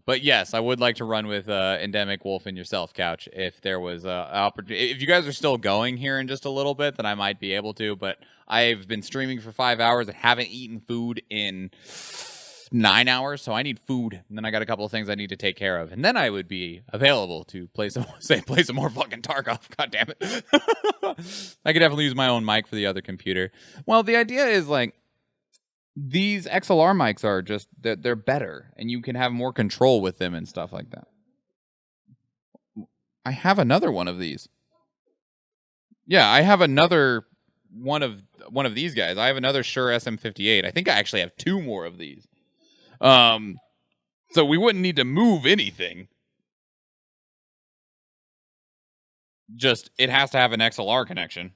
Speaker 1: But yes, I would like to run with Endemic Wolf and yourself, Couch. If there was opportunity, if you guys are still going here in just a little bit, then I might be able to. But I've been streaming for 5 hours and haven't eaten food in 9 hours, so I need food. And then I got a couple of things I need to take care of, and then I would be available to play some more fucking Tarkov. God damn it! I could definitely use my own mic for the other computer. Well, the idea is like, these XLR mics are just, they're better, and you can have more control with them and stuff like that. I have another one of these. Yeah, I have another one of these guys. I have another Shure SM58. I think I actually have 2 more of these. So we wouldn't need to move anything. Just, it has to have an XLR connection.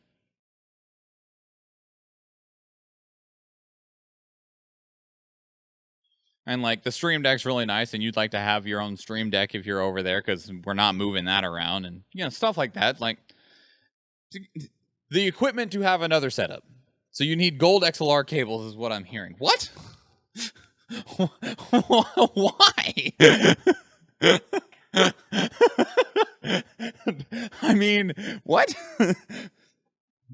Speaker 1: And like, the Stream Deck's really nice, and you'd like to have your own Stream Deck if you're over there, because we're not moving that around, and stuff like that. Like, the equipment to have another setup. So you need gold XLR cables, is what I'm hearing. What? Why? I mean, what?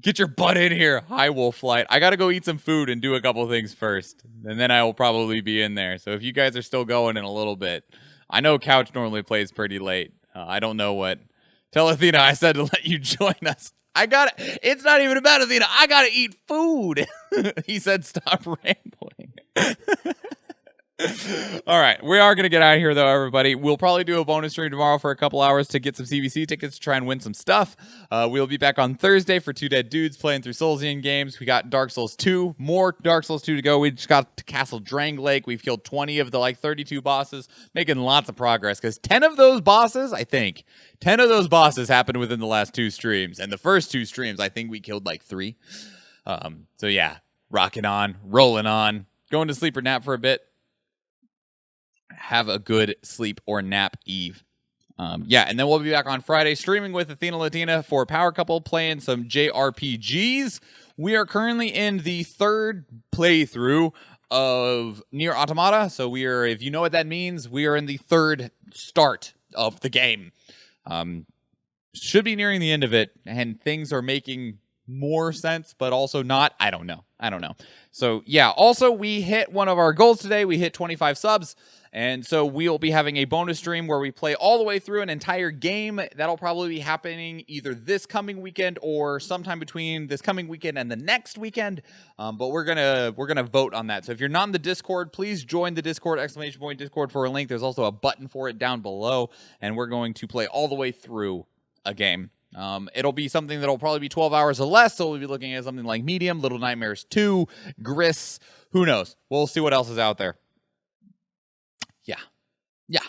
Speaker 1: Get your butt in here, High Wolf Flight. I gotta go eat some food and do a couple things first, and then I will probably be in there. So if you guys are still going in a little bit, I know Couch normally plays pretty late. I don't know what. Tell Athena I said to let you join us. It's not even about Athena. I gotta eat food. He said stop rambling. All right, we are going to get out of here, though, everybody. We'll probably do a bonus stream tomorrow for a couple hours to get some CBC tickets to try and win some stuff. We'll be back on Thursday for 2 Dead Dudes playing through Soulsian games. We got Dark Souls 2, more Dark Souls 2 to go. We just got to Castle Dranglake. We've killed 20 of the 32 bosses, making lots of progress, because 10 of those bosses happened within the last 2 streams. And the first 2 streams, I think we killed 3. So yeah, rocking on, rolling on, going to sleep or nap for a bit. Have a good sleep or nap eve. Yeah, and then we'll be back on Friday streaming with Athena Latina for Power Couple, playing some JRPGs. We are currently in the 3rd playthrough of Nier Automata. So we are, if you know what that means, we are in the 3rd start of the game. Should be nearing the end of it, and things are making more sense, but also not. I don't know. So yeah, also we hit one of our goals today. We hit 25 subs. And so we'll be having a bonus stream where we play all the way through an entire game. That'll probably be happening either this coming weekend or sometime between this coming weekend and the next weekend. But we're gonna vote on that. So if you're not in the Discord, please join the Discord, !Discord for a link. There's also a button for it down below. And we're going to play all the way through a game. It'll be something that'll probably be 12 hours or less. So we'll be looking at something like Medium, Little Nightmares 2, Gris. Who knows? We'll see what else is out there. Yeah.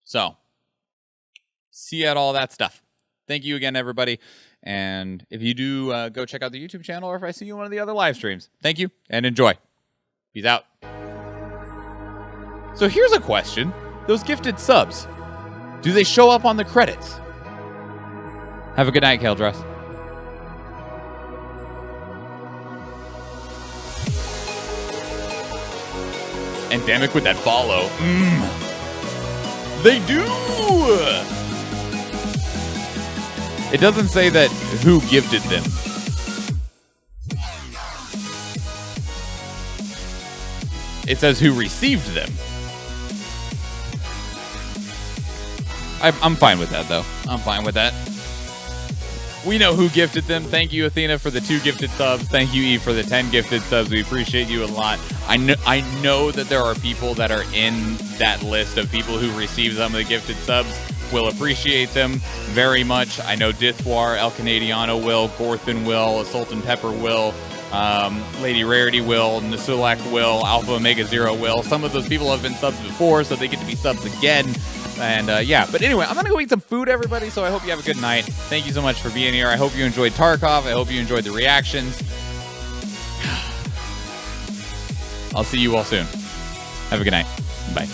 Speaker 1: So, see you at all that stuff. Thank you again, everybody. And if you do, go check out the YouTube channel, or if I see you in one of the other live streams, thank you and enjoy. Peace out. So here's a question. Those gifted subs, do they show up on the credits? Have a good night, Keldress. Endemic with that follow. They do! It doesn't say that who gifted them. It says who received them. I'm fine with that, though. I'm fine with that. We know who gifted them. Thank you, Athena, for the 2 gifted subs. Thank you, Eve, for the 10 gifted subs. We appreciate you a lot. I know that there are people that are in that list of people who received some of the gifted subs. Will appreciate them very much. I know Dithwar, El Canadiano will, Gorthan will, Sultan Pepper will, Lady Rarity will, Nasulak will, Alpha Omega Zero will. Some of those people have been subs before, so they get to be subs again. And yeah, but anyway, I'm gonna go eat some food, everybody, so I hope you have a good night. Thank you so much for being here. I hope you enjoyed Tarkov. I hope you enjoyed the reactions. I'll see you all soon. Have a good night. Bye.